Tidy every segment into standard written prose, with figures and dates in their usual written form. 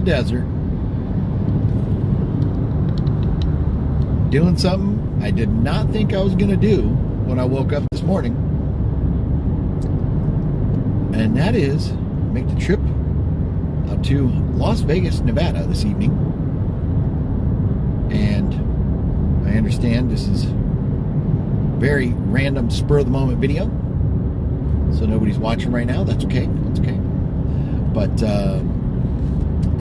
desert, doing something I did not think I was going to do when I woke up this morning. And that is make the trip up to Las Vegas, Nevada this evening. And I understand this is very random, spur-of-the-moment video. So nobody's watching right now. That's okay. That's okay. But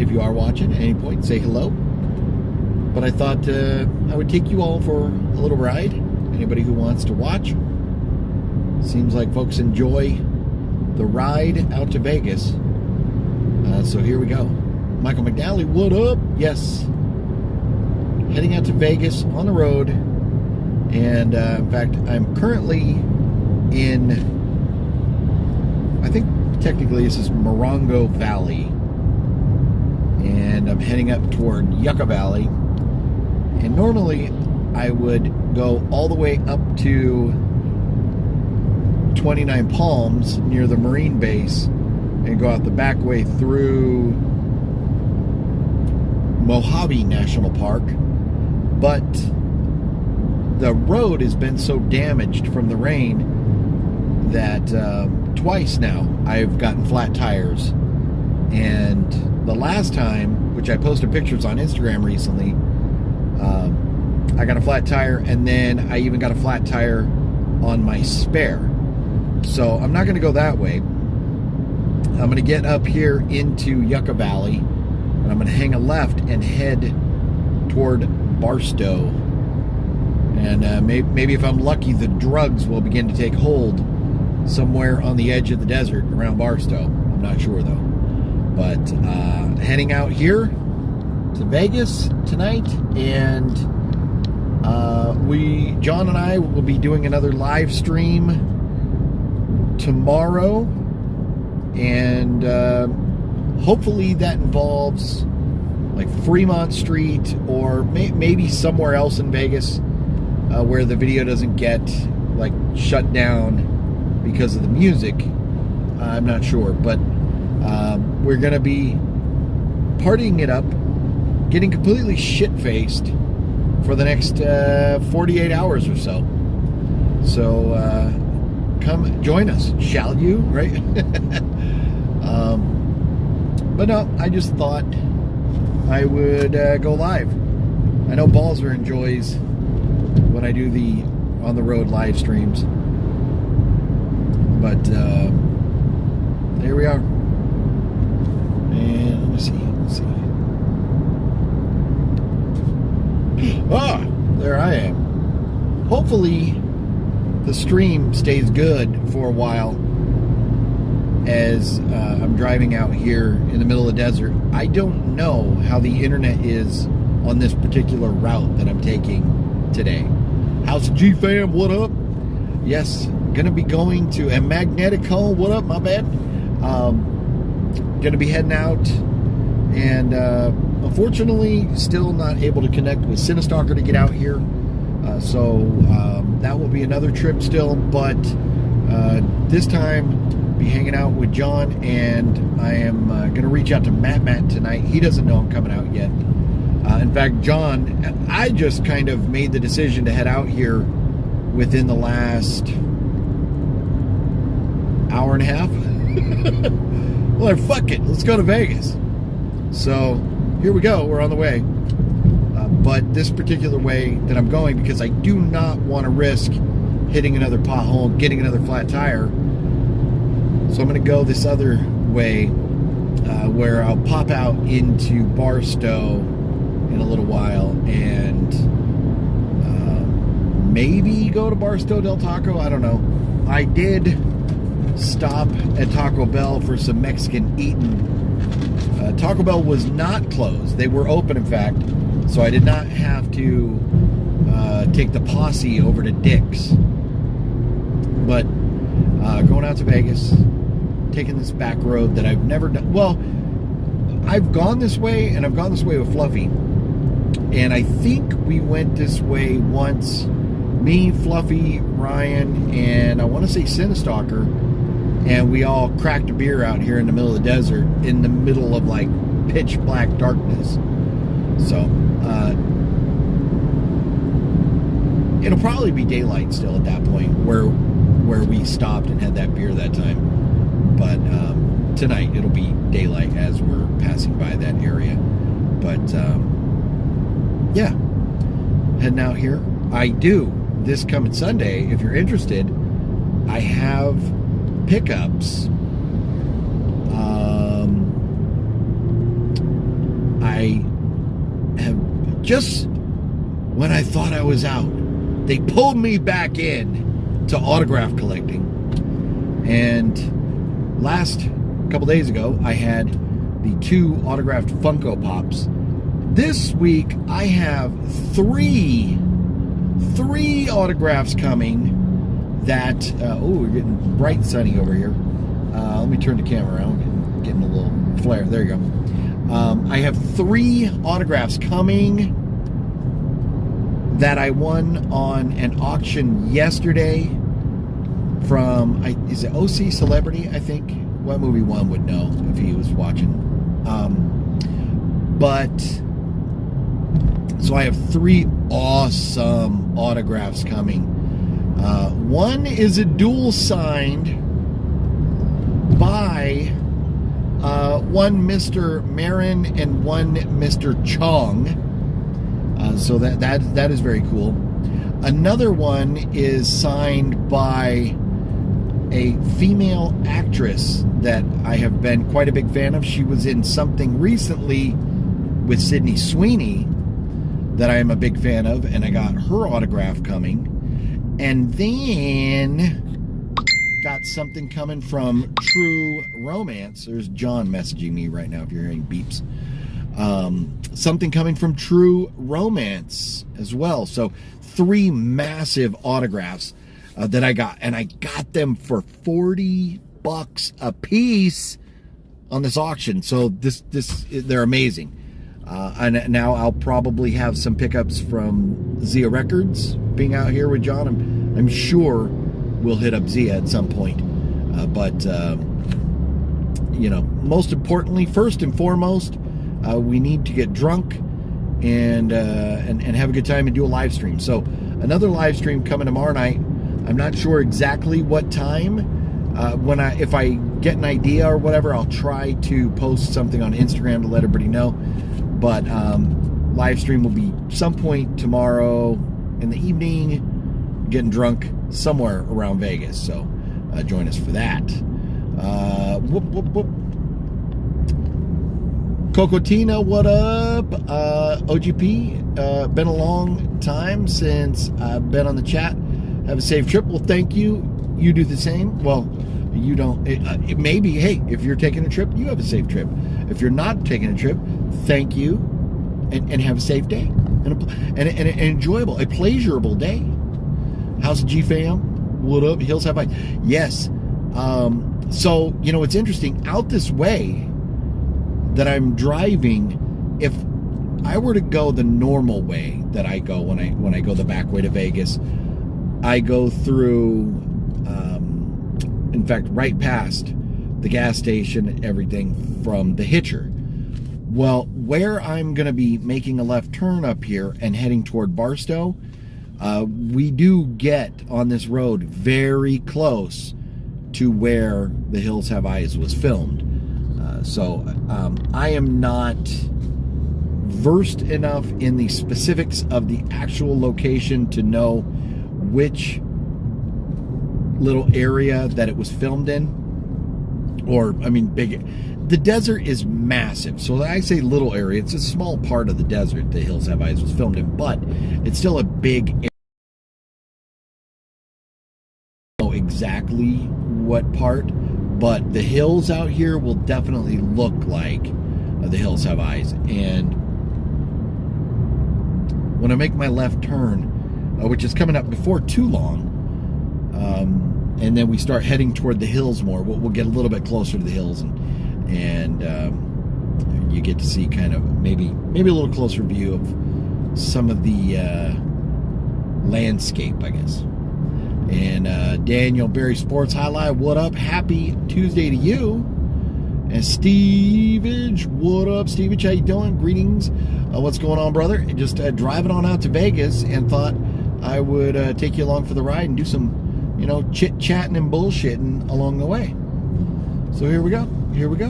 if you are watching at any point, say hello. But I thought I would take you all for a little ride. Anybody who wants to watch. Seems like folks enjoy the ride out to Vegas. So here we go. Michael McNally, what up? Yes. Heading out to Vegas on the road. And in fact, I'm currently in, I think technically this is Morongo Valley. And I'm heading up toward Yucca Valley. And normally I would go all the way up to 29 Palms near the Marine base and go out the back way through Mojave National Park. But the road has been so damaged from the rain that twice now I've gotten flat tires. And the last time, which I posted pictures on Instagram recently, I got a flat tire, and then I even got a flat tire on my spare. So I'm not going to go that way. I'm going to get up here into Yucca Valley, and I'm going to hang a left and head toward Barstow. And maybe if I'm lucky, the drugs will begin to take hold somewhere on the edge of the desert around Barstow. I'm not sure, though. But heading out here to Vegas tonight, and John and I will be doing another live stream tomorrow, and hopefully that involves like Fremont Street or maybe somewhere else in Vegas where the video doesn't get like shut down because of the music. I'm not sure, but we're gonna be partying it up, getting completely shit-faced for the next 48 hours or so. So come join us, shall you, right? But no, I just thought I would go live. I know Balzer enjoys when I do the on-the-road live streams. But there we are. And let me see. Ah, there I am. Hopefully the stream stays good for a while as I'm driving out here in the middle of the desert. I don't know how the internet is on this particular route that I'm taking today. House of G fam, what up? Yes, gonna be going to a magnetic hole. What up? My bad. Gonna be heading out, and unfortunately still not able to connect with Cinestalker to get out here. So that will be another trip still, but this time be hanging out with John, and I am gonna reach out to Matt tonight. He doesn't know I'm coming out yet. In fact, John, I just kind of made the decision to head out here within the last hour and a half. Well, fuck it, let's go to Vegas. So here we go, we're on the way. But this particular way that I'm going, because I do not want to risk hitting another pothole, getting another flat tire. So I'm going to go this other way, where I'll pop out into Barstow in a little while, and maybe go to Barstow Del Taco. I don't know. I did stop at Taco Bell for some Mexican eating. Taco Bell was not closed. They were open, in fact, so I did not have to take the posse over to Dick's. But going out to Vegas, taking this back road that I've never done. Well, I've gone this way, and I've gone this way with Fluffy. And I think we went this way once. Me, Fluffy, Ryan, and I want to say Cinestalker. And we all cracked a beer out here in the middle of the desert, in the middle of like pitch black darkness. So it'll probably be daylight still at that point where we stopped and had that beer that time. But tonight it'll be daylight as we're passing by that area. But yeah, heading out here. I do this coming Sunday. If you're interested, I have pickups. I have just, when I thought I was out, they pulled me back in to autograph collecting. And last couple days ago, I had the 2 autographed Funko Pops. This week, I have three autographs coming that, we're getting bright sunny over here. Let me turn the camera around, getting a little flare. There you go. I have 3 autographs coming that I won on an auction yesterday from, is it OC Celebrity, I think? What movie one would know if he was watching. But, so I have 3 awesome autographs coming. One is a dual signed by one Mr. Marin and one Mr. Chong. So that is very cool. Another one is signed by a female actress that I have been quite a big fan of. She was in something recently with Sydney Sweeney that I am a big fan of, and I got her autograph coming. And then got something coming from True Romance. There's John messaging me right now if you're hearing beeps. Something coming from True Romance as well. So 3 massive autographs that I got, and I got them for $40 a piece on this auction. So they're amazing. And now I'll probably have some pickups from Zia Records being out here with John. I'm sure we'll hit up Zia at some point. But you know, most importantly, first and foremost, we need to get drunk and have a good time and do a live stream. So another live stream coming tomorrow night. I'm not sure exactly what time. If I get an idea or whatever, I'll try to post something on Instagram to let everybody know. But live stream will be some point tomorrow in the evening, getting drunk somewhere around Vegas. So join us for that. Whoop, whoop, whoop. Cocotina, what up? OGP, been a long time since I've been on the chat. Have a safe trip. Well, thank you. You do the same. Well, you don't. It may be, hey, if you're taking a trip, you have a safe trip. If you're not taking a trip, thank you, and have a safe day and an enjoyable, a pleasurable day. How's the G fam? What up? Hills Have Eyes. Yes. So you know, it's interesting. Out this way that I'm driving, if I were to go the normal way that I go when I go the back way to Vegas, I go through. In fact, right past the gas station and everything from the Hitcher. Well, where I'm going to be making a left turn up here and heading toward Barstow, we do get on this road very close to where The Hills Have Eyes was filmed. So I am not versed enough in the specifics of the actual location to know which little area that it was filmed in, or I mean big. The desert is massive, so I say little area, it's a small part of the desert The Hills Have Eyes was filmed in, but it's still a big area. I don't know exactly what part, but the hills out here will definitely look like The Hills Have Eyes. And when I make my left turn, which is coming up before too long, and then we start heading toward the hills more. We'll get a little bit closer to the hills, and you get to see kind of maybe a little closer view of some of the landscape, I guess. And Daniel Berry Sports Highlight, what up? Happy Tuesday to you. And Stevage, what up, Stevage? How you doing? Greetings. What's going on, brother? Just driving on out to Vegas and thought I would take you along for the ride and do some, you know, chit-chatting and bullshitting along the way. So here we go. Here we go.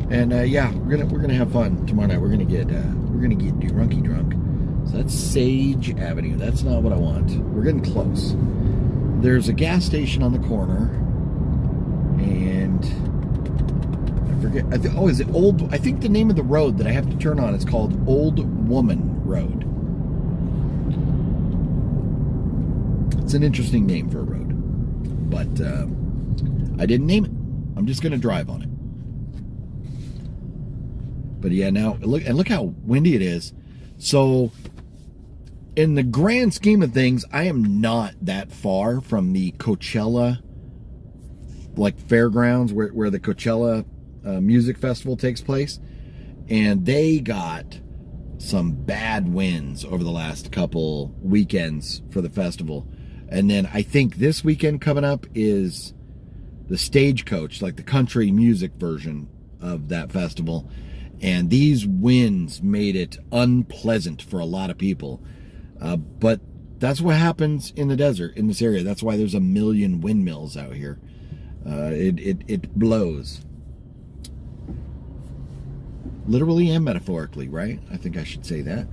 And yeah, we're gonna have fun tomorrow night. We're gonna get drunky drunk. So that's Sage Avenue. That's not what I want. We're getting close. There's a gas station on the corner, and I forget. Is it Old? I think the name of the road that I have to turn on is called Old Woman Road. It's an interesting name for a road, but I didn't name it. I'm just gonna drive on it. But yeah, now look how windy it is. So, in the grand scheme of things, I am not that far from the Coachella, like, fairgrounds where the Coachella music festival takes place. And they got some bad winds over the last couple weekends for the festival. And then I think this weekend coming up is the Stagecoach, like the country music version of that festival. And these winds made it unpleasant for a lot of people. But that's what happens in the desert, in this area. That's why there's a million windmills out here. It blows. Literally and metaphorically, right? I think I should say that.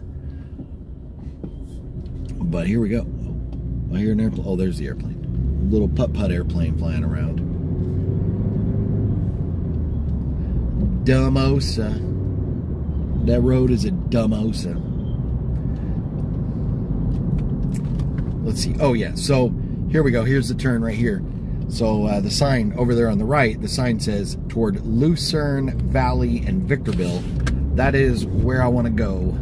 But here we go. I hear an airplane. Oh, there's the airplane. A little putt-putt airplane flying around. Dumbosa. That road is a dumbosa. Let's see. Oh, yeah. So here we go. Here's the turn right here. So the sign over there on the right, the sign says toward Lucern Valley and Victorville. That is where I want to go.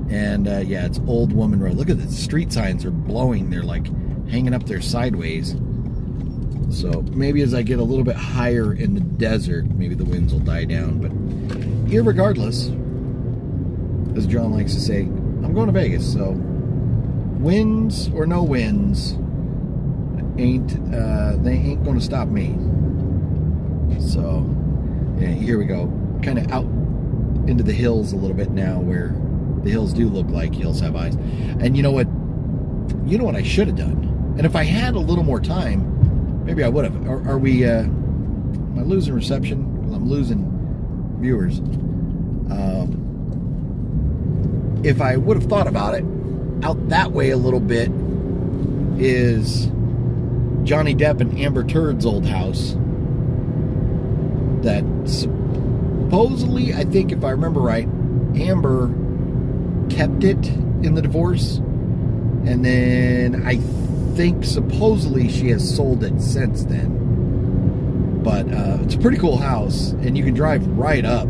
And yeah, it's Old Woman Road. Look at the street signs are blowing. They're like hanging up there sideways. So maybe as I get a little bit higher in the desert, maybe the winds will die down. But irregardless, as John likes to say, I'm going to Vegas. So winds or no winds, they ain't going to stop me. So yeah, here we go. Kind of out into the hills a little bit now, where the hills do look like hills have eyes. And you know what? You know what I should have done? And if I had a little more time, maybe I would have. Are we? Am I losing reception? I'm losing viewers. If I would have thought about it, out that way a little bit is Johnny Depp and Amber Turd's old house. That supposedly, I think if I remember right, Amber kept it in the divorce, and then I think supposedly she has sold it since then. But it's a pretty cool house, and you can drive right up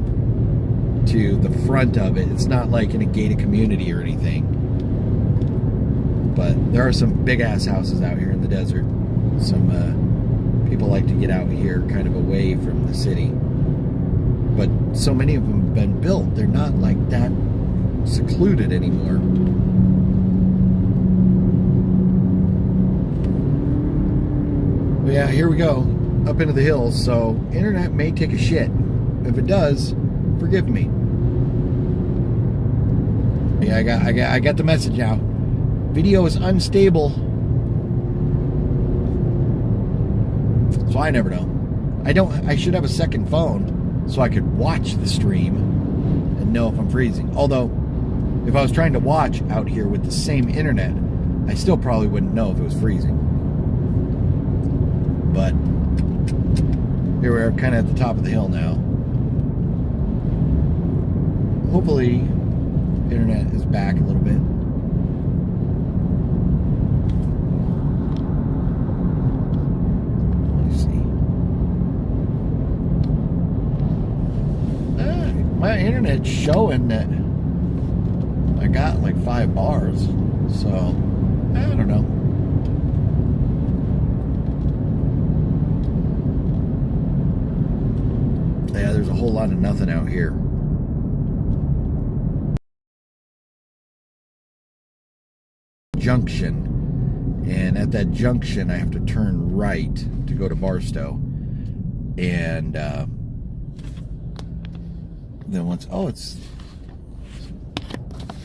to the front of it. It's not like in a gated community or anything, but there are some big ass houses out here in the desert. Some people like to get out here kind of away from the city, but so many of them have been built, they're not like that secluded anymore. But yeah, here we go up into the hills. So internet may take a shit. If it does, forgive me. Yeah, I got the message now. Video is unstable. So I never know. I should have a second phone so I could watch the stream and know if I'm freezing. Although, if I was trying to watch out here with the same internet, I still probably wouldn't know if it was freezing. But here we are, kind of at the top of the hill now. Hopefully, internet is back a little bit. Let's see. My internet's showing that I got like 5 bars, so I don't know. Yeah, there's a whole lot of nothing out here. Junction, and at that junction I have to turn right to go to Barstow, and then once, oh,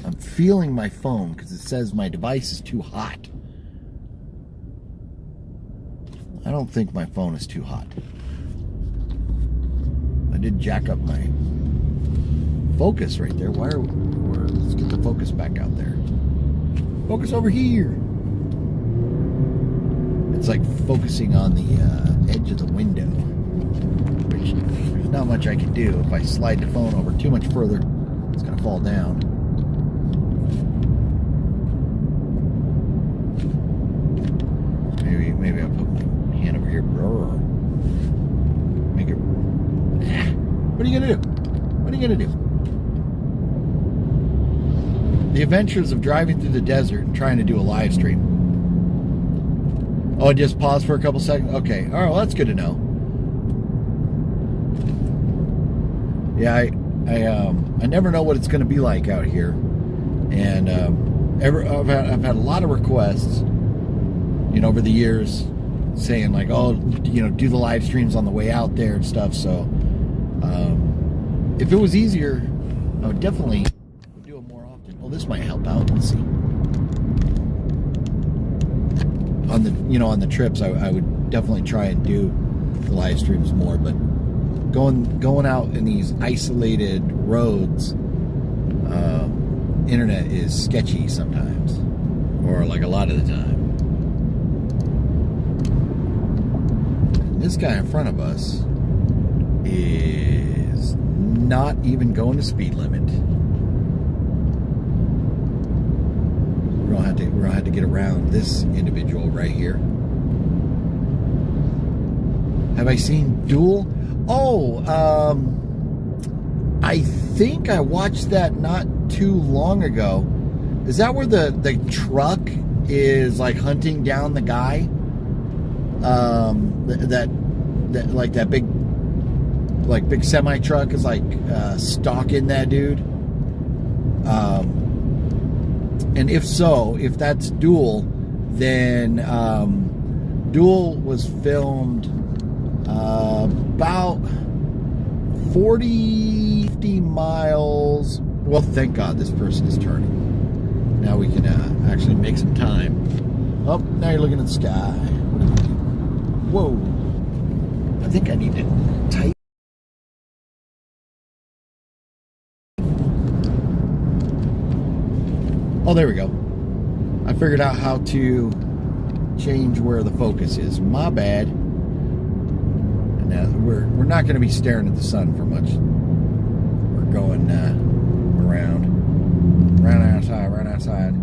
I'm feeling my phone because it says my device is too hot. I don't think my phone is too hot. I did jack up my focus right there. Let's get the focus back out there. Focus over here. It's like focusing on the edge of the window, which there's not much I can do. If I slide the phone over too much further, it's going to fall down. Maybe I'll put my hand over here. Make it. What are you going to do? What are you going to do? The adventures of driving through the desert and trying to do a live stream. Oh, just pause for a couple seconds? Okay. All right, well, that's good to know. Yeah, I never know what it's going to be like out here. And I've had a lot of requests, over the years saying like, oh, do the live streams on the way out there and stuff. So if it was easier, I would definitely do it more often. Well, this might help out. Let's see. On the trips, I would definitely try and do the live streams more, but going out in these isolated roads, internet is sketchy sometimes, or like a lot of the time. And this guy in front of us is not even going the speed limit. We're gonna have to get around this individual right here. Have I seen Duel? Oh, I think I watched that not too long ago. Is that where the truck is like hunting down the guy? That big semi truck is like stalking that dude. And if so, if that's Duel, then Duel was filmed about 50 miles. Well, thank God this person is turning. Now we can actually make some time. Oh, now you're looking at the sky. Whoa. I think I need to tighten. Oh, there we go. I figured out how to change where the focus is. My bad. And now we're not going to be staring at the sun for much. We're going around outside.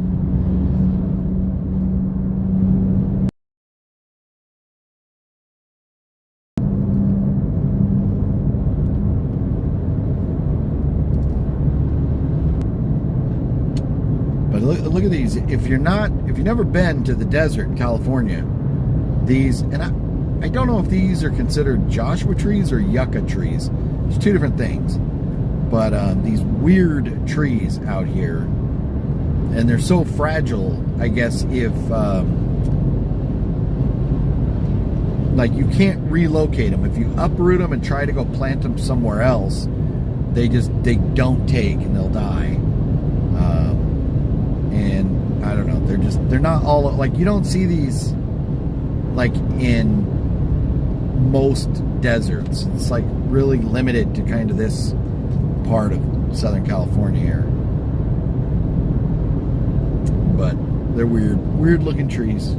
Look at these. If you've never been to the desert in California, these, and I don't know if these are considered Joshua trees or yucca trees. There's two different things. But these weird trees out here, and they're so fragile, I guess, if like you can't relocate them. If you uproot them and try to go plant them somewhere else, they don't take and they'll die. And I don't know, they're not all, like, you don't see these like in most deserts. It's like really limited to kind of this part of Southern California here. But they're weird looking trees.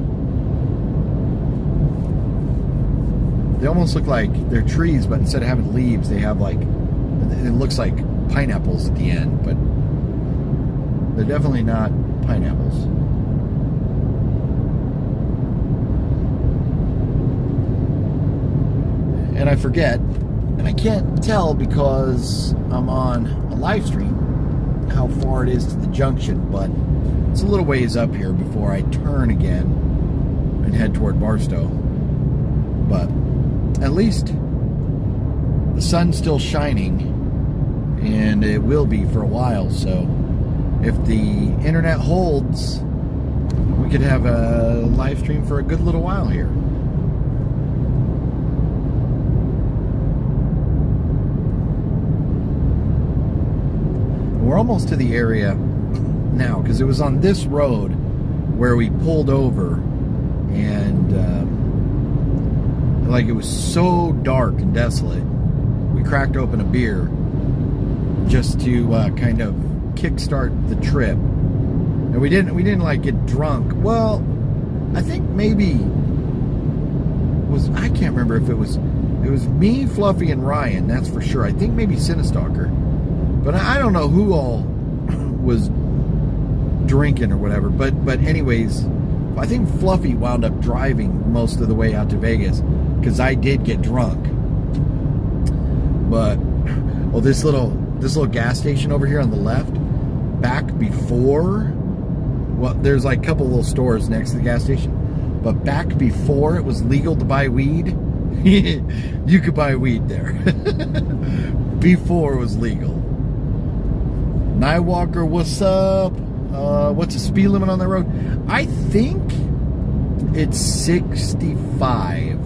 They almost look like they're trees, but instead of having leaves, they have like, it looks like pineapples at the end, but they're definitely not pineapples. And I forget, and I can't tell because I'm on a live stream, how far it is to the junction, but it's a little ways up here before I turn again and head toward Barstow. But at least the sun's still shining, and it will be for a while, so if the internet holds, we could have a live stream for a good little while here. we're almost to the area now, because it was on this road where we pulled over, and like, it was so dark and desolate, we cracked open a beer just to kind of kickstart the trip. And we didn't like get drunk. Well, I think maybe I can't remember if it was me, Fluffy, and Ryan, that's for sure. I think maybe Cinestalker, but I don't know who all was drinking or whatever. But anyways, I think Fluffy wound up driving most of the way out to Vegas, because I did get drunk. But this little gas station over here on the left, back before, well, there's like a couple little stores next to the gas station, but back before it was legal to buy weed, you could buy weed there. Before it was legal. Nightwalker, what's up? What's the speed limit on that road? I think it's 65.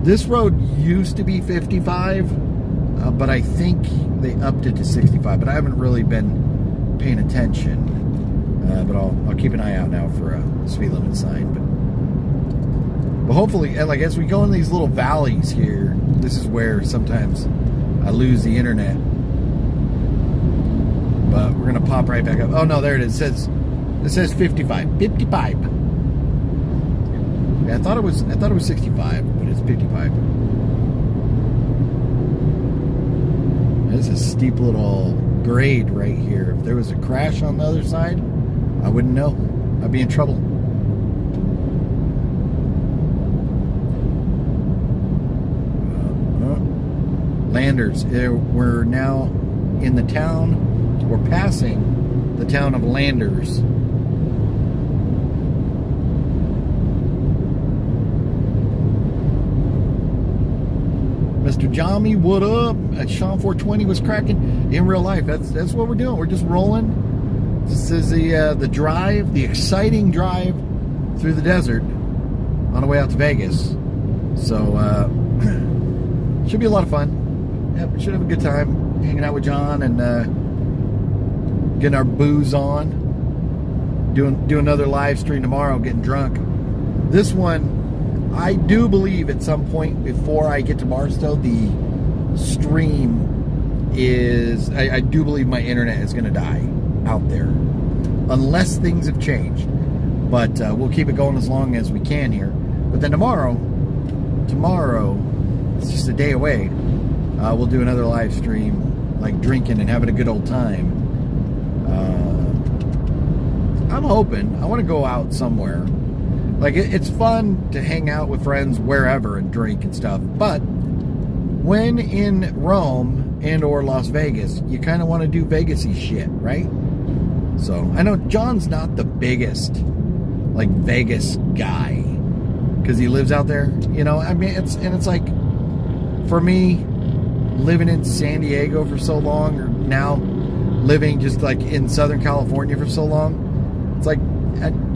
This road used to be 55, but I think they upped it to 65. But I haven't really been paying attention. But I'll keep an eye out now for a speed limit sign. But hopefully, like, as we go in these little valleys here, this is where sometimes I lose the internet. But we're gonna pop right back up. Oh no, there it is. It says 55. 55. Yeah, I thought it was 65, but it's 55. There's a steep little grade right here. If there was a crash on the other side, I wouldn't know. I'd be in trouble. Landers. We're now in the town. We're passing the town of Landers. Mr. Jami, what up? Sean 420 was cracking. In real life, that's what we're doing. We're just rolling. This is the drive, the exciting drive through the desert on the way out to Vegas. So should be a lot of fun. Yeah, we should have a good time hanging out with John and getting our booze on. Do another live stream tomorrow, getting drunk. This one, I do believe at some point before I get to Barstow, the stream is, I do believe my internet is going to die out there, unless things have changed. But we'll keep it going as long as we can here. But then tomorrow, it's just a day away. We'll do another live stream, like drinking and having a good old time. I'm hoping, I want to go out somewhere. Like, it's fun to hang out with friends wherever and drink and stuff. But when in Rome and or Las Vegas, you kind of want to do Vegas-y shit, right? So, I know John's not the biggest, like, Vegas guy, because he lives out there, you know. I mean, it's like, for me, living in San Diego for so long, or now living just like in Southern California for so long, it's like,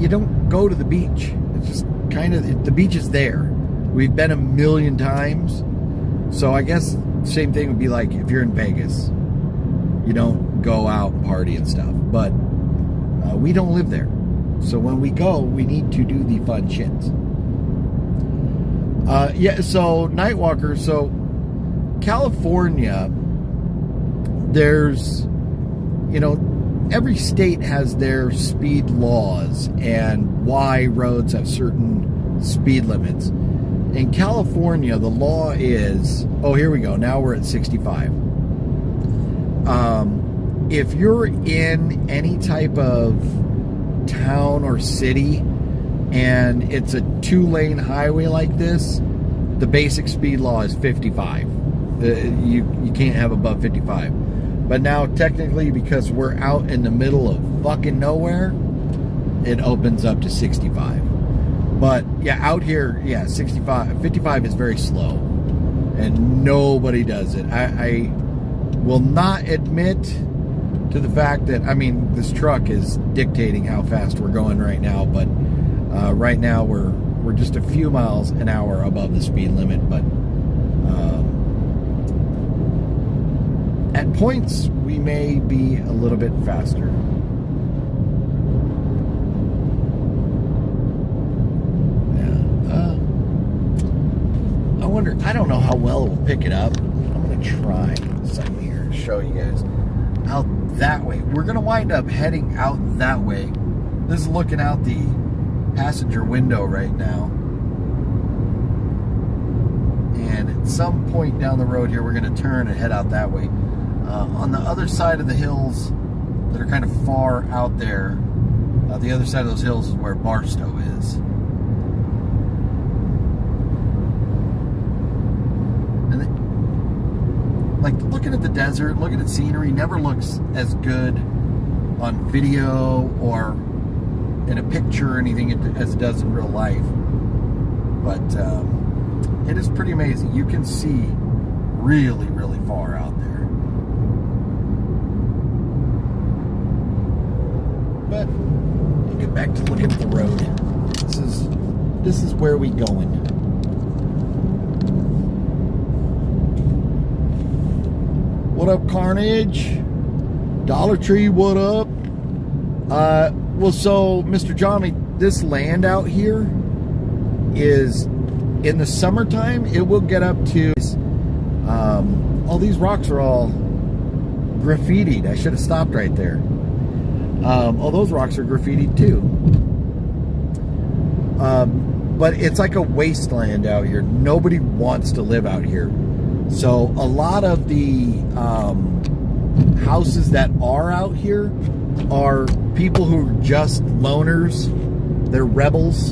you don't go to the beach. It's just kind of, the beach is there. We've been a million times. So I guess same thing would be like if you're in Vegas, you don't go out and party and stuff. But we don't live there. So when we go, we need to do the fun shits. Yeah, so Nightwalker, so California, there's, you know, every state has their speed laws and why roads have certain speed limits. In California, the law is, oh, here we go. Now we're at 65. If you're in any type of town or city and it's a 2-lane highway like this, the basic speed law is 55. You can't have above 55. But now, technically, because we're out in the middle of fucking nowhere, it opens up to 65. But, yeah, out here, yeah, 55 is very slow. And nobody does it. I will not admit to the fact that, I mean, this truck is dictating how fast we're going right now. But right now, we're just a few miles an hour above the speed limit. But at points, we may be a little bit faster. I wonder, I don't know how well it will pick it up. I'm going to try something here to show you guys. Out that way. We're going to wind up heading out that way. This is looking out the passenger window right now. And at some point down the road here, we're going to turn and head out that way. On the other side of the hills that are kind of far out there, the other side of those hills is where Barstow is. Like, looking at the desert, looking at scenery never looks as good on video or in a picture or anything as it does in real life. But it is pretty amazing. You can see really, really far out there. But we'll get back to looking at the road. This is where we going. What up, Carnage? Dollar Tree, what up? Well, so, Mr. Johnny, this land out here is, in the summertime, it will get up to, all these rocks are all graffitied. I should have stopped right there. All those rocks are graffitied too. But it's like a wasteland out here. Nobody wants to live out here. So a lot of the houses that are out here are people who are just loners. They're rebels,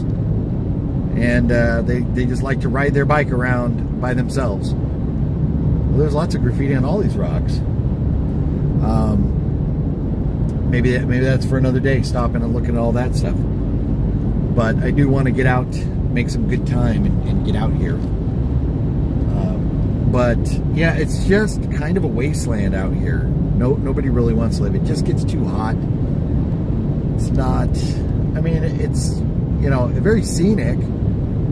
and they just like to ride their bike around by themselves. Well, there's lots of graffiti on all these rocks. Maybe that's for another day, stopping and looking at all that stuff. But I do want to get out, make some good time, and get out here. But yeah, it's just kind of a wasteland out here. Nobody really wants to live. It just gets too hot. It's not, I mean, it's, you know, very scenic,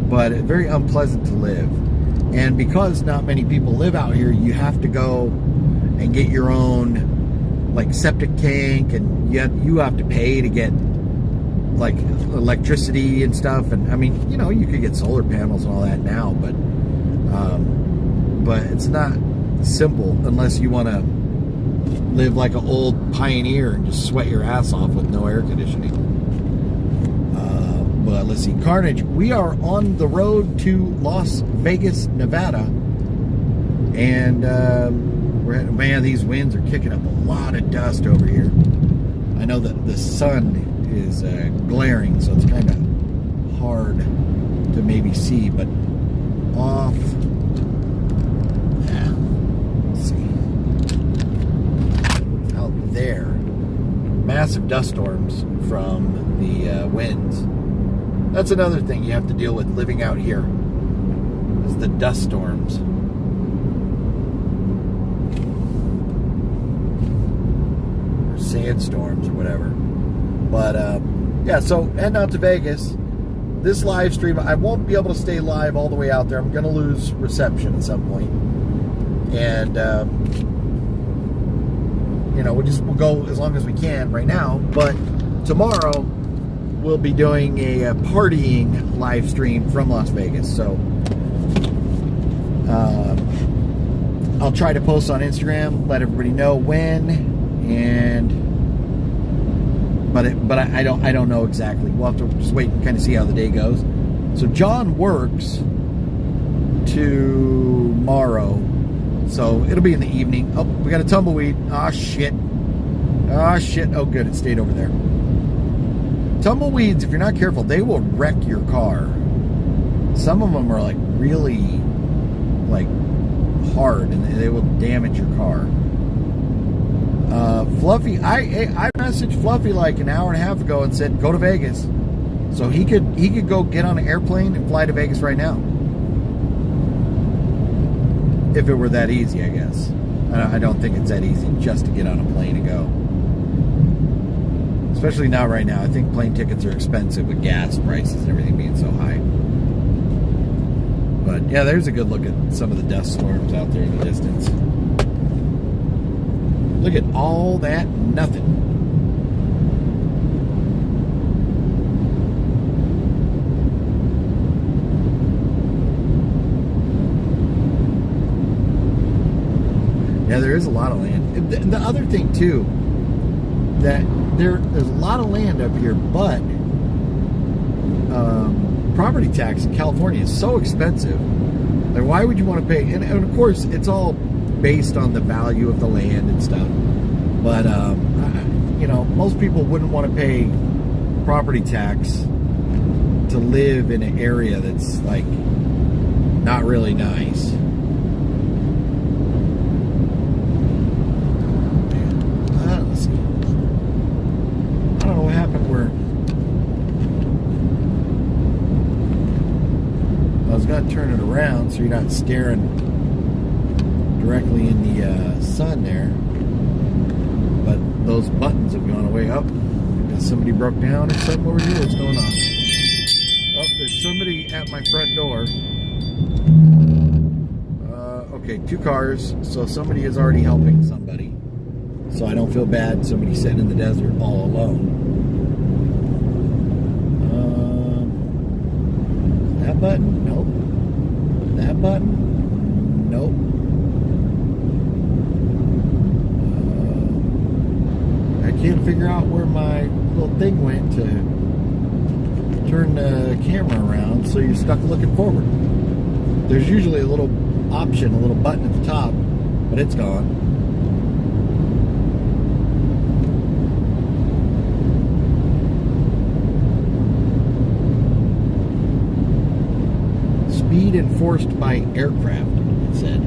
but very unpleasant to live. And because not many people live out here, you have to go and get your own, like, septic tank, and you have to pay to get, like, electricity and stuff. And I mean, you know, you could get solar panels and all that now, but it's not simple unless you want to live like an old pioneer and just sweat your ass off with no air conditioning. But let's see, Carnage, we are on the road to Las Vegas, Nevada, and man, these winds are kicking up a lot of dust over here. I know that the sun is glaring, so it's kind of hard to maybe see, but off. Yeah, let's see. Out there, massive dust storms from the winds. That's another thing you have to deal with living out here, is the dust storms. Or sandstorms or whatever. But, yeah, so heading out to Vegas. This live stream, I won't be able to stay live all the way out there. I'm going to lose reception at some point. And, you know, we'll go as long as we can right now. But tomorrow, we'll be doing a partying live stream from Las Vegas. So, I'll try to post on Instagram, let everybody know when, and... But I don't know exactly. We'll have to just wait and kind of see how the day goes. So John works tomorrow, so it'll be in the evening. Oh, we got a tumbleweed. Ah, shit. Ah, shit. Oh, good. It stayed over there. Tumbleweeds, if you're not careful, they will wreck your car. Some of them are like really like hard, and they will damage your car. Fluffy, I messaged Fluffy like an hour and a half ago and said go to Vegas, so he could go get on an airplane and fly to Vegas right now, if it were that easy. I guess I don't think it's that easy just to get on a plane and go, especially not right now. I think plane tickets are expensive with gas prices and everything being so high. But yeah, there's a good look at some of the dust storms out there in the distance. Look at all that nothing. Yeah, there is a lot of land. The other thing too, that there's a lot of land up here, but property tax in California is so expensive. Like, why would you want to pay? And of course, it's all based on the value of the land and stuff. But you know, most people wouldn't want to pay property tax to live in an area that's like not really nice. Let's see. I don't know what happened where I was going to turn it around so you're not staring directly in the sun there. But those buttons have gone away. Up. Somebody broke down or something over here. What's going on? Oh, there's somebody at my front door. Okay, 2 cars. So somebody is already helping somebody. So I don't feel bad. Somebody sitting in the desert all alone. That button? Nope. That button? Nope. I can't figure out where my little thing went to turn the camera around, so you're stuck looking forward. There's usually a little option, a little button at the top, but it's gone. Speed enforced by aircraft, it said.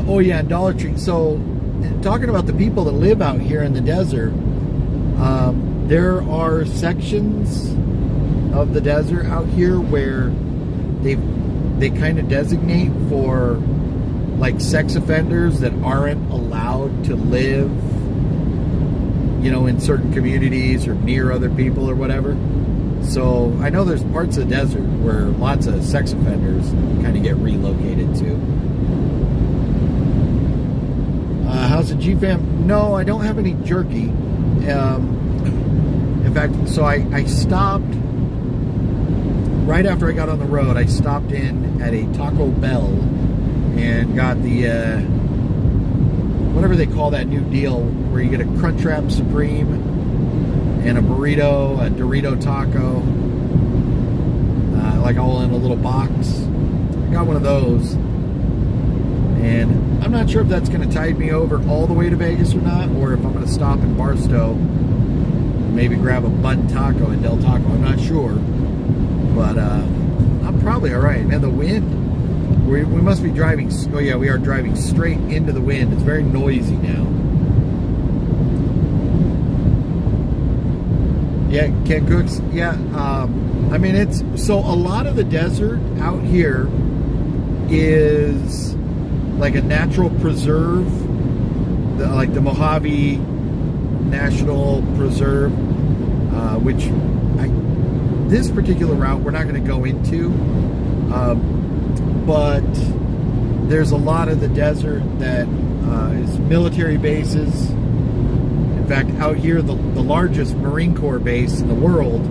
Oh yeah, Dollar Tree. So, talking about the people that live out here in the desert, there are sections of the desert out here where they kind of designate for like sex offenders that aren't allowed to live, you know, in certain communities or near other people or whatever. So I know there's parts of the desert where lots of sex offenders kind of get relocated to. How's the G-Fam? No, I don't have any jerky. In fact, so I stopped, right after I got on the road, I stopped in at a Taco Bell and got the, whatever they call that new deal, where you get a Crunchwrap Supreme and a burrito, a Dorito taco, like all in a little box. I got one of those. And I'm not sure if that's going to tide me over all the way to Vegas or not, or if I'm going to stop in Barstow and maybe grab a bun taco at Del Taco. I'm not sure. But I'm probably all right. Man, the wind, we must be driving. Oh, yeah, we are driving straight into the wind. It's very noisy now. Yeah, Ken Cooks. Yeah, I mean, it's so a lot of the desert out here is like a natural preserve, like the Mojave National Preserve, which this particular route we're not going to go into, but there's a lot of the desert that is military bases. In fact, out here, the largest Marine Corps base in the world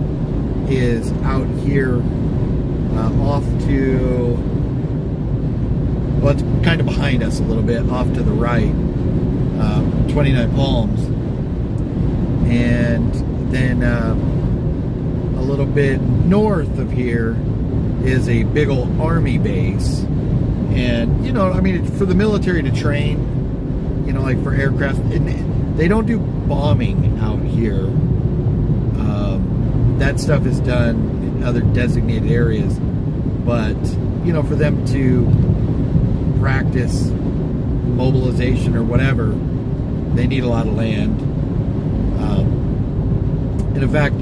is out here off to, well, it's kind of behind us a little bit, off to the right, 29 Palms. And then a little bit north of here is a big old army base. And, you know, I mean, for the military to train, you know, like for aircraft, they don't do bombing out here. That stuff is done in other designated areas. But, you know, for them to practice mobilization or whatever, they need a lot of land. And in fact,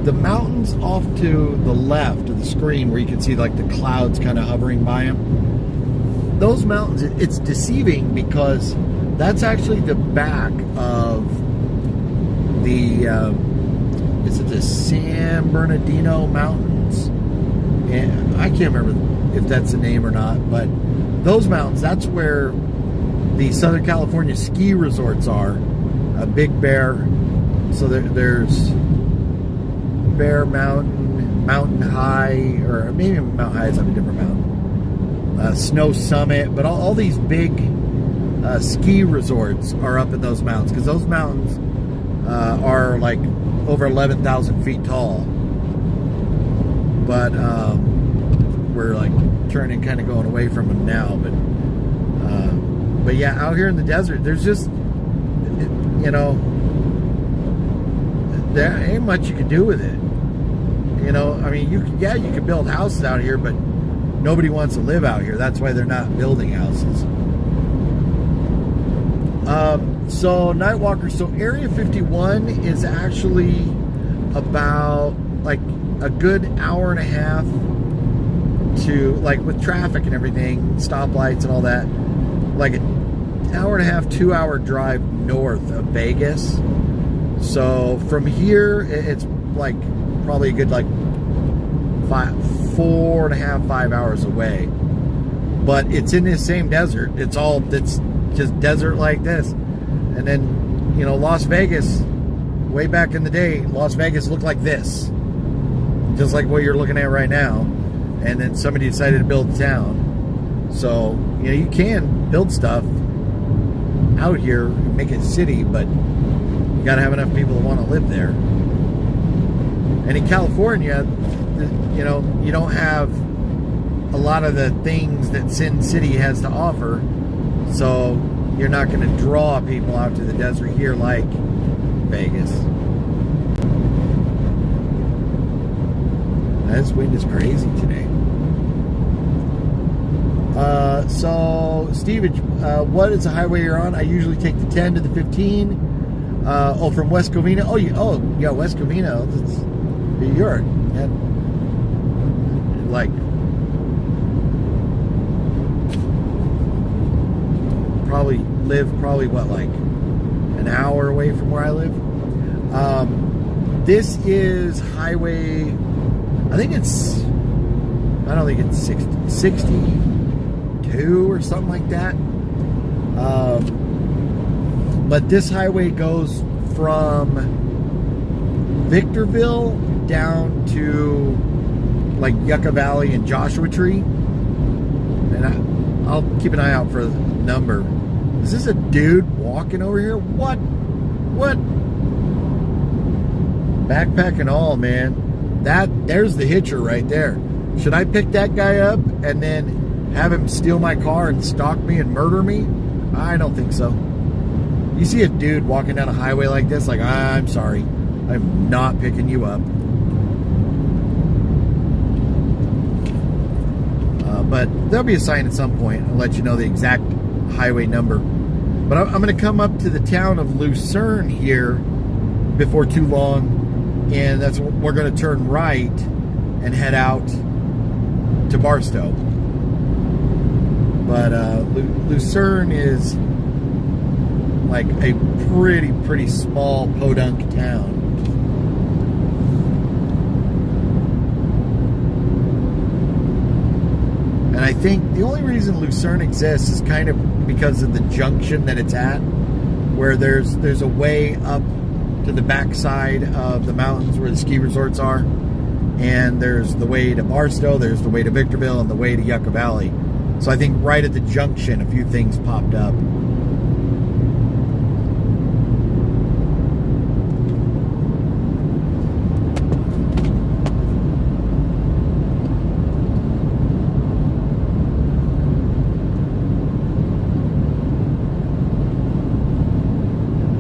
the mountains off to the left of the screen, where you can see like the clouds kind of hovering by them, those mountains, it's deceiving because that's actually the back of the is it the San Bernardino Mountains? And I can't remember if that's the name or not, but those mountains, that's where the Southern California ski resorts are. Big Bear. So there's Bear Mountain, Mountain High, or maybe Mount High is on a different mountain. Snow Summit, but all these big ski resorts are up in those mountains, because those mountains are like over 11,000 feet tall. But we're like turning, kind of going away from them now. But yeah, out here in the desert, there's just, you know, there ain't much you can do with it. You know, I mean, you can build houses out here, but nobody wants to live out here. That's why they're not building houses. So Nightwalker, so Area 51 is actually about like a good hour and a half to, like, with traffic and everything, stoplights and all that, like an hour and a half, 2 hour drive north of Vegas. So from here, it's like probably a good like 4.5, 5 hours away. But it's in this same desert. It's just desert like this. And then, you know, Las Vegas, way back in the day, Las Vegas looked like this. Just like what you're looking at right now. And then somebody decided to build a town. So, you know, you can build stuff out here, make it a city, but you got to have enough people that want to live there. And in California, you know, you don't have a lot of the things that Sin City has to offer. So you're not going to draw people out to the desert here like Vegas. This wind is crazy today. So, Stevie, what is the highway you're on? I usually take the 10 to the 15. From West Covina. Yeah, West Covina. You're like probably what, like an hour away from where I live. This is highway, I don't think it's 62 or something like that. But this highway goes from Victorville down to like Yucca Valley and Joshua Tree. And I'll keep an eye out for the number. Is this a dude walking over here? What? Backpack and all, man. There's the hitcher right there. Should I pick that guy up and then have him steal my car and stalk me and murder me? I don't think so. You see a dude walking down a highway like this, like, I'm sorry, I'm not picking you up. But there'll be a sign at some point. I'll let you know the exact highway number. But I'm going to come up to the town of Lucern here before too long, and that's we're going to turn right and head out to Barstow. But Lucern is like a pretty small podunk town. And I think the only reason Lucerne exists is kind of because of the junction that it's at, where there's a way up to the backside of the mountains where the ski resorts are. And there's the way to Barstow, there's the way to Victorville, and the way to Yucca Valley. So I think right at the junction, a few things popped up.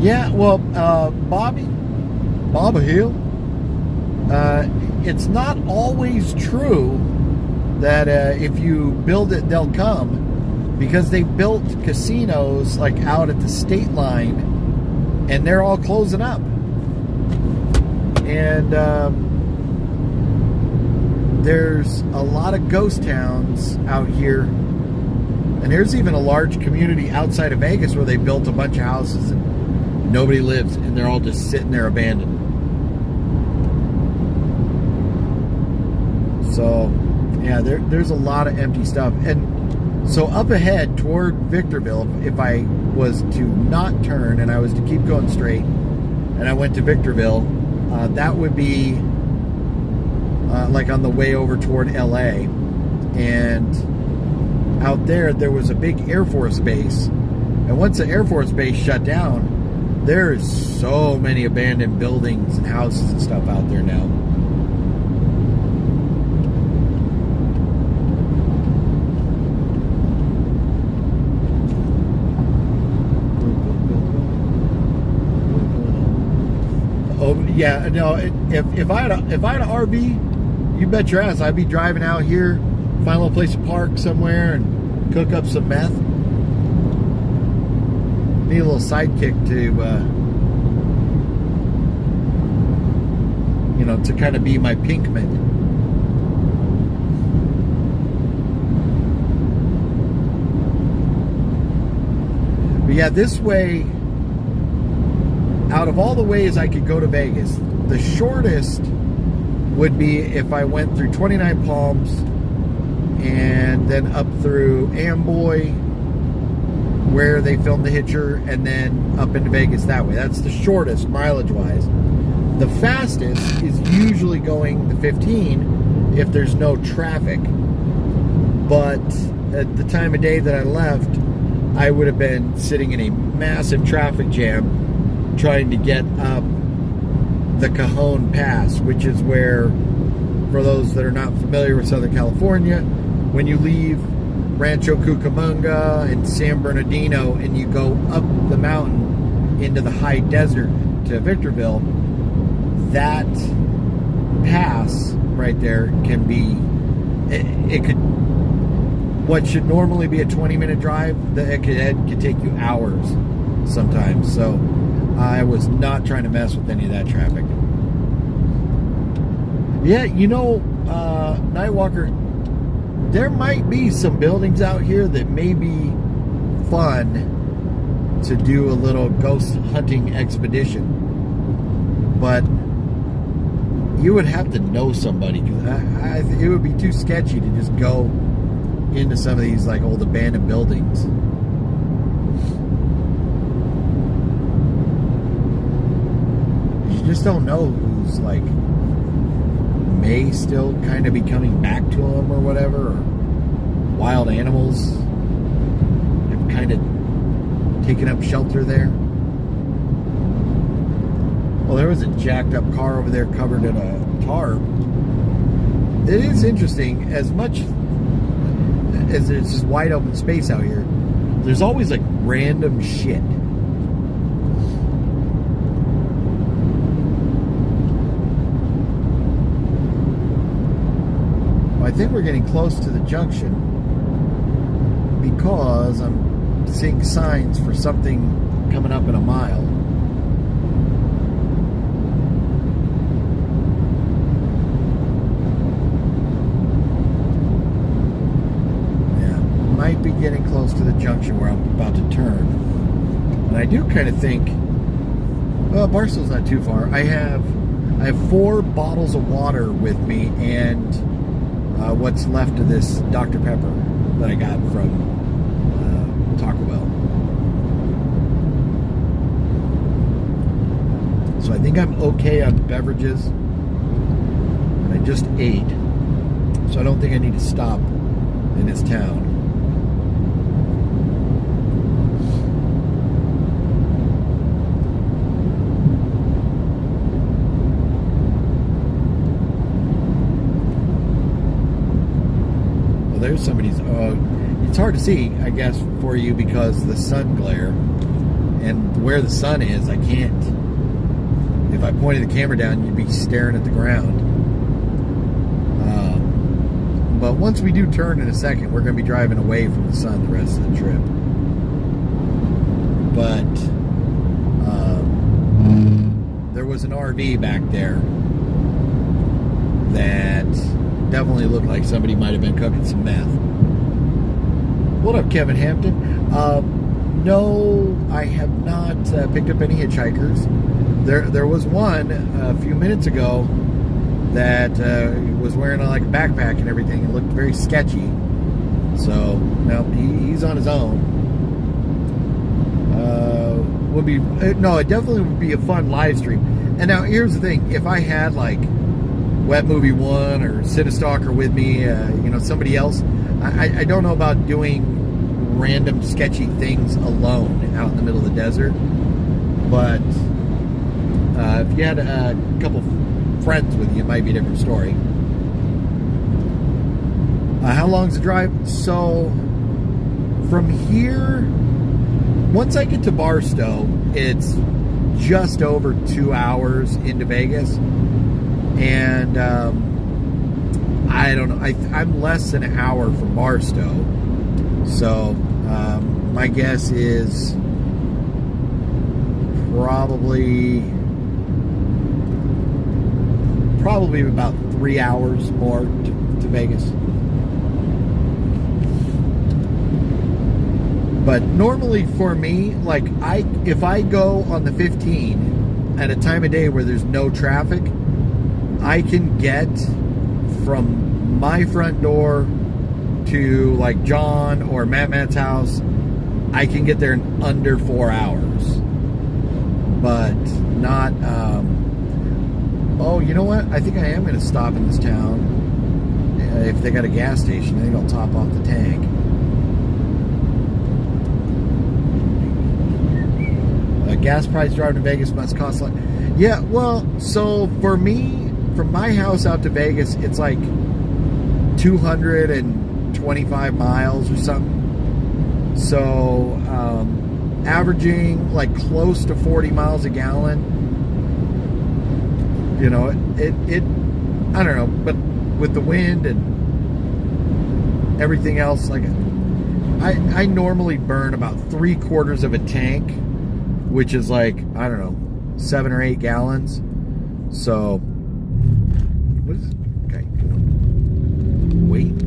Yeah, well, Bobby Hill, it's not always true that if you build it, they'll come, because they built casinos like out at the state line, and they're all closing up. And there's a lot of ghost towns out here, and there's even a large community outside of Vegas where they built a bunch of houses and nobody lives, and they're all just sitting there abandoned. So, yeah, there's a lot of empty stuff. And so up ahead toward Victorville, if I was to not turn and I was to keep going straight and I went to Victorville, that would be like on the way over toward LA. And out there was a big Air Force base. And once the Air Force base shut down, there's so many abandoned buildings and houses and stuff out there now. Oh yeah, no. If I had an RV, you bet your ass I'd be driving out here, find a little place to park somewhere, and cook up some meth. Need a little sidekick to kind of be my Pinkman. But yeah, this way, out of all the ways I could go to Vegas, the shortest would be if I went through 29 Palms and then up through Amboy, where they filmed The Hitcher, and then up into Vegas that way. That's the shortest mileage-wise. The fastest is usually going the 15 if there's no traffic. But at the time of day that I left, I would have been sitting in a massive traffic jam trying to get up the Cajon Pass, which is where, for those that are not familiar with Southern California, when you leave Rancho Cucamonga and San Bernardino and you go up the mountain into the high desert to Victorville, that pass right there can be, it could, what should normally be a 20-minute drive, it could take you hours sometimes. So I was not trying to mess with any of that traffic. Yeah, Nightwalker, there might be some buildings out here that may be fun to do a little ghost hunting expedition. But you would have to know somebody, because it would be too sketchy to just go into some of these like old abandoned buildings. You just don't know who's like may still kind of be coming back to them or whatever, or wild animals have kind of taken up shelter there. Well, there was a jacked up car over there covered in a tarp. It is interesting, as much as there's just wide open space out here, there's always like random shit. I think we're getting close to the junction because I'm seeing signs for something coming up in a mile. Yeah, might be getting close to the junction where I'm about to turn. And I do kind of think, well, Barstow's not too far. I have 4 bottles of water with me and what's left of this Dr. Pepper that I got from Taco Bell. So I think I'm okay on beverages. And I just ate. So I don't think I need to stop in this town. There's somebody's, it's hard to see, I guess, for you because the sun glare, and where the sun is, I can't, if I pointed the camera down, you'd be staring at the ground. But once we do turn in a second, we're going to be driving away from the sun the rest of the trip. But there was an RV back there that definitely looked like somebody might have been cooking some meth. What up, Kevin Hampton? No, I have not picked up any hitchhikers. There was one a few minutes ago that was wearing like a backpack and everything. It looked very sketchy. So now he's on his own. It definitely would be a fun live stream. And now here's the thing: if I had like Wet Movie One or Cinestalker with me, somebody else, I don't know about doing random sketcy things alone out in the middle of the desert. But if you had a couple friends with you, it might be a different story. How long's the drive? So from here, once I get to Barstow, it's just over 2 hours into Vegas. And I don't know, I'm less than an hour from Barstow. So my guess is probably about 3 hours more to Vegas. But normally for me, like if I go on the 15 at a time of day where there's no traffic, I can get from my front door to like John or Matt's house. I can get there in under 4 hours. But not, oh, you know what? I think I am going to stop in this town. If they got a gas station, I think I'll top off the tank. Gas price driving to Vegas must cost like, yeah, well, so for me, from my house out to Vegas, it's like 225 miles or something. So, averaging like close to 40 miles a gallon. You know, it I don't know, but with the wind and everything else, like I normally burn about 3/4 of a tank, which is like, I don't know, 7 or 8 gallons. So, what is it? Okay, wait for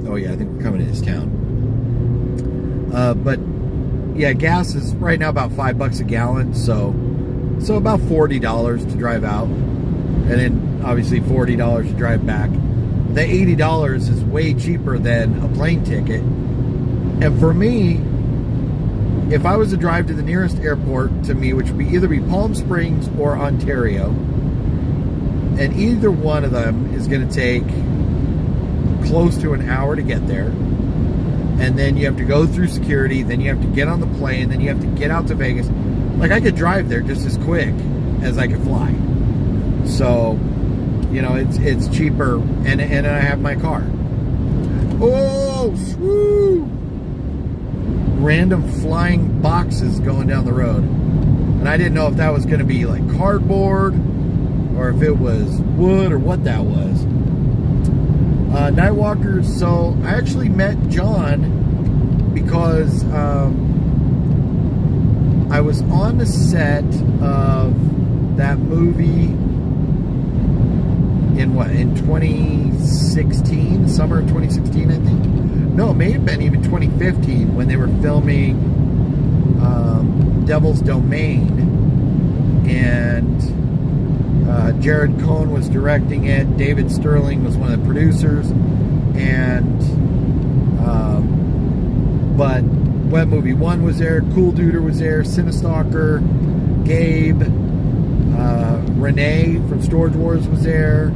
oh yeah, I think we're coming to this town. But yeah, gas is right now about $5 a gallon, so about $40 to drive out, and then obviously $40 to drive back. The $80 is way cheaper than a plane ticket, and for me, if I was to drive to the nearest airport to me, which would either be Palm Springs or Ontario, and either one of them is going to take close to an hour to get there, and then you have to go through security, then you have to get on the plane, then you have to get out to Vegas. Like, I could drive there just as quick as I could fly. So, you know, it's cheaper, and I have my car. Oh, swoo! Random flying boxes going down the road, and I didn't know if that was going to be like cardboard or if it was wood or what that was. Nightwalkers. So I actually met John because I was on the set of that movie in 2016, summer of 2016, I think. No, it may have been even 2015 when they were filming Devil's Domain, and Jared Cohn was directing it. David Sterling was one of the producers, and but Web Movie 1 was there, Cool Duder was there, Cinestalker, Gabe, Renee from Storage Wars was there,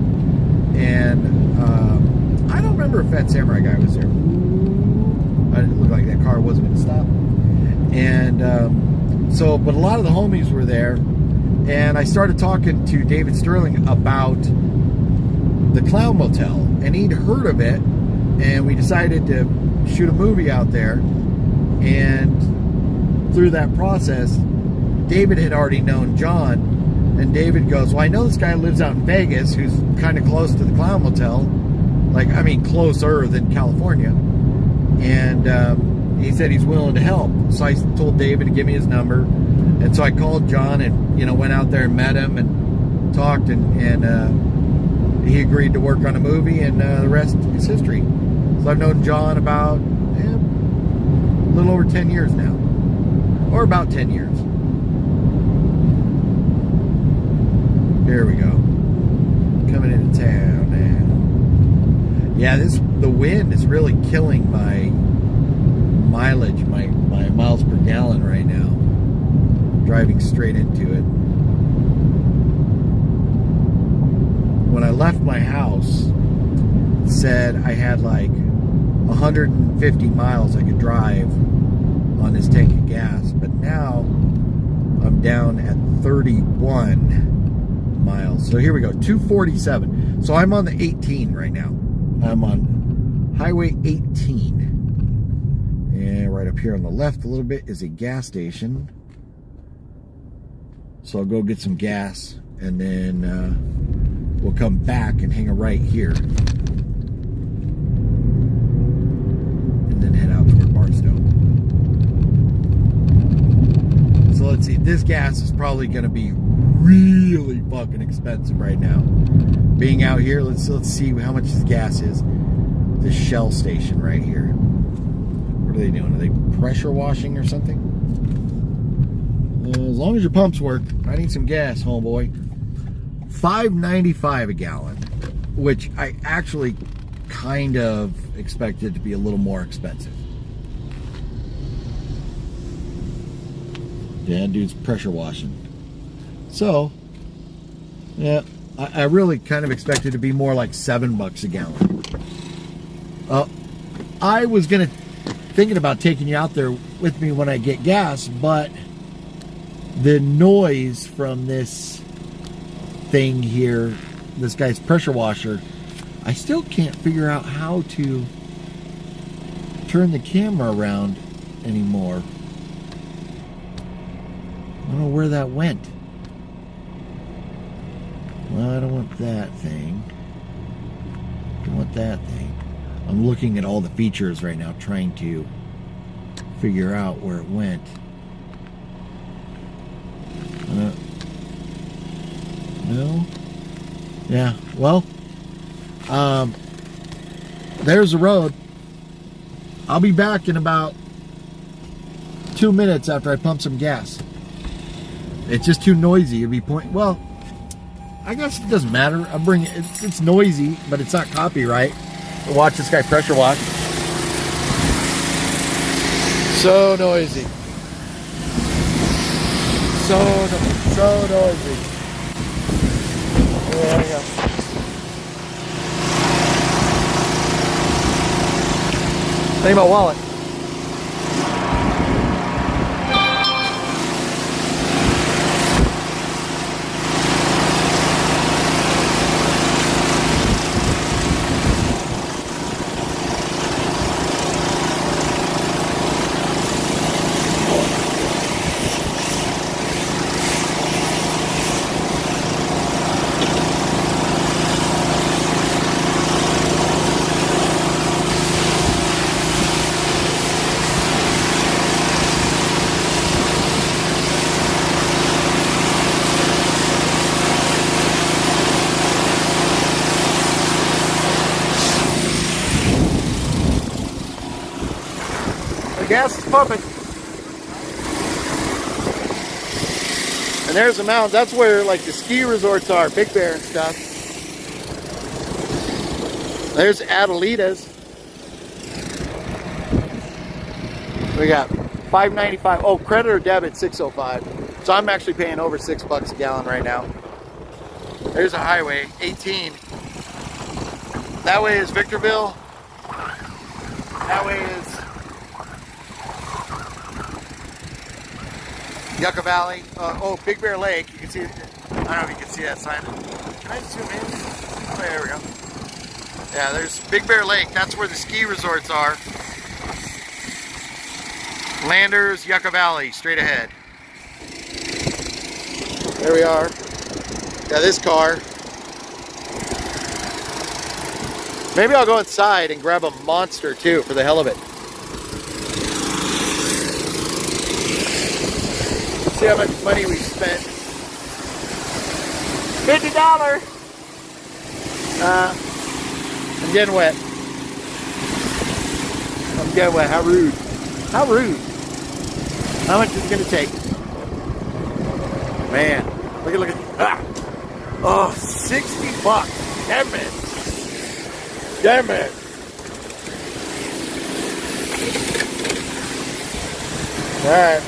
and I don't remember if Fat Samurai Guy was there. It looked like that car wasn't going to stop. And but a lot of the homies were there, and I started talking to David Sterling about the Clown Motel, and he'd heard of it, and we decided to shoot a movie out there. And through that process, David had already known John, and David goes, well, I know this guy lives out in Vegas who's kind of close to the Clown Motel, like, I mean, closer than California. And he said he's willing to help. So I told David to give me his number. And so I called John and, you know, went out there and met him and talked. And he agreed to work on a movie, and the rest is history. So I've known John about a little over 10 years now. Or about 10 years. Here we go. Coming into town now. Yeah, the wind is really killing my mileage, my miles per gallon right now. Driving straight into it. When I left my house, it said I had like 150 miles I could drive on this tank of gas, but now I'm down at 31 miles. So here we go, 247. So I'm on the 18 right now. I'm on Highway 18. And right up here on the left a little bit is a gas station. So I'll go get some gas, and then we'll come back and hang a right here. And then head out toward Barstow. So let's see, this gas is probably going to be really fucking expensive right now. Being out here, let's see how much this gas is. This Shell station right here. What are they doing? Are they pressure washing or something? As long as your pumps work. I need some gas, homeboy. $5.95 a gallon, which I actually kind of expected to be a little more expensive. Yeah, dude's pressure washing. So, yeah, I really kind of expected to be more like $7 a gallon. I was thinking about taking you out there with me when I get gas, but the noise from this thing here, this guy's pressure washer, I still can't figure out how to turn the camera around anymore. I don't know where that went. Well, I don't want that thing. I don't want that thing. I'm looking at all the features right now, trying to figure out where it went. No? Yeah, well, there's the road. I'll be back in about 2 minutes after I pump some gas. It's just too noisy. It'd be well, I guess it doesn't matter. I'm bringing it's noisy, but it's not copyright. Watch this guy pressure wash. So noisy. So noisy. There we go. Think about wallet. Gas is pumping. And there's the mountains. That's where like the ski resorts are, Big Bear and stuff. There's Adelitas. We got $5.95. Oh, credit or debit $6.05. So I'm actually paying over $6 a gallon right now. There's a highway, 18. That way is Victorville. That way is Yucca Valley. Oh, Big Bear Lake. You can see, I don't know if you can see that sign. Can I zoom in? Oh, there we go. Yeah, there's Big Bear Lake. That's where the ski resorts are. Landers, Yucca Valley, straight ahead. There we are. Got this car. Maybe I'll go inside and grab a Monster too, for the hell of it. Let's see how much money we spent. $50. I'm getting wet. I'm getting wet. How rude. How rude. How much is it going to take? Man, look at. Ah. Oh, 60 bucks. Damn it. Damn it. All right.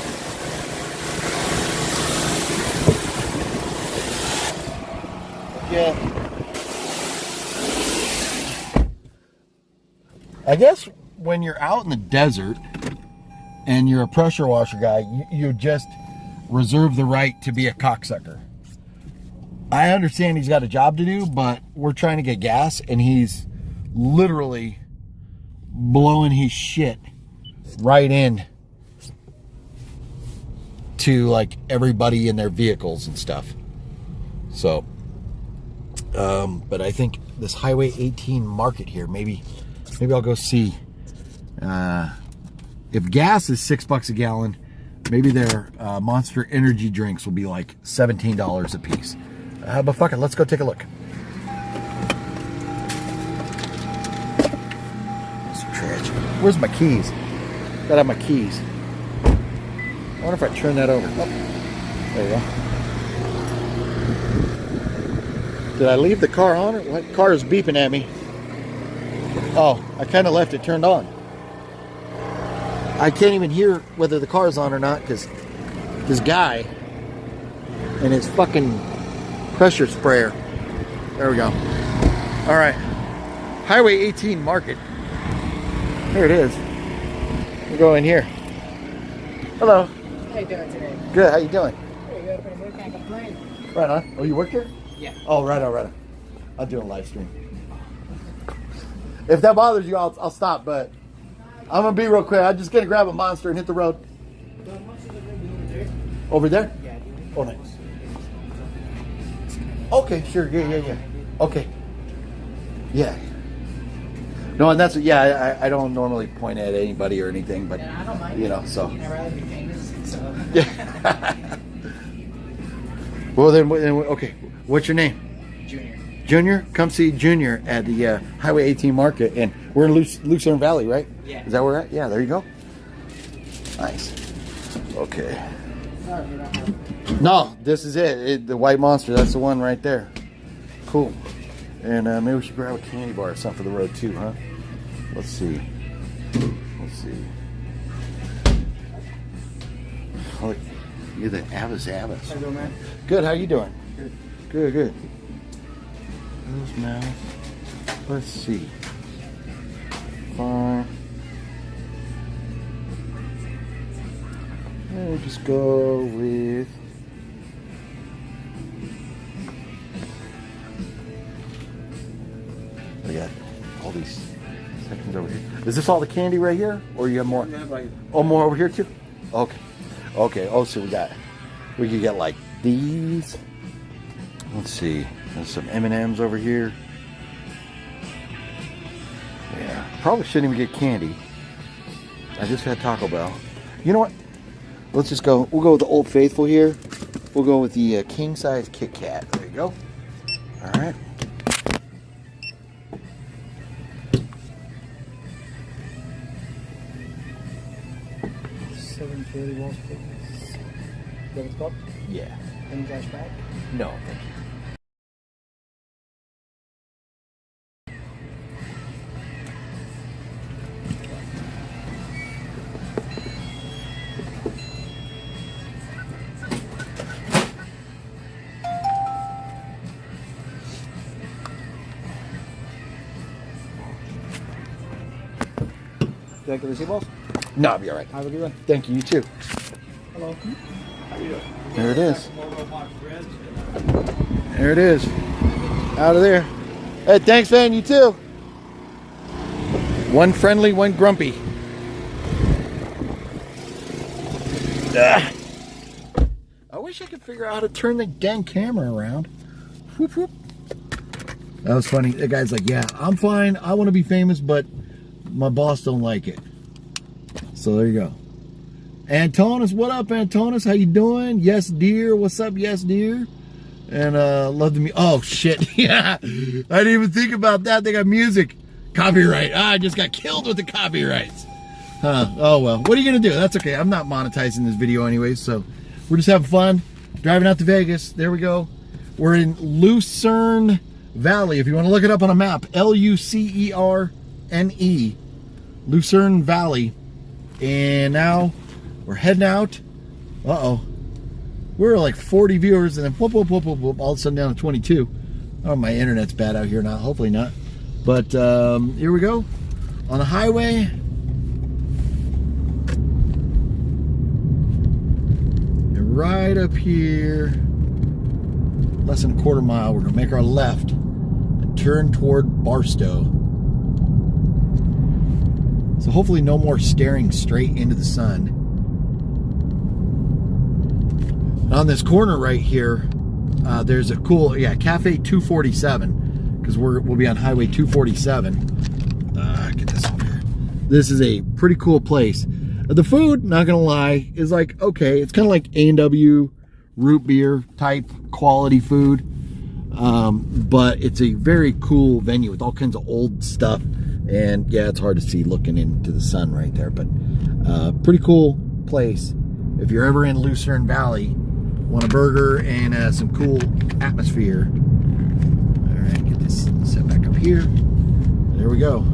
Yeah. I guess when you're out in the desert and you're a pressure washer guy, you just reserve the right to be a cocksucker. I understand he's got a job to do, but we're trying to get gas and he's literally blowing his shit right in to like everybody in their vehicles and stuff. So, but I think this Highway 18 market here, maybe I'll go see. If gas is $6 a gallon, maybe their Monster energy drinks will be like $17 a piece. But fuck it, let's go take a look. It's trash. Where's my keys? Gotta have my keys. I wonder if I turn that over. Oh, there you go. Did I leave the car on? Or what? Car is beeping at me. Oh, I kind of left it turned on. I can't even hear whether the car is on or not because this guy and his fucking pressure sprayer. There we go. All right. Highway 18 market. Here it is. We'll go in here. Hello. How you doing today? Good. How you doing? Pretty good. Pretty good. Can't complain. Right on. Oh, you work here? Yeah. Oh, right on, right on. I'll do a live stream. If that bothers you, I'll stop, but I'm going to be real quick. I'm just going to grab a Monster and hit the road. Over there? Yeah. Oh, nice. Okay, sure. Yeah. Okay. Yeah. No, and that's, yeah, I don't normally point at anybody or anything, but, Yeah, I don't mind. you know, so. I'd rather be famous, so. Yeah. Well, then, okay. What's your name? Junior. Junior? Come see Junior at the Highway 18 market. And we're in Lucern Valley, right? Yeah. Is that where we're at? Yeah, there you go. Nice. Okay. Sorry, you don't have. No, this is it. The white Monster. That's the one right there. Cool. And maybe we should grab a candy bar or something for the road too, huh? Let's see. Oh, you're the Abbas. How you doing, man? Good. How you doing? Good. Good. Those mouths. Let's see. Fine. And we'll just go with. We got all these sections over here. Is this all the candy right here, or you have more? Oh, more over here too. Okay. Oh, so we could get like these. Let's see. There's some M&Ms over here. Yeah, probably shouldn't even get candy. I just had Taco Bell. You know what? Let's just go. We'll go with the Old Faithful here. We'll go with the king size Kit Kat. There you go. All right. $7.40 Wall Street. Is that what it's called? Yeah. Any cash back? No, thank you. Do you like the receipt balls? No, I'll be all right. Have a good one. Thank you. You too. Hello. How you doing? There it is. There it is. Out of there. Hey, thanks, man. You too. One friendly, one grumpy. I wish I could figure out how to turn the dang camera around. Whoop, whoop. That was funny. The guy's like, yeah, I'm fine. I want to be famous, but my boss don't like it. So there you go. Antonis, what up, Antonis? How you doing? Yes, dear. What's up, yes, dear? And love to meet. Oh shit! Yeah, I didn't even think about that. They got music, copyright. I just got killed with the copyrights. Huh? Oh well. What are you gonna do? That's okay. I'm not monetizing this video anyways. So we're just having fun, driving out to Vegas. There we go. We're in Lucern Valley. If you want to look it up on a map, Lucerne, Lucern Valley. And now we're heading out. Uh-oh. We're like 40 viewers, and then whoop, whoop, whoop, whoop, whoop, all of a sudden down to 22. Oh, my internet's bad out here now. Hopefully not. But here we go. On the highway. And right up here, less than a quarter mile, we're going to make our left and turn toward Barstow. So hopefully no more staring straight into the sun. And on this corner right here, there's a cool, Cafe 247, because we'll be on Highway 247. Get this over here. This is a pretty cool place. The food, not gonna lie, is like okay. It's kind of like A&W root beer type quality food, but it's a very cool venue with all kinds of old stuff. And yeah, it's hard to see looking into the sun right there, but pretty cool place. If you're ever in Lucern Valley, want a burger and some cool atmosphere. All right, get this set back up here. There we go.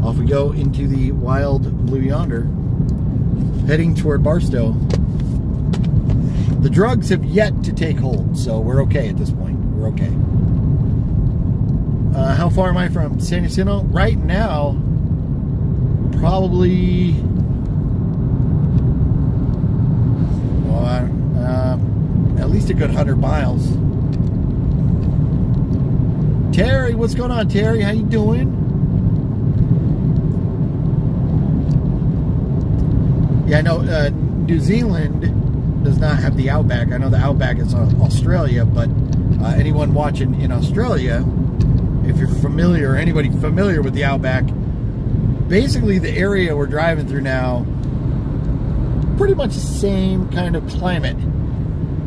Off we go into the wild blue yonder, heading toward Barstow. The drugs have yet to take hold, so we're okay at this point. We're okay. How far am I from San Jacinto? Right now, probably at least a good 100 miles. Terry, what's going on, Terry? How you doing? Yeah, I know New Zealand does not have the Outback. I know the Outback is Australia, but anyone watching in Australia, if you're familiar, or anybody familiar with the Outback, basically the area we're driving through now, pretty much the same kind of climate,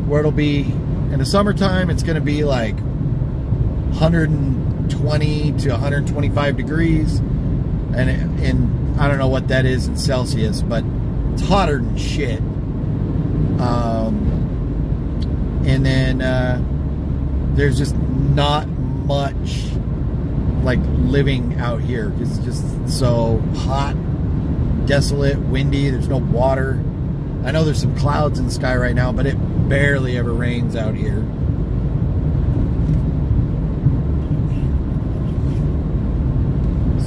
where it'll be, in the summertime, it's going to be like 120 to 125 degrees, and I don't know what that is in Celsius, but it's hotter than shit. And then there's just not much like living out here. It's just so hot, desolate, windy. There's no water. I know there's some clouds in the sky right now, but it barely ever rains out here.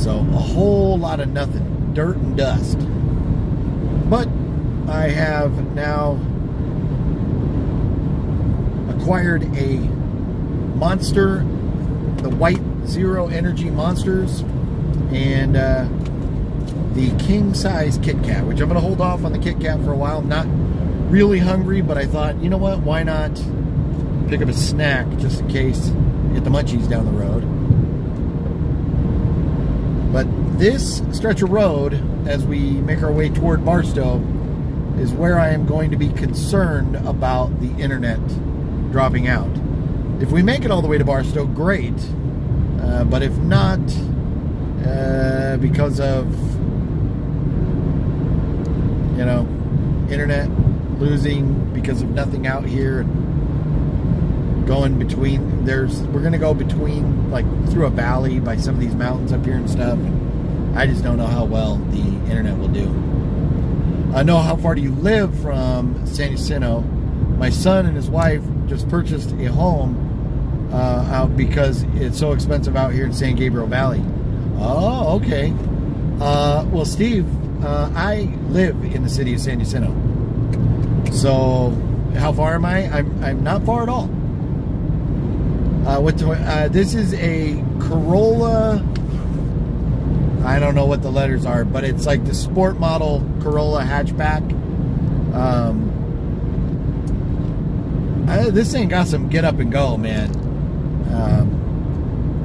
So a whole lot of nothing, dirt and dust. But I have now acquired a monster, the white Zero Energy Monsters, and the king size Kit Kat, which I'm going to hold off on the Kit Kat for a while. I'm not really hungry, but I thought, you know what, why not pick up a snack just in case get the munchies down the road. But this stretch of road, as we make our way toward Barstow, is where I am going to be concerned about the internet dropping out. If we make it all the way to Barstow, great. But if not, because of, you know, internet losing because of nothing out here, going between, we're going to go between, like, through a valley by some of these mountains up here and stuff. I just don't know how well the internet will do. I know, how far do you live from San Jacinto? My son and his wife just purchased a home out because it's so expensive out here in San Gabriel Valley. Oh, okay. Well, Steve, I live in the city of San Jacinto. So, how far am I? I'm not far at all. This is a Corolla. I don't know what the letters are, but it's like the sport model Corolla hatchback. This thing got some get up and go, man.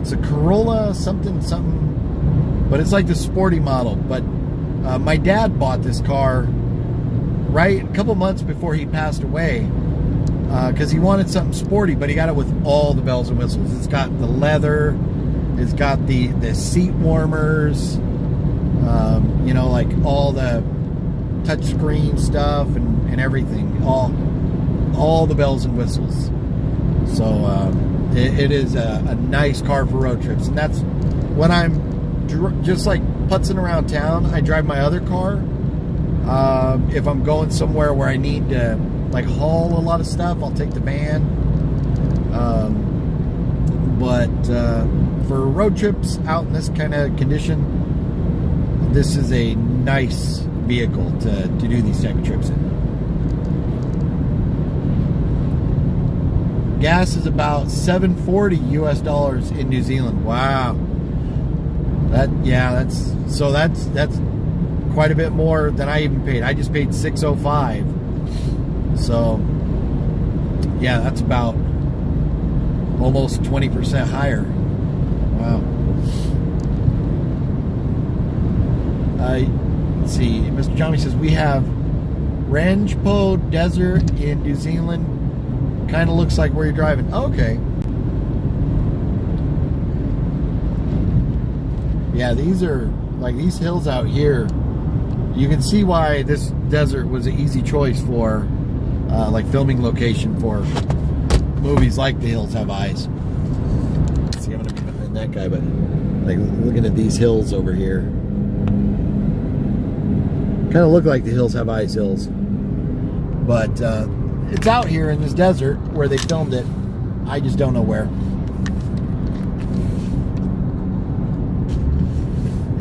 It's a Corolla something, but it's like the sporty model. But my dad bought this car right a couple months before he passed away, because he wanted something sporty, but he got it with all the bells and whistles. It's got the leather, it's got the seat warmers, you know, like all the touchscreen stuff and everything, all the bells and whistles. So it is a nice car for road trips. And that's when I'm just like putzing around town, I drive my other car. If I'm going somewhere where I need to like haul a lot of stuff, I'll take the van. But for road trips out in this kind of condition, this is a nice vehicle to do these type of trips in. Gas is about $7.40 US in New Zealand. Wow. That's quite a bit more than I even paid. I just paid $6.05. So yeah, that's about almost 20% higher. Wow. Let's see. Mr. Johnny says we have Rangpo Desert in New Zealand. Kind of looks like where you're driving. Okay. Yeah, these are like these hills out here. You can see why this desert was an easy choice for like filming location for movies like The Hills Have Eyes. Let's see, I'm gonna be behind that guy, but like looking at these hills over here, kind of look like The Hills Have Eyes hills, but it's out here in this desert where they filmed it. I just don't know where.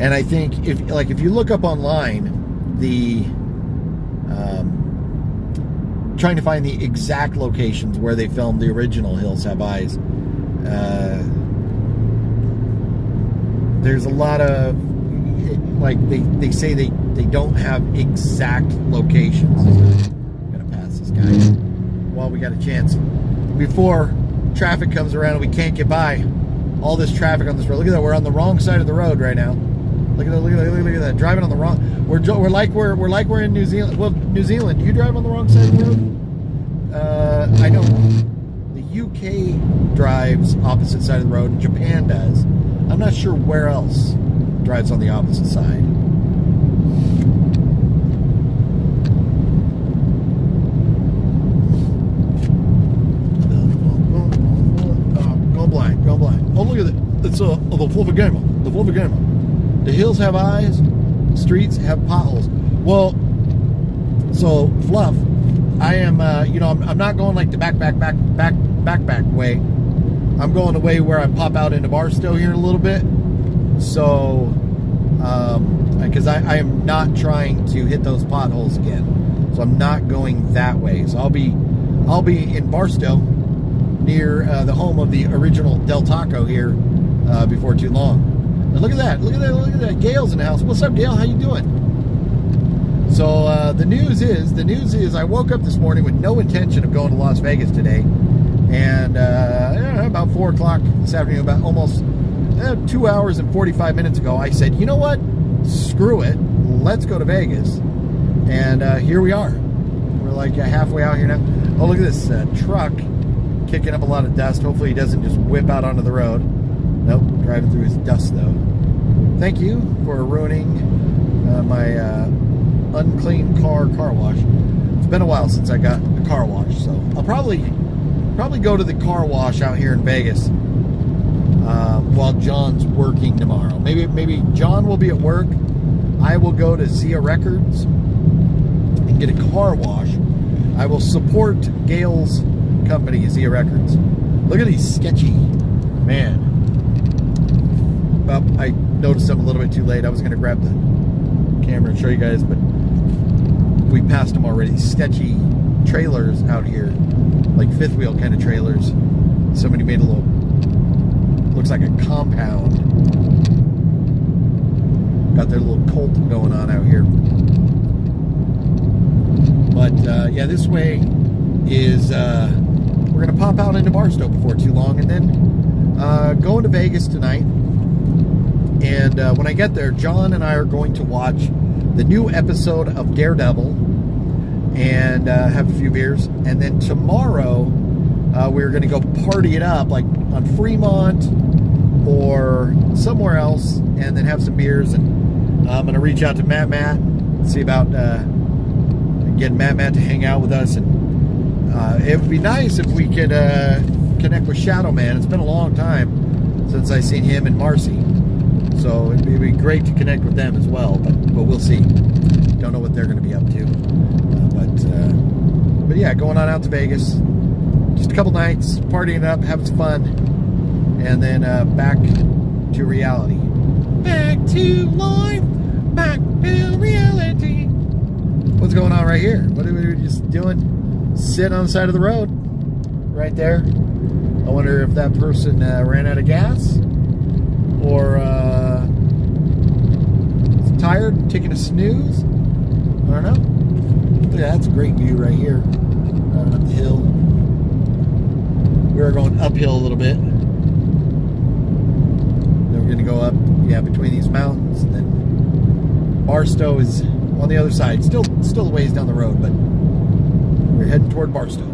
And I think if you look up online, the trying to find the exact locations where they filmed the original Hills Have Eyes, there's a lot of like they say they don't have exact locations. I'm gonna pass this guy while we got a chance before traffic comes around and we can't get by. All this traffic on this road. Look at that. We're on the wrong side of the road right now. Look at that! Look at that! Driving on the wrong. We're like we're in New Zealand. Well, New Zealand. You drive on the wrong side of the road. I know the UK drives opposite side of the road, and Japan does. I'm not sure where else drives on the opposite side. Going blind. Oh, look at it! It's the Fluffer Gamer. The Fluffer Gamer. The hills have eyes, streets have potholes. Well, so Fluff, I am, I'm not going like the back way. I'm going the way where I pop out into Barstow here in a little bit. So, because I am not trying to hit those potholes again. So I'm not going that way. So I'll be in Barstow near the home of the original Del Taco here before too long. And look at that! Look at that! Gale's in the house. What's up, Gale? How you doing? So the news is I woke up this morning with no intention of going to Las Vegas today, and about 4 o'clock this afternoon, about almost 2 hours and 45 minutes ago, I said, you know what? Screw it. Let's go to Vegas. And here we are. We're like halfway out here now. Oh, look at this truck kicking up a lot of dust. Hopefully he doesn't just whip out onto the road. Nope, driving through his dust though. Thank you for ruining my unclean car wash. It's been a while since I got a car wash, so I'll probably go to the car wash out here in Vegas while John's working tomorrow. Maybe John will be at work. I will go to Zia Records and get a car wash. I will support Gale's company, Zia Records. Look at these sketchy, man. Well, I noticed them a little bit too late. I was going to grab the camera and show you guys, but we passed them already. Sketchy trailers out here, like fifth wheel kind of trailers. Somebody made a little, looks like a compound. Got their little cult going on out here. But yeah, this way is, we're going to pop out into Barstow before too long, and then going to Vegas tonight. And when I get there, John and I are going to watch the new episode of Daredevil and have a few beers. And then tomorrow, we're going to go party it up, like on Fremont or somewhere else, and then have some beers. And I'm going to reach out to Matt, see about getting Matt to hang out with us. And it would be nice if we could connect with Shadow Man. It's been a long time since I seen him and Marcy. So it'd be great to connect with them as well, but we'll see. Don't know what they're going to be up to. But yeah, going on out to Vegas. Just a couple nights, partying it up, having some fun, and then back to reality. Back to life, back to reality. What's going on right here? What are we just doing? Sitting on the side of the road, right there. I wonder if that person ran out of gas, or is tired and taking a snooze. I don't know. Look at that, that's a great view right here. Driving up the hill. We are going uphill a little bit. Then we're going to go up, yeah, between these mountains. And then Barstow is on the other side. Still a ways down the road, but we're heading toward Barstow.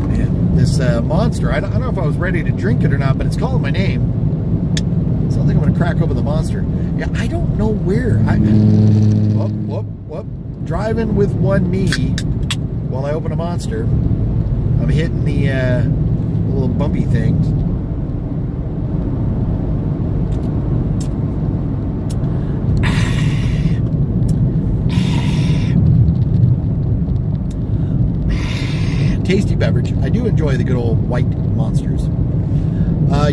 Man, this monster, I don't know if I was ready to drink it or not, but it's calling my name. So I think I'm going to crack open the monster. Yeah, I don't know where. Whoop. Driving with one knee while I open a monster. I'm hitting the little bumpy things. Tasty beverage. I do enjoy the good old white monsters.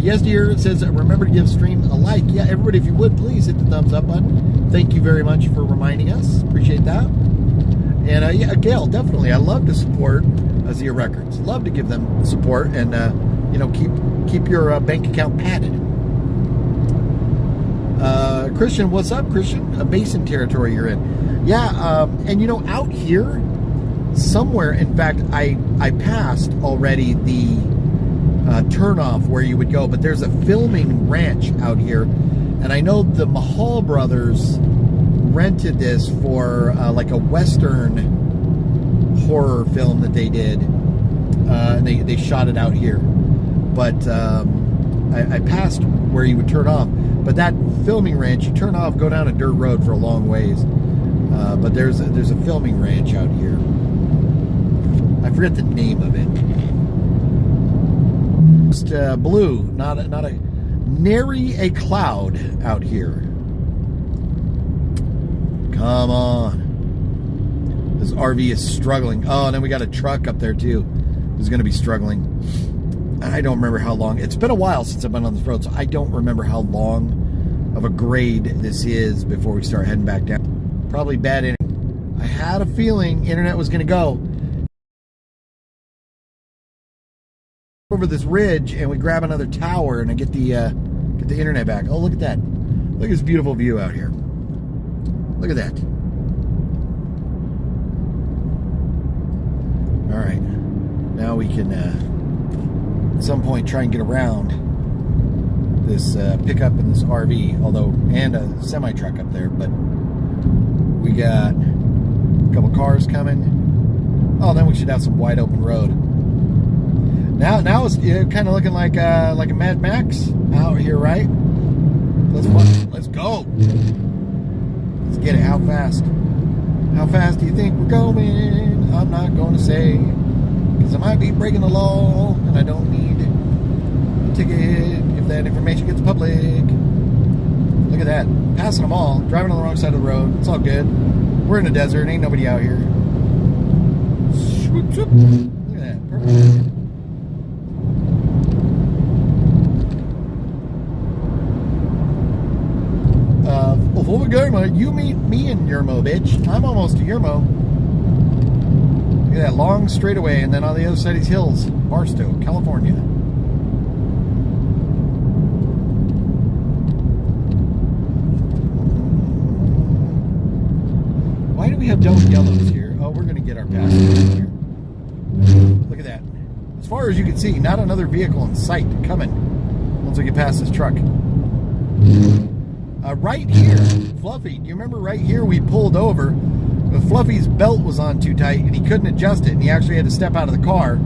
Yes, dear, it says, remember to give stream a like. Yeah, everybody, if you would, please hit the thumbs up button. Thank you very much for reminding us. Appreciate that. And, yeah, Gale, definitely. I love to support Zia Records. Love to give them support and, you know, keep your bank account padded. Christian, what's up, Christian? A basin territory you're in. Yeah, and, you know, out here, somewhere, in fact, I passed already the turnoff where you would go, but there's a filming ranch out here, and I know the Mahal brothers rented this for like a Western horror film that they did, and they shot it out here. But I passed where you would turn off, but that filming ranch, you turn off, go down a dirt road for a long ways, but there's a filming ranch out here. I forget the name of it. Just blue, not a nary a cloud out here. Come on. This RV is struggling. Oh, and then we got a truck up there too who's going to be struggling. I don't remember how long. It's been a while since I've been on this road, so I don't remember how long of a grade this is before we start heading back down. Probably bad internet. I had a feeling internet was going to go. Over this ridge and we grab another tower and I get the internet back. Oh, look at that. Look at this beautiful view out here. Look at that. All right. Now we can at some point try and get around this pickup and this RV, and a semi-truck up there, but we got a couple cars coming. Oh, then we should have some wide open road. Now it's kind of looking like a Mad Max out here, right? Let's go. Let's get it. How fast? How fast do you think we're going? I'm not going to say, because I might be breaking the law, and I don't need a ticket if that information gets public. Look at that. Passing them all. Driving on the wrong side of the road. It's all good. We're in the desert. Ain't nobody out here. Swoop, swoop. Look at that. Perfect. You meet me in Yermo, bitch. I'm almost to Yermo. Look at that long straightaway, and then on the other side of these hills, Barstow, California. Why do we have double yellows here? Oh, we're going to get our passengers here. Look at that. As far as you can see, not another vehicle in sight coming once we get past this truck. Right here, Fluffy, do you remember right here we pulled over, but Fluffy's belt was on too tight and he couldn't adjust it and he actually had to step out of the car.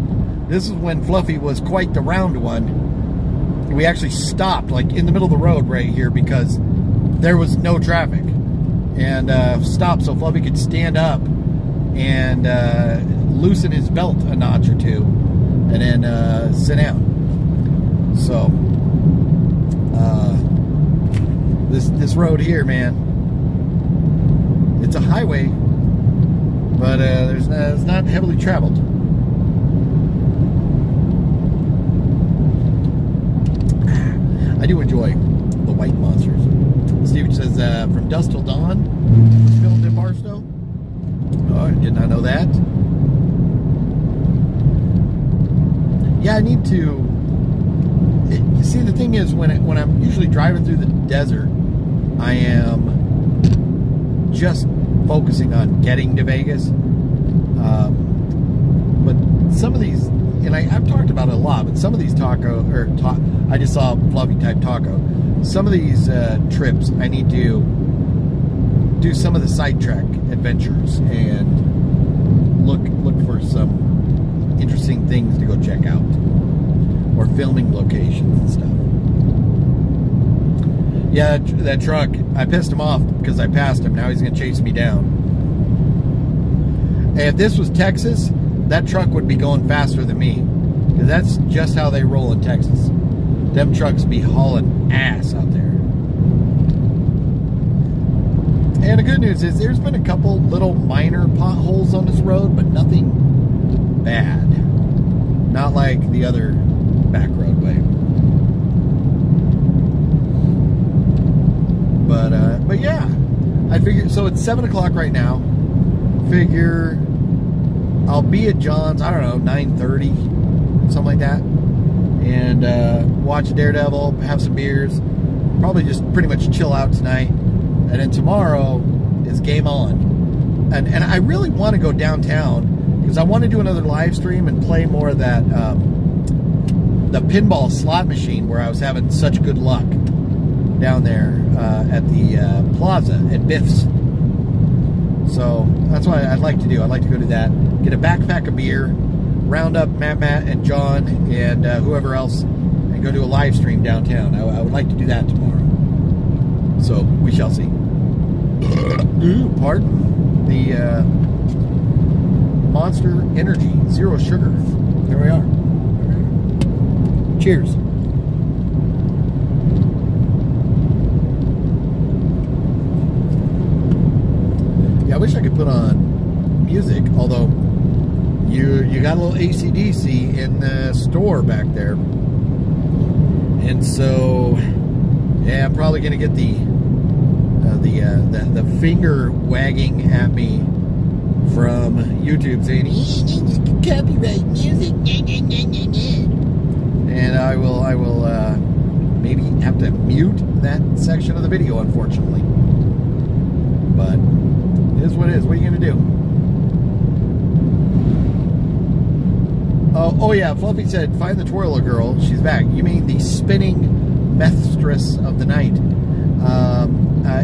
This is when Fluffy was quite the round one. We actually stopped like in the middle of the road right here because there was no traffic, and stopped so Fluffy could stand up and loosen his belt a notch or two and then sit down. So this road here, man, it's a highway, but it's not heavily traveled. I do enjoy the white monsters. Steve says, from dusk till dawn, filmed in Barstow. Oh, I did not know that. Yeah, I need to. See, the thing is, when I'm usually driving through the desert, I am just focusing on getting to Vegas. But some of these, and I've talked about it a lot, but some of these I just saw Fluffy type taco. Some of these trips, I need to do some of the sidetrack adventures and look for some interesting things to go check out, or filming locations and stuff. Yeah, that truck, I pissed him off because I passed him. Now he's going to chase me down. And if this was Texas, that truck would be going faster than me, because that's just how they roll in Texas. Them trucks be hauling ass out there. And the good news is there's been a couple little minor potholes on this road, but nothing bad. Not like the other back roadway. But yeah, I figure, so it's 7 o'clock right now. Figure I'll be at John's, I don't know, 9:30, something like that. And watch Daredevil, have some beers, probably just pretty much chill out tonight. And then tomorrow is game on. And I really want to go downtown, because I want to do another live stream and play more of that, the pinball slot machine where I was having such good luck down there at the plaza at Biff's. So that's what I'd like to do. I'd like to go do that, get a backpack of beer, round up Matt and John and whoever else, and go do a live stream downtown. I would like to do that tomorrow. So we shall see. Ooh, pardon. The Monster Energy, zero sugar. There we are. Cheers. Yeah, I wish I could put on music, although you got a little AC/DC in the store back there. And so, yeah, I'm probably going to get the finger wagging at me from YouTube saying, copyright music. And I will maybe have to mute that section of the video, unfortunately. But it is what it is. What are you going to do? Oh yeah, Fluffy said, find the twirler girl. She's back. You mean the spinning mistress of the night?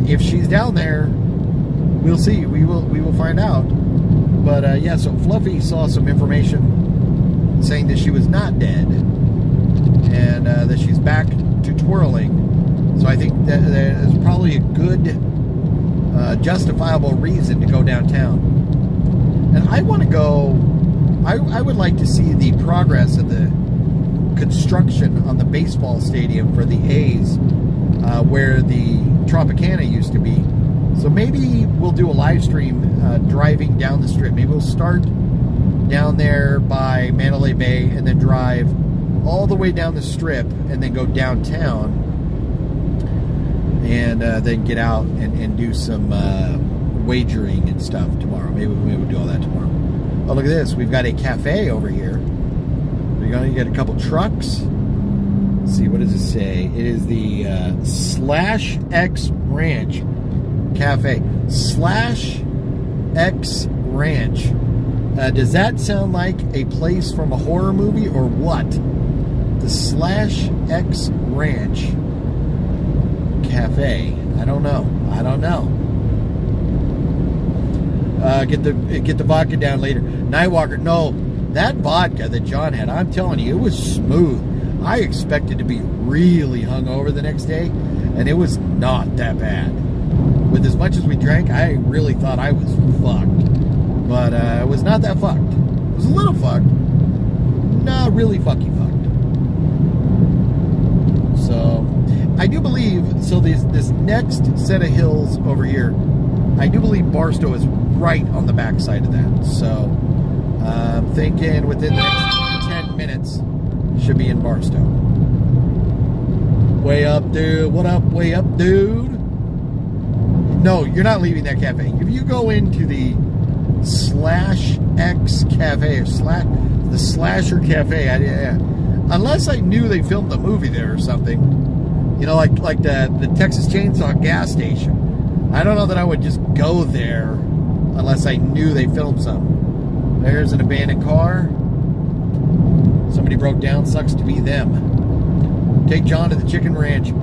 If she's down there, we'll see. We will find out. But yeah, so Fluffy saw some information saying that she was not dead, and that she's back to twirling. So I think that there's probably a good, justifiable reason to go downtown. And I want to go. I would like to see the progress of the construction on the baseball stadium for the A's, where the Tropicana used to be. So maybe we'll do a live stream driving down the strip. Maybe we'll start down there by Mandalay Bay and then drive all the way down the strip and then go downtown, and then get out and do some wagering and stuff tomorrow. Maybe we'll do all that tomorrow. Oh, look at this. We've got a cafe over here. We're going to get a couple trucks. Let's see, what does it say? It is the Slash X Ranch Cafe. Slash X Ranch. Does that sound like a place from a horror movie or what? The Slash X Ranch Cafe. I don't know. Get the vodka down later. Nightwalker, no, that vodka that John had, I'm telling you, it was smooth. I expected to be really hungover the next day, and it was not that bad. With as much as we drank, I really thought I was fucked. But it was not that fucked. It was a little fucked. Not really fucking fucked. So, I do believe, so this next set of hills over here, I do believe Barstow is right on the backside of that. So, I'm thinking within the next 10 minutes, should be in Barstow. Way up, dude. What up, way up, dude? No, you're not leaving that cafe. If you go into the /X cafe, or the Slasher cafe, unless I knew they filmed a movie there or something, you know, like the Texas Chainsaw gas station. I don't know that I would just go there unless I knew they filmed something. There's an abandoned car. Somebody broke down. Sucks to be them. Take John to the chicken ranch.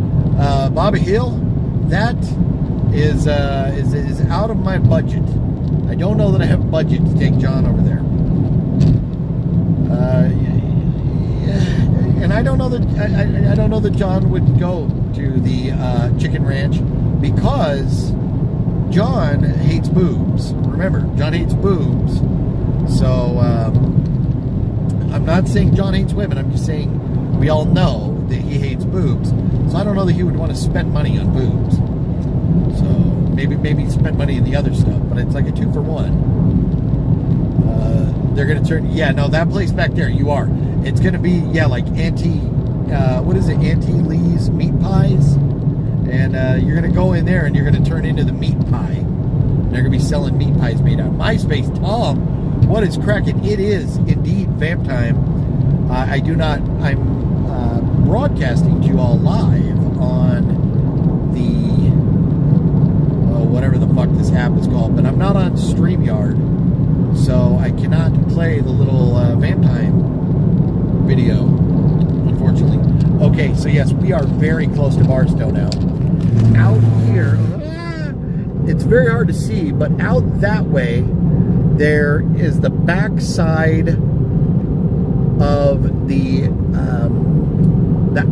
Bobby Hill, that is out of my budget. I don't know that I have budget to take John over there. And I don't know that John would go to the chicken ranch because John hates boobs. Remember, John hates boobs. So I'm not saying John hates women. I'm just saying we all know that he hates boobs. So I don't know that he would want to spend money on boobs. So maybe spend money in the other stuff. But it's like a 2-for-1. They're going to turn... Yeah, no, that place back there, you are. It's going to be, yeah, like what is it? Auntie Lee's meat pies. And you're going to go in there and you're going to turn into the meat pie. They're going to be selling meat pies made out of MySpace. Tom, what is cracking? It is indeed vamp time. I'm broadcasting to you all live on the whatever the fuck this app is called, but I'm not on StreamYard, so I cannot play the little vamp time video, unfortunately. Okay, so yes, we are very close to Barstow now. Out here, it's very hard to see, but out that way, there is the backside of the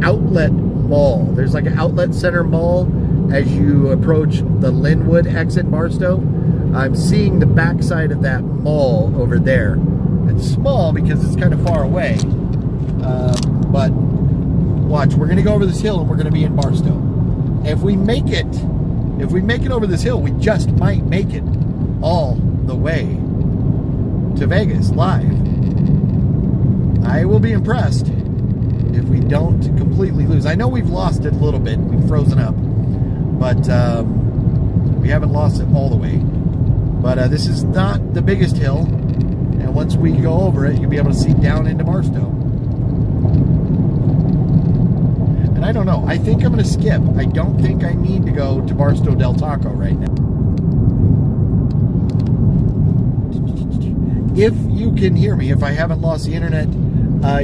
outlet mall. There's like an outlet center mall as you approach the Linwood exit in Barstow. I'm seeing the backside of that mall over there. It's small because it's kind of far away. But watch, we're going to go over this hill and we're going to be in Barstow. If we make it over this hill, we just might make it all the way to Vegas live. I will be impressed if we don't completely lose. I know we've lost it a little bit. We've frozen up. But we haven't lost it all the way. But this is not the biggest hill. And once we go over it, you'll be able to see down into Barstow. And I don't know. I think I'm going to skip. I don't think I need to go to Barstow Del Taco right now. If you can hear me, if I haven't lost the internet,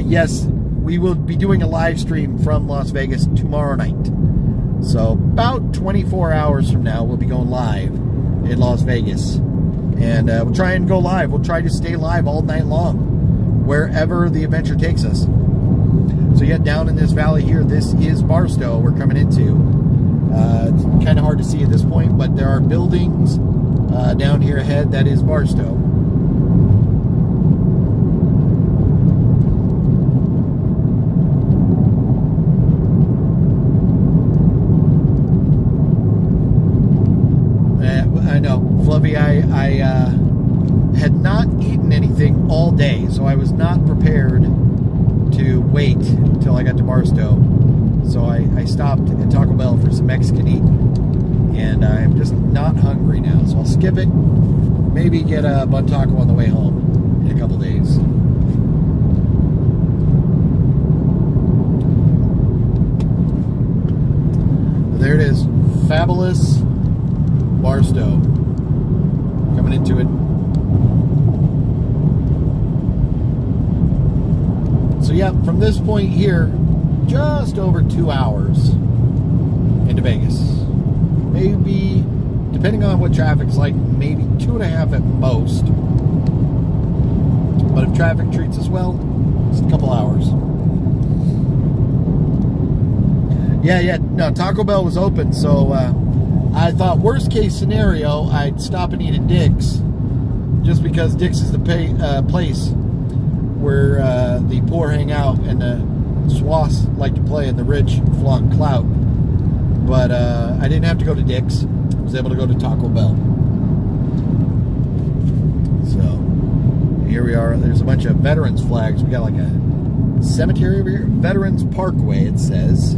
yes, we will be doing a live stream from Las Vegas tomorrow night. So about 24 hours from now, we'll be going live in Las Vegas. And we'll try and go live. We'll try to stay live all night long, wherever the adventure takes us. So yeah, down in this valley here, this is Barstow we're coming into. It's kind of hard to see at this point, but there are buildings down here ahead. That is Barstow. I know, Fluffy, I had not eaten anything all day, so I was not prepared to wait until I got to Barstow. So I stopped at Taco Bell for some Mexican eating, and I'm just not hungry now, so I'll skip it. Maybe get a bun taco on the way home in a couple days. There it is, fabulous Barstow. Coming into it. So yeah, from this point here, just over 2 hours into Vegas. Maybe, depending on what traffic's like, maybe 2.5 at most. But if traffic treats us well, it's a couple hours. Yeah, no, Taco Bell was open, so I thought worst case scenario, I'd stop and eat at Dick's, just because Dick's is the place where the poor hang out and the swaths like to play and the rich flaunt clout. But I didn't have to go to Dick's. I was able to go to Taco Bell. So here we are. There's a bunch of veterans flags. We got like a cemetery over here. Veterans Parkway, it says.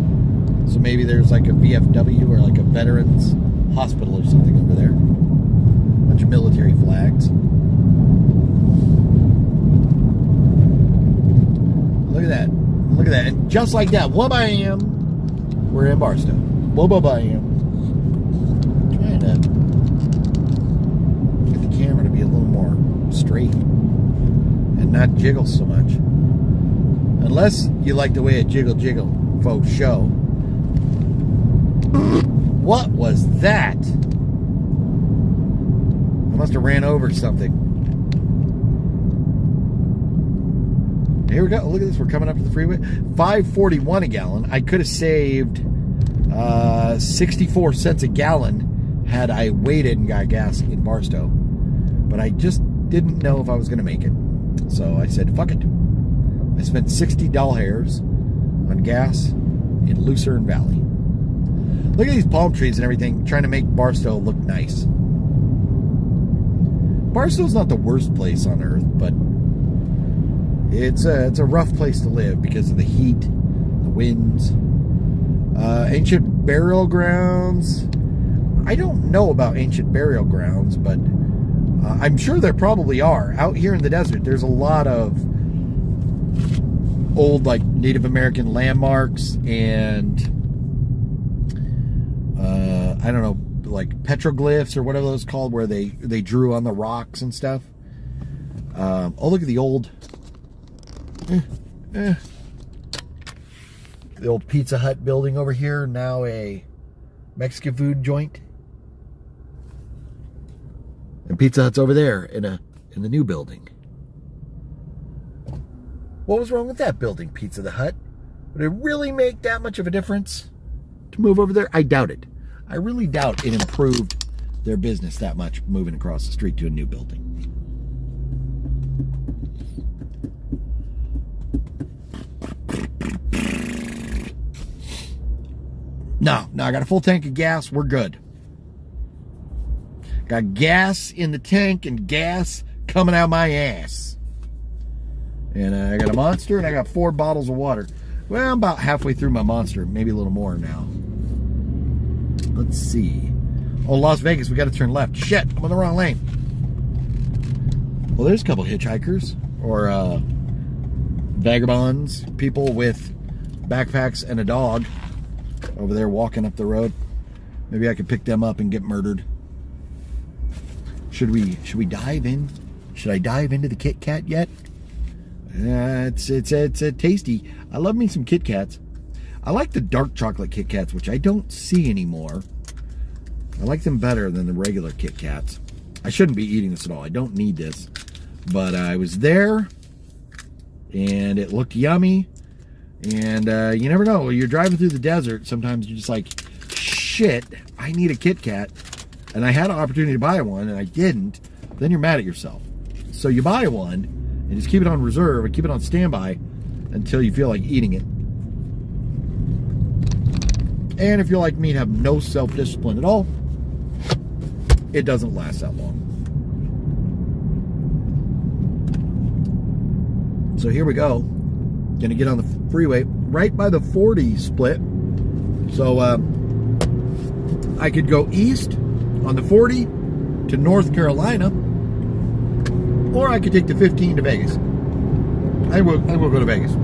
So maybe there's like a VFW or like a veterans hospital or something over there. Bunch of military flags. Look at that. Look at that. And just like that, wha-bam, we're in Barstow. Wha-bam. Trying to get the camera to be a little more straight and not jiggle so much. Unless you like the way it jiggle faux show. What was that? I must have ran over something. Here we go. Look at this. We're coming up to the freeway. $5.41 a gallon. I could have saved 64 cents a gallon had I waited and got gas in Barstow. But I just didn't know if I was going to make it. So I said, fuck it. I spent $60 on gas in Lucern Valley. Look at these palm trees and everything, trying to make Barstow look nice. Barstow's not the worst place on earth, but it's a rough place to live because of the heat, the winds. Ancient burial grounds. I don't know about ancient burial grounds, but I'm sure there probably are. Out here in the desert, there's a lot of old, like, Native American landmarks and I don't know, like petroglyphs or whatever those called, where they drew on the rocks and stuff. Oh, look at the old the old Pizza Hut building over here, now a Mexican food joint. And Pizza Hut's over there in the new building. What was wrong with that building, Pizza Hut? Would it really make that much of a difference to move over there? I doubt it. I really doubt it improved their business that much moving across the street to a new building. No, I got a full tank of gas. We're good. Got gas in the tank and gas coming out my ass. And I got a Monster and I got 4 bottles of water. Well, I'm about halfway through my Monster, maybe a little more now. Let's see. Oh, Las Vegas, we got to turn left. Shit, I'm on the wrong lane. Well, there's a couple hitchhikers or vagabonds, people with backpacks and a dog over there walking up the road. Maybe I could pick them up and get murdered. Should we dive in? Should I dive into the Kit Kat yet? It's tasty. I love me some Kit Kats. I like the dark chocolate Kit Kats, which I don't see anymore. I like them better than the regular Kit Kats. I shouldn't be eating this at all. I don't need this. But I was there, and it looked yummy. And you never know. You're driving through the desert. Sometimes you're just like, shit, I need a Kit Kat. And I had an opportunity to buy one, and I didn't. Then you're mad at yourself. So you buy one, and just keep it on reserve, and keep it on standby until you feel like eating it. And if you're like me and have no self-discipline at all, it doesn't last that long. So here we go. Gonna get on the freeway right by the 40 split. So I could go east on the 40 to North Carolina, or I could take the 15 to Vegas. I will go to Vegas.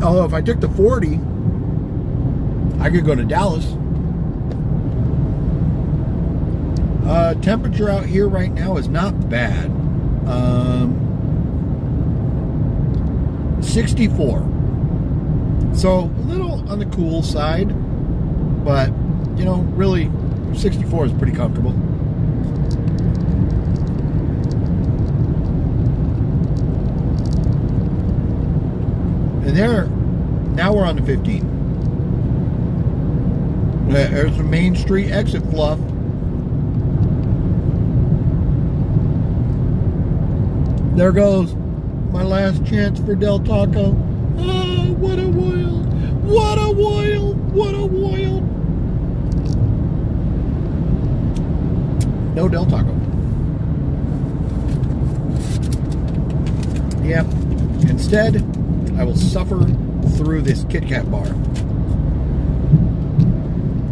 Although if I took the 40, I could go to Dallas. Temperature out here right now is not bad. 64. So a little on the cool side, but you know, really 64 is pretty comfortable. And now we're on the 15. There's the Main Street exit fluff. There goes my last chance for Del Taco. Oh, what a wild, what a wild, what a wild. No Del Taco. Yep. Instead, I will suffer through this Kit Kat bar.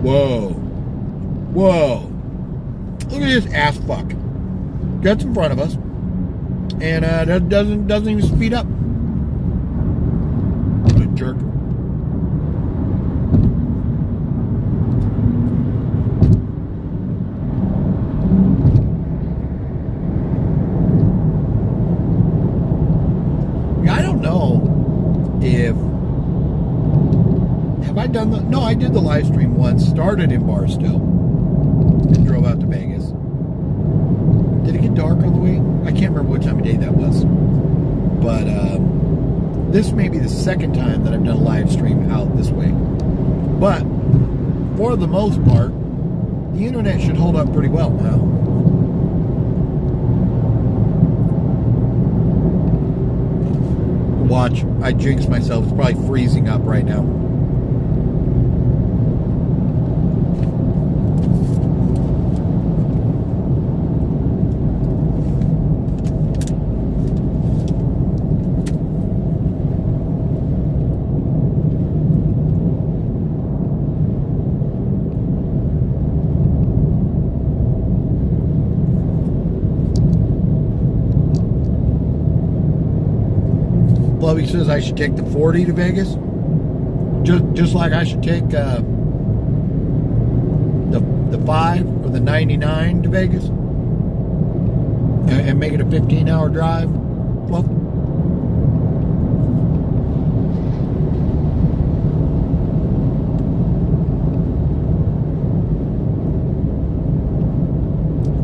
Whoa. Whoa. Look at this ass fuck. Gets in front of us. And doesn't even speed up. What a jerk. I don't know if... Have I done the... No, I did the live stream once. Started in Barstow. And drove out to Vegas. Did it get dark on the way? I can't remember what time of day that was. But this may be the second time that I've done a live stream out this way. But for the most part, the internet should hold up pretty well now. Watch, I jinxed myself. It's probably freezing up right now. He says I should take the 40 to Vegas, just like I should take the 5 or the 99 to Vegas, and make it a 15-hour drive. Well,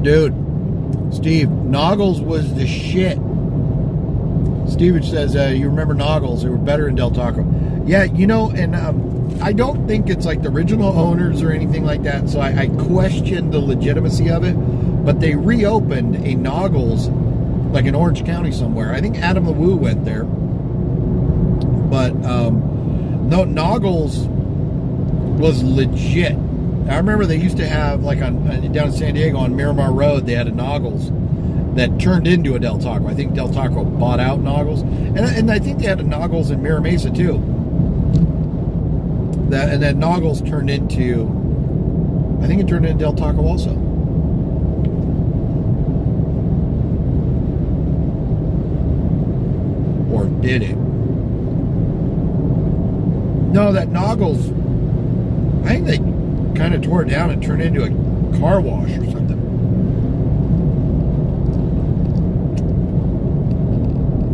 dude, Steve, Noggles was the shit. Steven says, you remember Noggles, they were better in Del Taco. Yeah, you know, and I don't think it's like the original owners or anything like that, so I question the legitimacy of it, but they reopened a Noggles, like in Orange County somewhere. I think Adam the Woo went there. But, no, Noggles was legit. I remember they used to have, like down in San Diego on Miramar Road, they had a Noggles that turned into a Del Taco. I think Del Taco bought out Noggles. And I think they had a Noggles in Mira Mesa too. And then Noggles turned into, I think it turned into Del Taco also. Or did it? No, that Noggles, I think they kind of tore it down and turned it into a car wash or something.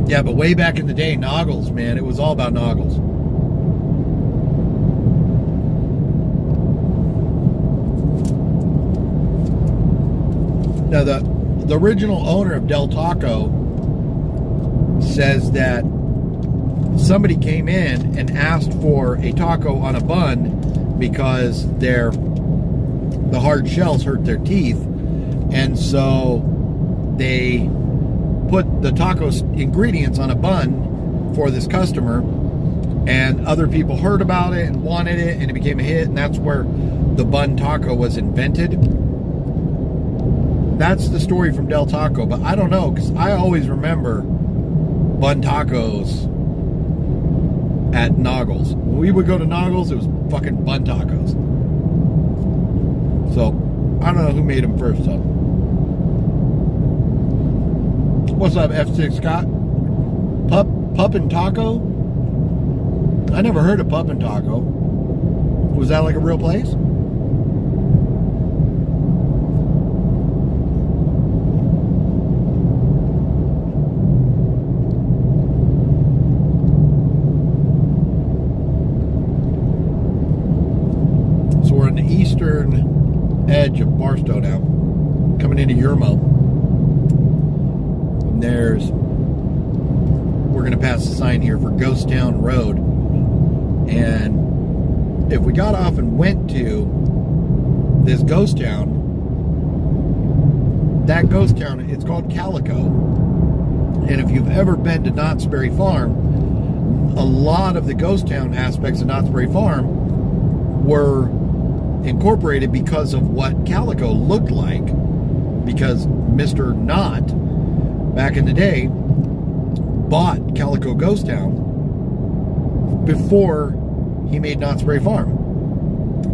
Yeah, but way back in the day, Noggles, man, it was all about Noggles. Now, the original owner of Del Taco says that somebody came in and asked for a taco on a bun because the hard shells hurt their teeth, and so they put the taco ingredients on a bun for this customer, and other people heard about it and wanted it, and it became a hit, and that's where the bun taco was invented. That's the story from Del Taco, but I don't know, because I always remember bun tacos at Noggles. When we would go to Noggles, it was fucking bun tacos. So, I don't know who made them first, though. What's up, F6 Scott? Pup and Taco? I never heard of Pup and Taco. Was that like a real place? So we're on the eastern edge of Barstow now, coming into Yermo. We're going to pass a sign here for Ghost Town Road, and if we got off and went to this ghost town, that ghost town, it's called Calico, And if you've ever been to Knott's Berry Farm, a lot of the ghost town aspects of Knott's Berry Farm were incorporated because of what Calico looked like. Because Mr. Knott, back in the day, bought Calico Ghost Town before he made Knott's Berry Farm.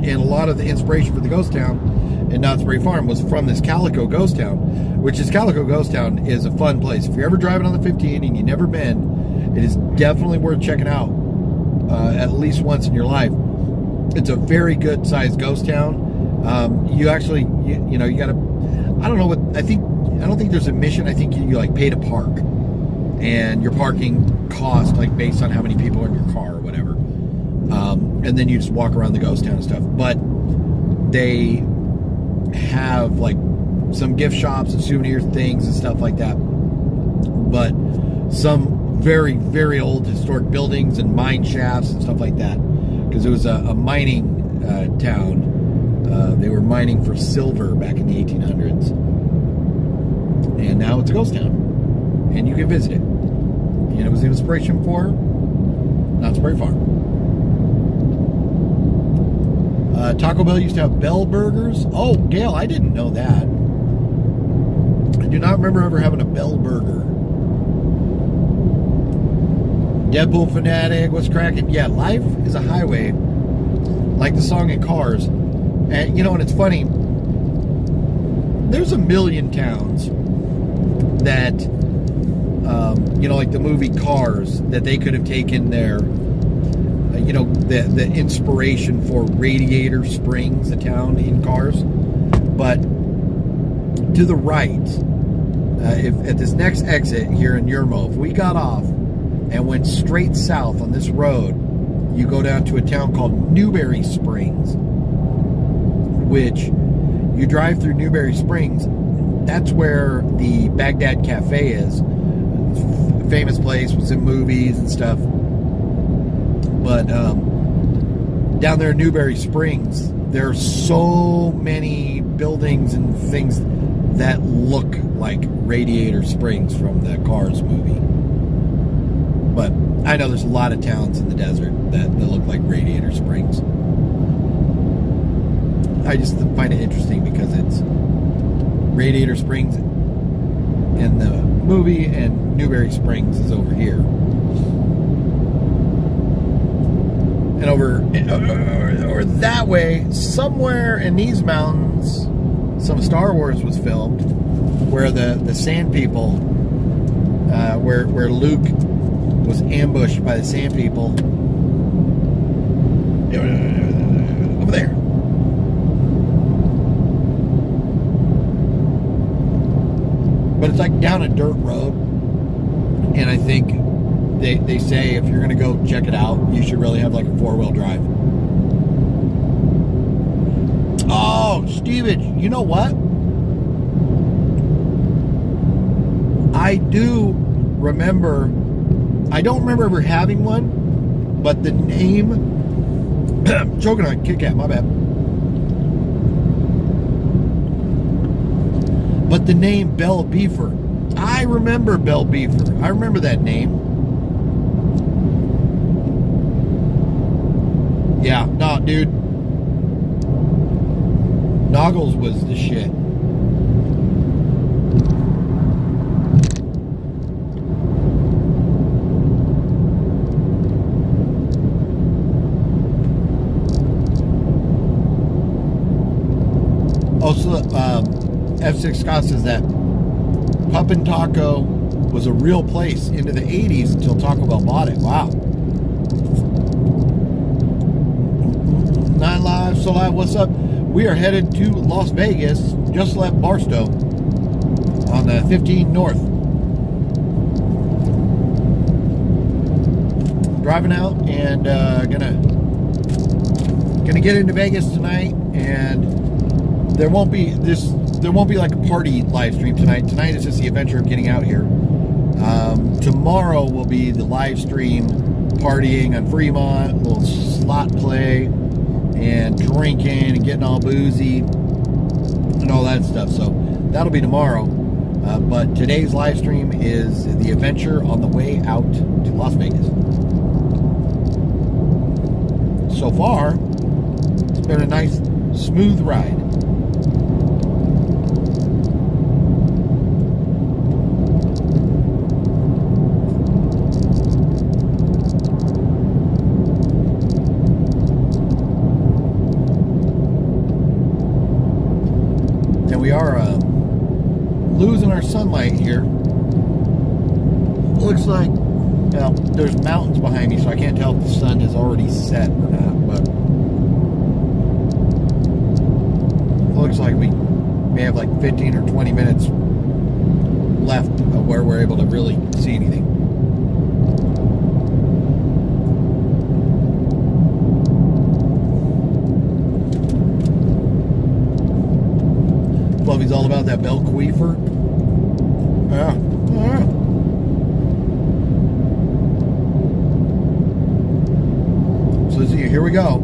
And a lot of the inspiration for the ghost town in Knott's Berry Farm was from this Calico Ghost Town, which is Calico Ghost Town is a fun place. If you're ever driving on the 15 and you've never been, it is definitely worth checking out at least once in your life. It's a very good sized ghost town. You actually, you know, you gotta, I don't know what, I don't think there's a mission. I think you like pay to park, and your parking cost like based on how many people are in your car or whatever. And then you just walk around the ghost town and stuff. But they have like some gift shops and souvenir things and stuff like that. But some very, very old historic buildings and mine shafts and stuff like that. Because it was a mining town. They were mining for silver back in the 1800s. And now it's a ghost town. And you can visit it. And it was the inspiration for Knott's Berry Farm. Taco Bell used to have Bell Burgers. Oh, Gale, I didn't know that. I do not remember ever having a Bell Burger. Deadpool Fanatic, what's cracking? Yeah, life is a highway, like the song in Cars. And, you know, and it's funny, there's a million towns that, you know, like the movie Cars, that they could have taken their, you know, the inspiration for Radiator Springs, the town in Cars. But to the right, if at this next exit here in Yermo, if we got off and went straight south on this road, you go down to a town called Newberry Springs, which you drive through Newberry Springs. That's where the Baghdad Cafe is. Famous place, was in movies and stuff. But down there in Newberry Springs, there are so many buildings and things that look like Radiator Springs from the Cars movie. But I know there's a lot of towns in the desert that look like Radiator Springs. I just find it interesting because it's Radiator Springs in the movie and Newberry Springs is over here. And over that way, somewhere in these mountains, some Star Wars was filmed, where the Sand People, where Luke was ambushed by the Sand People. Over there. But it's like down a dirt road, and I think they say if you're going to go check it out, you should really have like a 4-wheel drive. Oh, Steven, you know what? I do remember, I don't remember ever having one, but the name, I'm choking on Kit Kat, my bad. But the name Bell Beefer, I remember Bell Beefer. I remember that name. Yeah, no, dude. Noggles was the shit. Also, F6 Scott says that Puppin' Taco was a real place into the 80s until Taco Bell bought it. Wow. 9 Live, So Live, what's up? We are headed to Las Vegas. Just left Barstow on the 15 North. Driving out and gonna get into Vegas tonight, and there won't be like a party live stream tonight. Tonight is just the adventure of getting out here. Tomorrow will be the live stream partying on Fremont, a little slot play and drinking and getting all boozy and all that stuff. So that'll be tomorrow. But today's live stream is the adventure on the way out to Las Vegas. So far, it's been a nice, smooth ride. And we are losing our sunlight here. Looks like, well, there's mountains behind me, so I can't tell if the sun has already set or not, but looks like we may have like 15 or 20 minutes left where we're able to really see anything. Fluffy's all about that bell queefer. Yeah. So let's see, here we go.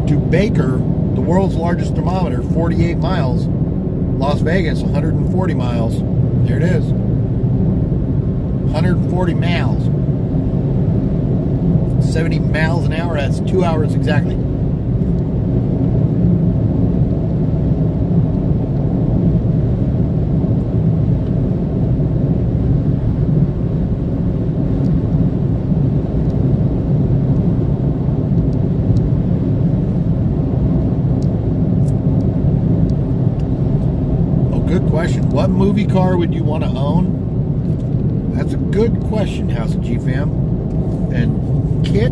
To Baker, the world's largest thermometer, 48 miles. Las Vegas, 140 miles. There it is. 140 miles. 70 miles an hour, that's 2 hours exactly. What movie car would you want to own? That's a good question, House of G-Fam. And Kit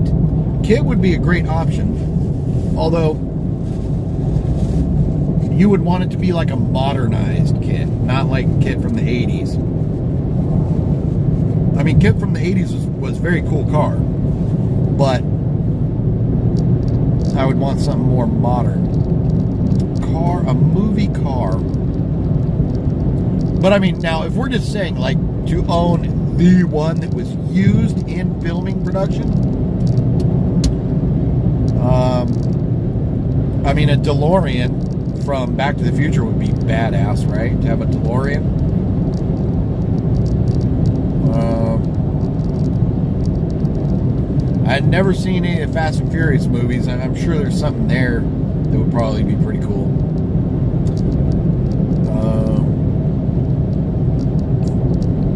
would be a great option. Although, you would want it to be like a modernized Kit, not like Kit from the 80s. I mean, Kit from the 80s was a very cool car. But, I would want something more modern. A movie car. But I mean, now, if we're just saying, like, to own the one that was used in filming production, I mean, a DeLorean from Back to the Future would be badass, right? To have a DeLorean. I'd never seen any of the Fast and Furious movies, and I'm sure there's something there that would probably be pretty cool.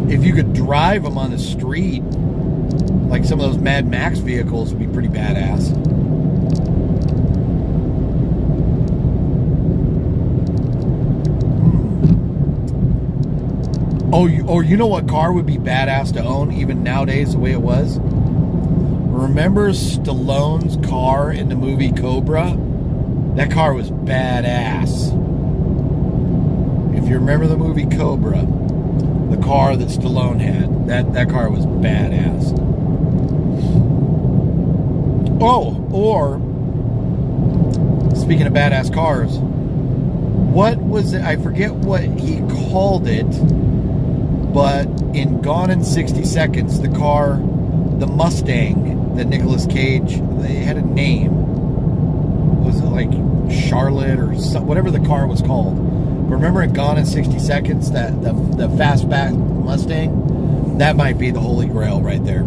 If you could drive them on the street, like some of those Mad Max vehicles would be pretty badass. Oh, you know what car would be badass to own even nowadays the way it was? Remember Stallone's car in the movie Cobra? That car was badass. If you remember the movie Cobra, the car that Stallone had, that car was badass. Oh, or speaking of badass cars, what was it? I forget what he called it, but in Gone in 60 Seconds, the car, the Mustang that Nicolas Cage, they had a name. Was it like Charlotte or some, whatever the car was called? Remember in Gone in 60 Seconds, that the fastback Mustang? That might be the holy grail right there.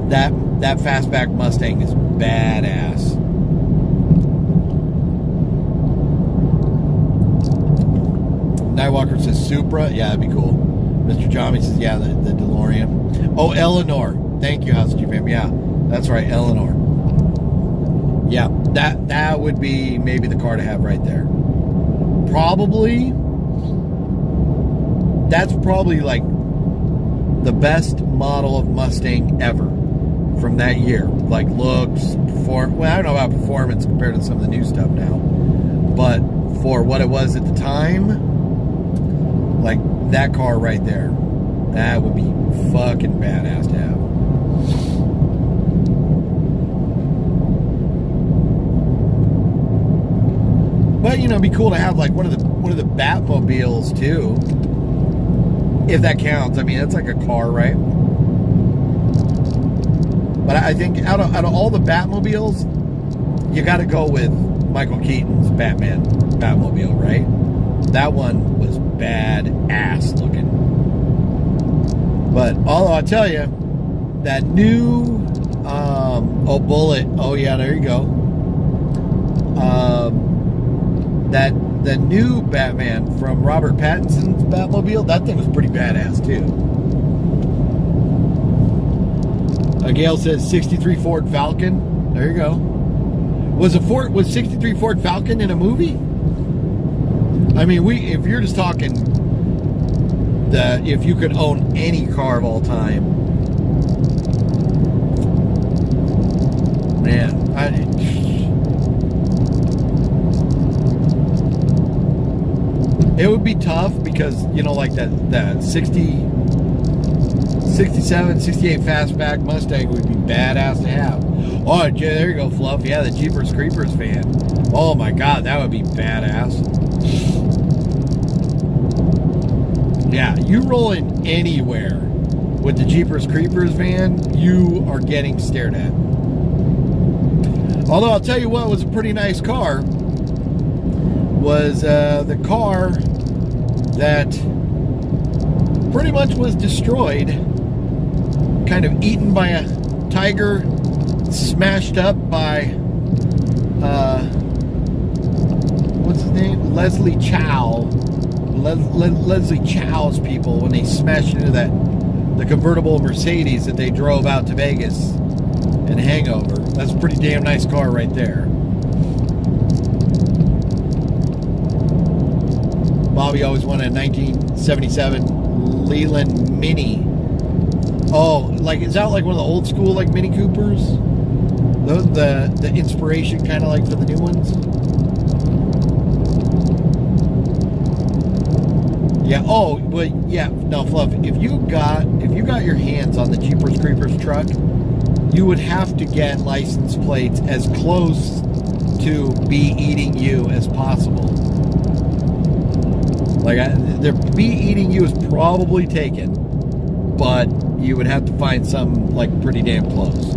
That fastback Mustang is badass. Nightwalker says Supra. Yeah, that'd be cool. Mr. Jommy says, yeah, the DeLorean. Oh, Eleanor. Thank you, House of G-Fam. Yeah, that's right, Eleanor. Yeah, that would be maybe the car to have right there. Probably, that's probably like the best model of Mustang ever from that year. Like looks, well, I don't know about performance compared to some of the new stuff now, but for what it was at the time, like that car right there, that would be fucking badass to have. But you know, it'd be cool to have like one of the Batmobiles too, if that counts. I mean, it's like a car, right? But I think out of all the Batmobiles, you got to go with Michael Keaton's Batmobile, right? That one was badass looking. But although I'll tell you, that new Bulleit. Oh yeah, there you go. That new Batman from Robert Pattinson's Batmobile, that thing was pretty badass too. Gale says 63 Ford Falcon. There you go. Was 63 Ford Falcon in a movie? I mean, if you're just talking if you could own any car of all time, man, it would be tough because, you know, like that 67, 68 fastback Mustang would be badass to have. Oh, there you go, Fluff. Yeah, the Jeepers Creepers van. Oh my God, that would be badass. Yeah, you roll in anywhere with the Jeepers Creepers van, you are getting stared at. Although I'll tell you what was a pretty nice car was the car that pretty much was destroyed, kind of eaten by a tiger, smashed up by what's his name? Leslie Chow. Leslie Chow's people when they smashed into the convertible Mercedes that they drove out to Vegas in Hangover. That's a pretty damn nice car right there. Bobby always wanted a 1977 Leland Mini. Oh, like, is that like one of the old school like Mini Coopers? The inspiration kind of like for the new ones? Yeah, oh, well, yeah, no, Fluff, if you got your hands on the Jeepers Creepers truck, you would have to get license plates as close to Be Eating You as possible. Like, their Be Eating You is probably taken, but you would have to find some, like, pretty damn close.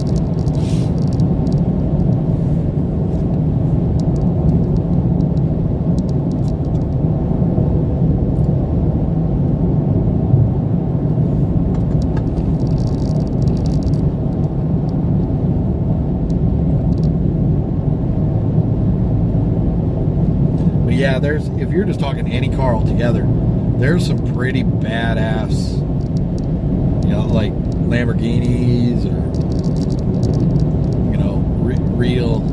Yeah, if you're just talking any car altogether, there's some pretty badass, you know, like Lamborghinis or, you know, real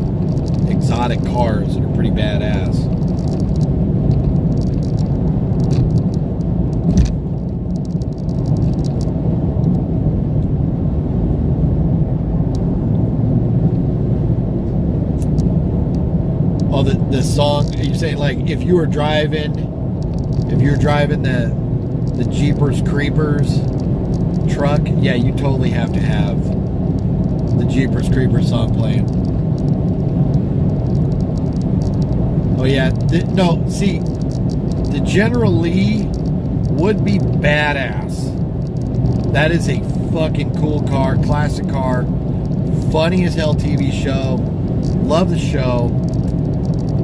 exotic cars that are pretty badass. Oh, the song, you say, like, if you're driving the Jeepers Creepers truck, yeah, you totally have to have the Jeepers Creepers song playing. Oh yeah, no, see, the General Lee would be badass. That is a fucking cool car, classic car, funny as hell TV show, love the show.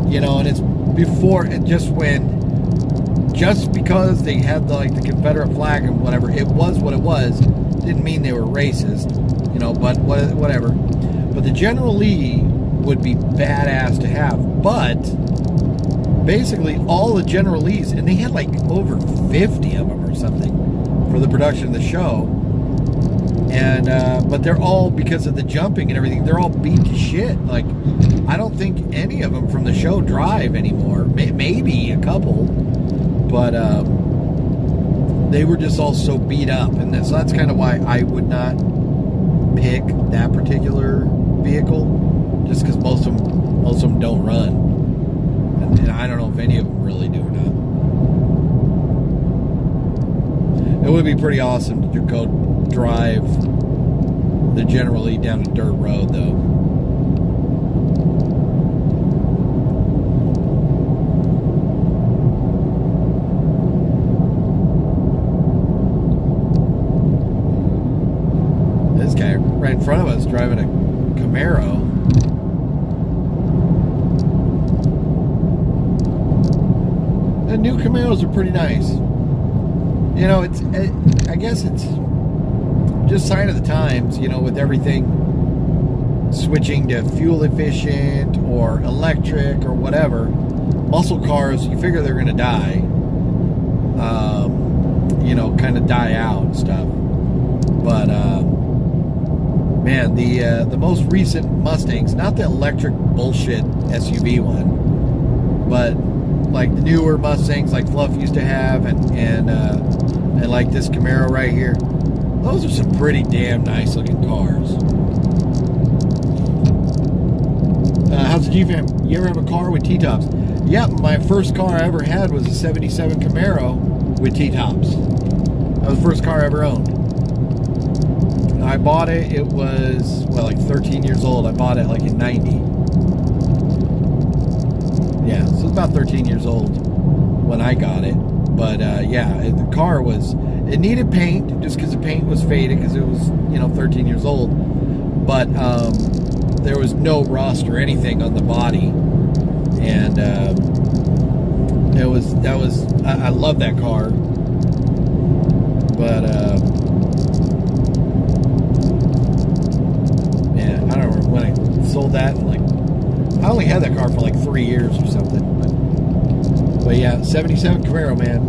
You know, and it's before, just because they had the Confederate flag and whatever, it was what it was, didn't mean they were racist, you know, but whatever. But the General Lee would be badass to have, but basically all the General Lees, and they had like over 50 of them or something for the production of the show, and but they're all, because of the jumping and everything, they're all beat to shit. Like, I don't think any of them from the show drive anymore. Maybe a couple, but they were just all so beat up, and so that's kind of why I would not pick that particular vehicle, just because most of them don't run, and I don't know if any of them really do or not. It would be pretty awesome to go drive the General Lee down a dirt road, though. This guy right in front of us driving a Camaro. The new Camaros are pretty nice. You know, I guess it's just sign of the times, you know, with everything switching to fuel efficient or electric or whatever. Muscle cars, you figure they're going to die. You know, kind of die out and stuff. But, man, the most recent Mustangs, not the electric bullshit SUV one, but like the newer Mustangs like Fluff used to have and like this Camaro right here, those are some pretty damn nice looking cars. How's the G-Fam? You ever have a car with T-tops? Yep, my first car I ever had was a 77 Camaro with T-tops. That was the first car I ever owned. I bought it, it was, well, like 13 years old. I bought it like in 90. Yeah, so it's about 13 years old when I got it. But yeah, the car was, it needed paint just because the paint was faded because it was, you know, 13 years old. But there was no rust or anything on the body. And I love that car. But yeah, I don't remember when I sold that. Like, I only had that car for like 3 years or something. But yeah, 77 Camaro, man.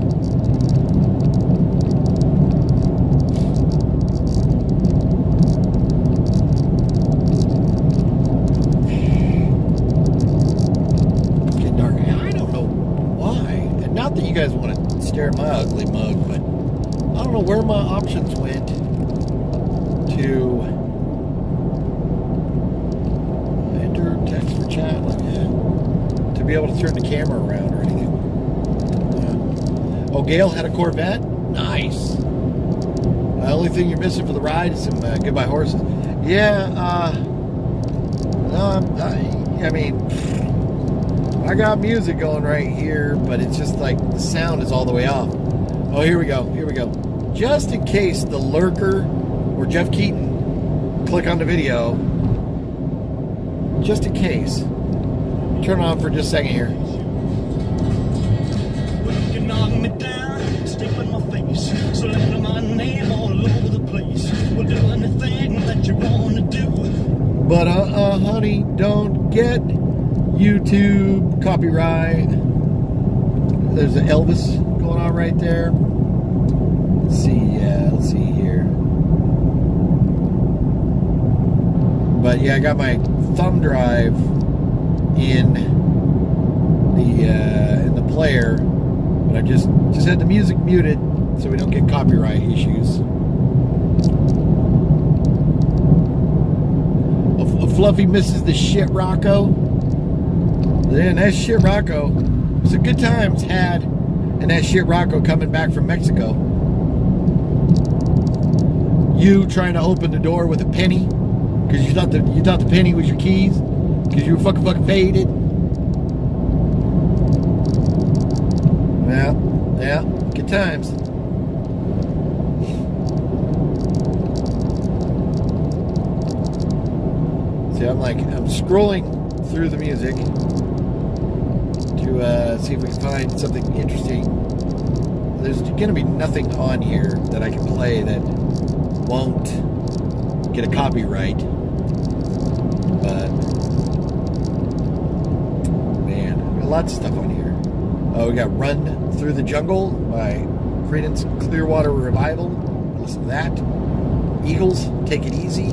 Getting dark. I don't know why. And not that you guys want to stare at my ugly mug, but I don't know where my options went to enter text for chat, like to be able to turn the camera around or anything. Yeah. Oh, Gale had a Corvette? Nice. The only thing you're missing for the ride is some goodbye horses. Yeah, no, I mean, I got music going right here, but it's just like the sound is all the way off. Oh, here we go. Here we go. Just in case the lurker or Jeff Keaton click on the video, just in case, turn it on for just a second here. Well, you can knock me down, step in my face, so let my name all over the place. We'll do anything that you want to do. But honey, don't get YouTube copyright. There's an Elvis going on right there. Let's see here. But yeah, I got my thumb drive in the player, but I just had the music muted so we don't get copyright issues. Fluffy misses the shit Rocco. Then that shit Rocco. It was a good times had, and that shit Rocco coming back from Mexico. You trying to open the door with a penny because you thought the penny was your keys because you were fucking faded. Yeah, good times. See, I'm scrolling through the music to see if we can find something interesting. There's going to be nothing on here that I can play that won't get a copyright. But man, got lots of stuff on here. Oh, we got Run Through the Jungle by Creedence Clearwater Revival. Listen to that. Eagles, Take It Easy.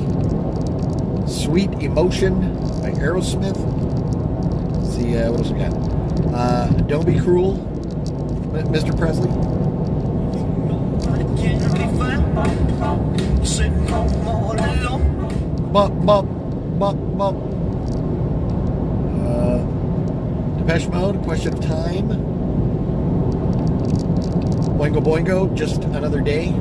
Sweet Emotion by Aerosmith. Let's see, what else we got? Don't Be Cruel, Mr. Presley. Bop, bop, bop, bop. Depeche Mode, Question of Time. Boingo Boingo, Just Another Day.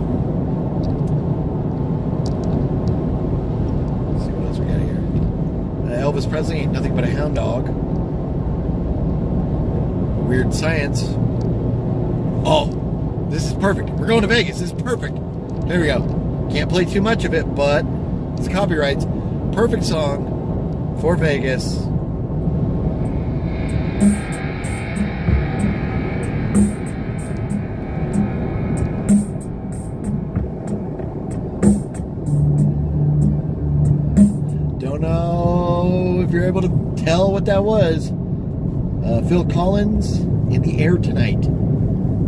Let's see what else we got here. Elvis Presley, Ain't Nothing But a Hound Dog. Weird Science. Oh, this is perfect. We're going to Vegas. This is perfect. There we go. Can't play too much of it, but it's copyrights. Perfect song for Vegas. able to tell what that was, Phil Collins, In the Air Tonight.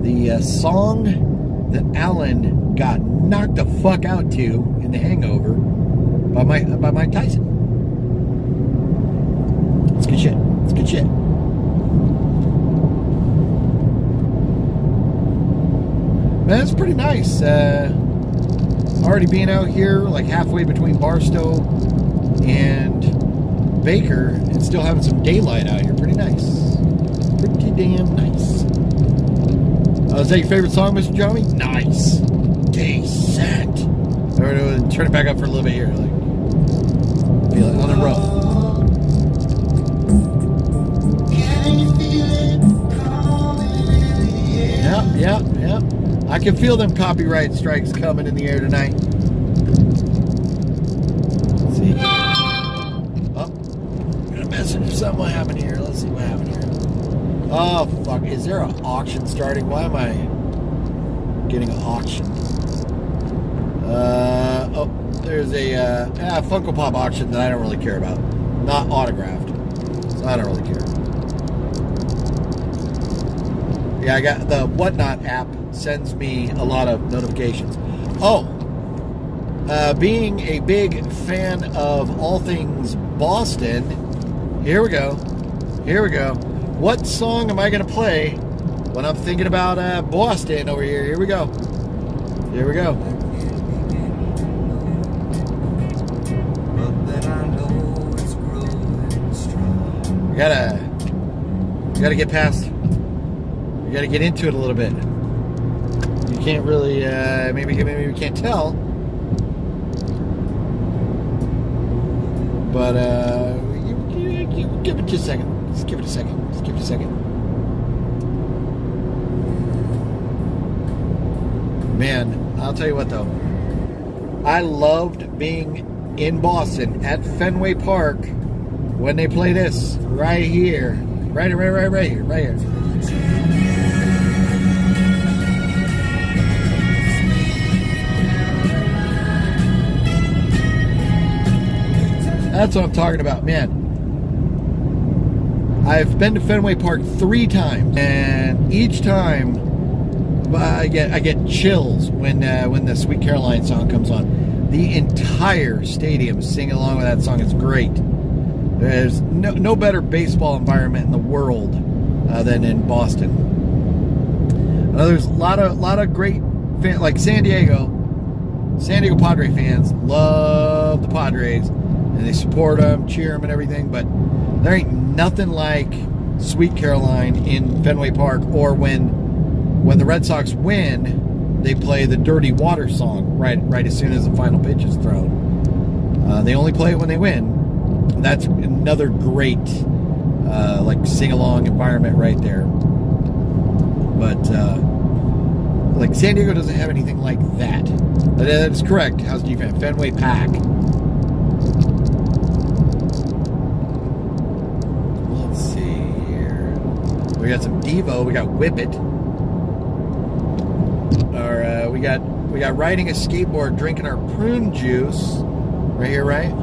The song that Alan got knocked the fuck out to in The Hangover by Mike Tyson. It's good shit. It's good shit. Man, it's pretty nice. Already being out here like halfway between Barstow and Baker and still having some daylight out here. Pretty nice. Pretty damn nice. Is that your favorite song, Mr. Johnny? Nice. Decent. Turn it back up for a little bit here. Like, feel it on the road. Yep. I can feel them copyright strikes coming in the air tonight. Let's see. Oh, got a message or something. What happened here? Let's see what happened here. Oh, fuck. Is there an auction starting? Why am I getting an auction? Oh, there's a Funko Pop auction that I don't really care about. Not autographed. So I don't really care. Yeah, I got the Whatnot app sends me a lot of notifications. Oh, being a big fan of all things Boston, here we go. What song am I going to play when I'm thinking about Boston over here? Here we go. We gotta get past. You got to get into it a little bit. You can't really, maybe we can't tell. But, give it just a second. Just give it a second. Man, I'll tell you what though. I loved being in Boston at Fenway Park when they play this right here. Right here. That's what I'm talking about, man. I've been to Fenway Park 3 times, and each time I get chills when the Sweet Caroline song comes on. The entire stadium singing along with that song. It's great. There's no better baseball environment in the world than in Boston. There's a lot of great fans, like San Diego Padre fans love the Padres. And they support them, cheer them, and everything. But there ain't nothing like Sweet Caroline in Fenway Park, or when the Red Sox win, they play the Dirty Water song right as soon as the final pitch is thrown. They only play it when they win. That's another great like sing-along environment right there. But like San Diego doesn't have anything like that. That is correct. How's G fan? Fenway Pack. We got some Devo. We got Whip It. Or we got riding a skateboard, drinking our prune juice. Right here, right?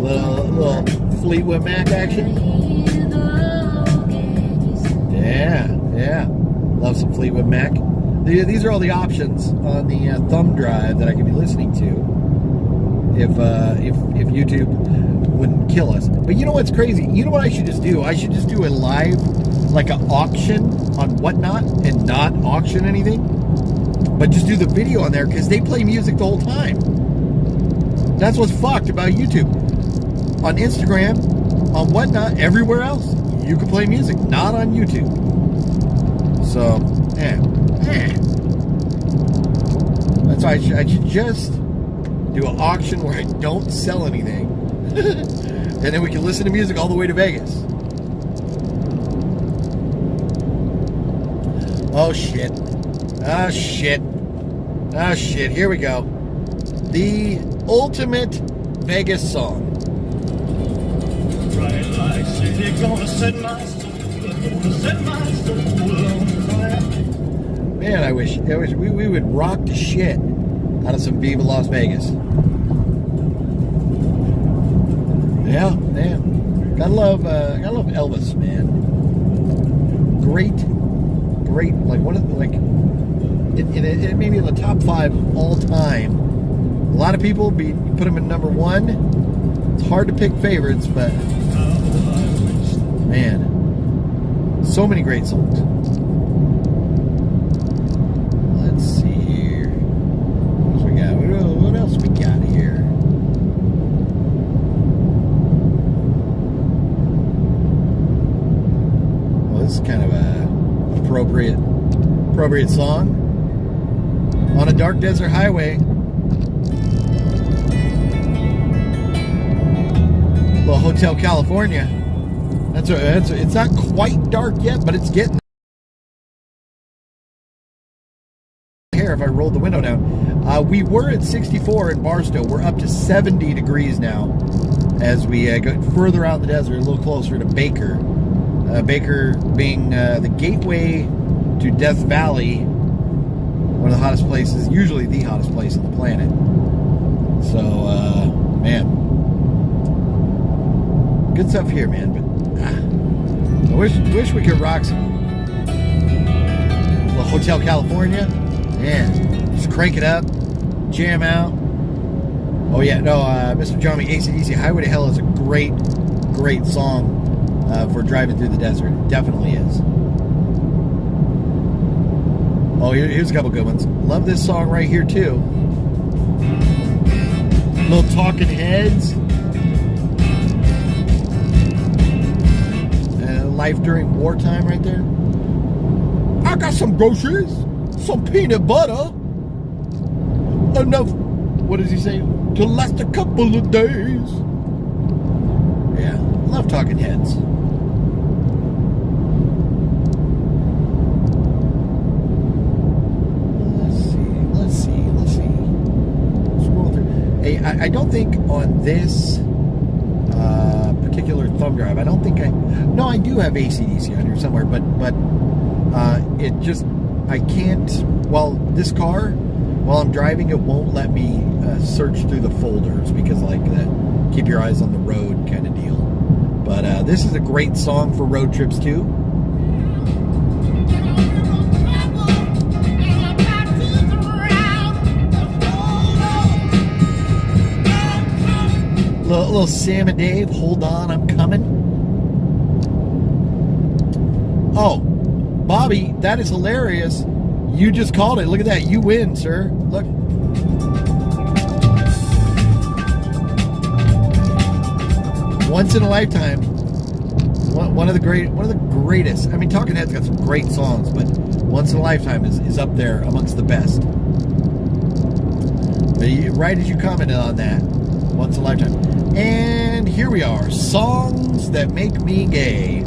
Little Fleetwood Mac action. Yeah. Love some Fleetwood Mac. These are all the options on the thumb drive that I can be listening to. If YouTube wouldn't kill us. But you know what's crazy? You know what I should just do? I should just do a live, like an auction on Whatnot and not auction anything. But just do the video on there because they play music the whole time. That's what's fucked about YouTube. On Instagram, on Whatnot, everywhere else, you can play music. Not on YouTube. So, That's why I should just do an auction where I don't sell anything. And then we can listen to music all the way to Vegas. Oh shit. Here we go. The ultimate Vegas song. Man, I wish we would rock the shit out of some Viva Las Vegas. Yeah, man. Gotta love Elvis, man. Great, like one of the, like, it may be in the top 5 of all time. A lot of people put him in number 1. It's hard to pick favorites, but man, so many great songs. Let's see here. What else we got here? Well, this is kind of a appropriate song. On a dark desert highway. Little Hotel California. It's not quite dark yet, but it's getting here. If I rolled the window down, we were at 64 in Barstow. We're up to 70 degrees now as we go further out in the desert, a little closer to Baker. Baker being the gateway to Death Valley, one of the hottest places, usually the hottest place on the planet. So, man, good stuff here, man. But I wish we could rock some little Hotel California. Man, just crank it up, jam out. Oh yeah, no, Mr. Johnny, AC/DC, Highway to Hell is a great song for driving through the desert. It definitely is. Oh, here's a couple good ones. Love this song right here too. Little Talking Heads. Life during wartime right there. I got some groceries, some peanut butter, enough, what does he say, to last a couple of days. Yeah, love Talking Heads. Let's see. Scroll through. Hey, I don't think on this particular thumb drive, I do have AC/DC on here somewhere, but it just, I can't, this car, while I'm driving, it won't let me search through the folders because, like, the keep your eyes on the road kind of deal. But this is a great song for road trips too. Little Sam and Dave, Hold On, I'm Coming. Oh, Bobby, that is hilarious. You just called it. Look at that. You win, sir. Look. Once in a lifetime. One of the greatest. I mean, Talking Heads got some great songs, but Once in a Lifetime is up there amongst the best. But right as you commented on that, Once in a Lifetime. And here we are, Songs That Make Me Gay.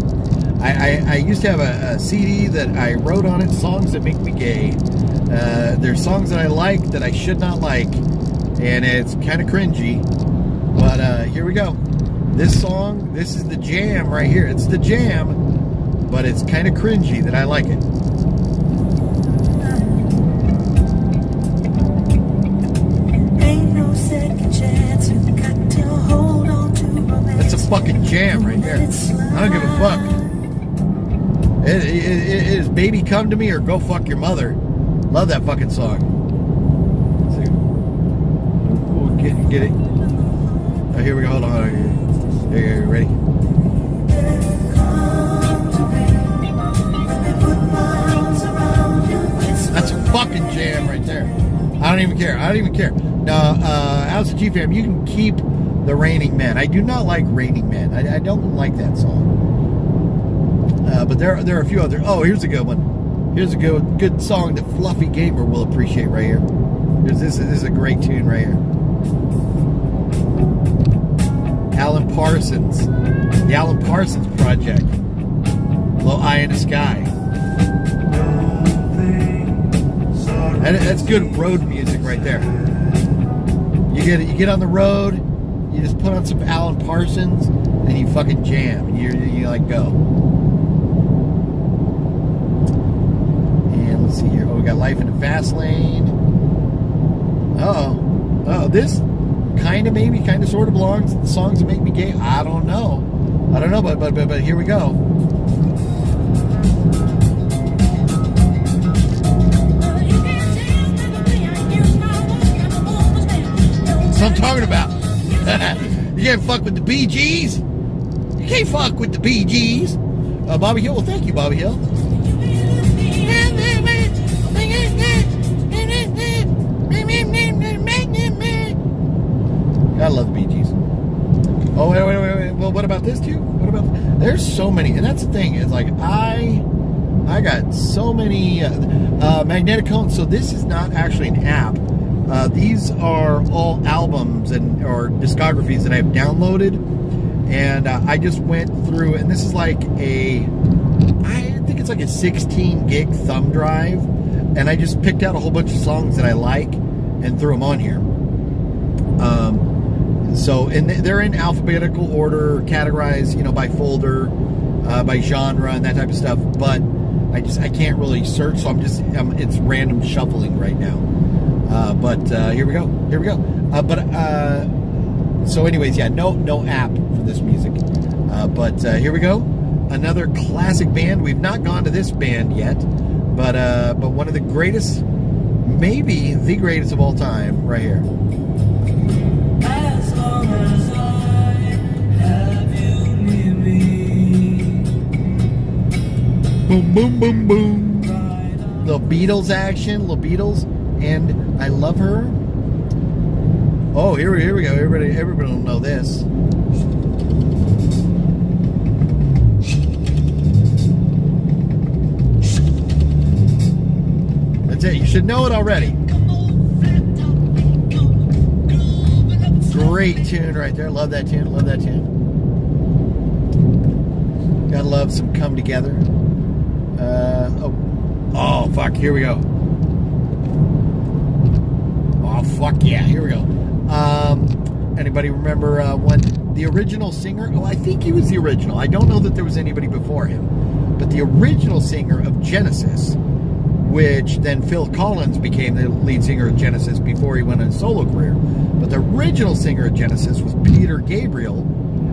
I used to have a CD that I wrote on it, Songs That Make Me Gay. There's songs that I like that I should not like, and it's kind of cringy. But here we go. This song, this is the jam right here. It's the jam, but it's kind of cringy that I like it. That's a fucking jam right there. I don't give a fuck. It is Baby Come to Me or Go Fuck Your Mother. Love that fucking song. We'll get it. Oh, here we go. Hold on. Here, ready? That's a fucking jam right there. I don't even care. Now, House of G-Fam, you can keep The Raining Man. I do not like Raining Man. I don't like that song. But there are a few other. Oh, here's a good one. Here's a good song that Fluffy Gamer will appreciate right here. This is a great tune right here. Alan Parsons. The Alan Parsons Project. Little Eye in the Sky. That's good road music right there. You get on the road, you just put on some Alan Parsons, and you fucking jam. And you like go. And let's see here. Oh, we got Life in the Fast Lane. Oh, this kind of maybe, kind of sort of belongs to the songs that make me gay. I don't know, but here we go. That's what I'm talking about. You can't fuck with the Bee Gees. You can't fuck with the Bee Gees. Bobby Hill, well, thank you, Bobby Hill. I love the Bee Gees. Oh, wait. Well, what about this too? What about? There's so many, and that's the thing. It's like I got so many magnetic cones. So this is not actually an app. These are all albums or discographies that I've downloaded, and I just went through. And this is like I think it's like a 16 gig thumb drive, and I just picked out a whole bunch of songs that I like and threw them on here. So, and they're in alphabetical order, categorized, by folder, by genre, and that type of stuff. But I can't really search, so it's random shuffling right now. But here we go. So, anyways, yeah, no app for this music. But here we go. Another classic band. We've not gone to this band yet, but one of the greatest, maybe the greatest of all time, right here. Boom, boom, boom, boom. Little Beatles action, little Beatles, and I love her. Oh, here we go. Everybody will know this. That's it. You should know it already. Great tune right there. Love that tune. Gotta love some Come Together. Oh, fuck, here we go. Oh, fuck, yeah, here we go. Anybody remember when the original singer, I think he was the original. I don't know that there was anybody before him. But the original singer of Genesis, which then Phil Collins became the lead singer of Genesis before he went on a solo career. But the original singer of Genesis was Peter Gabriel.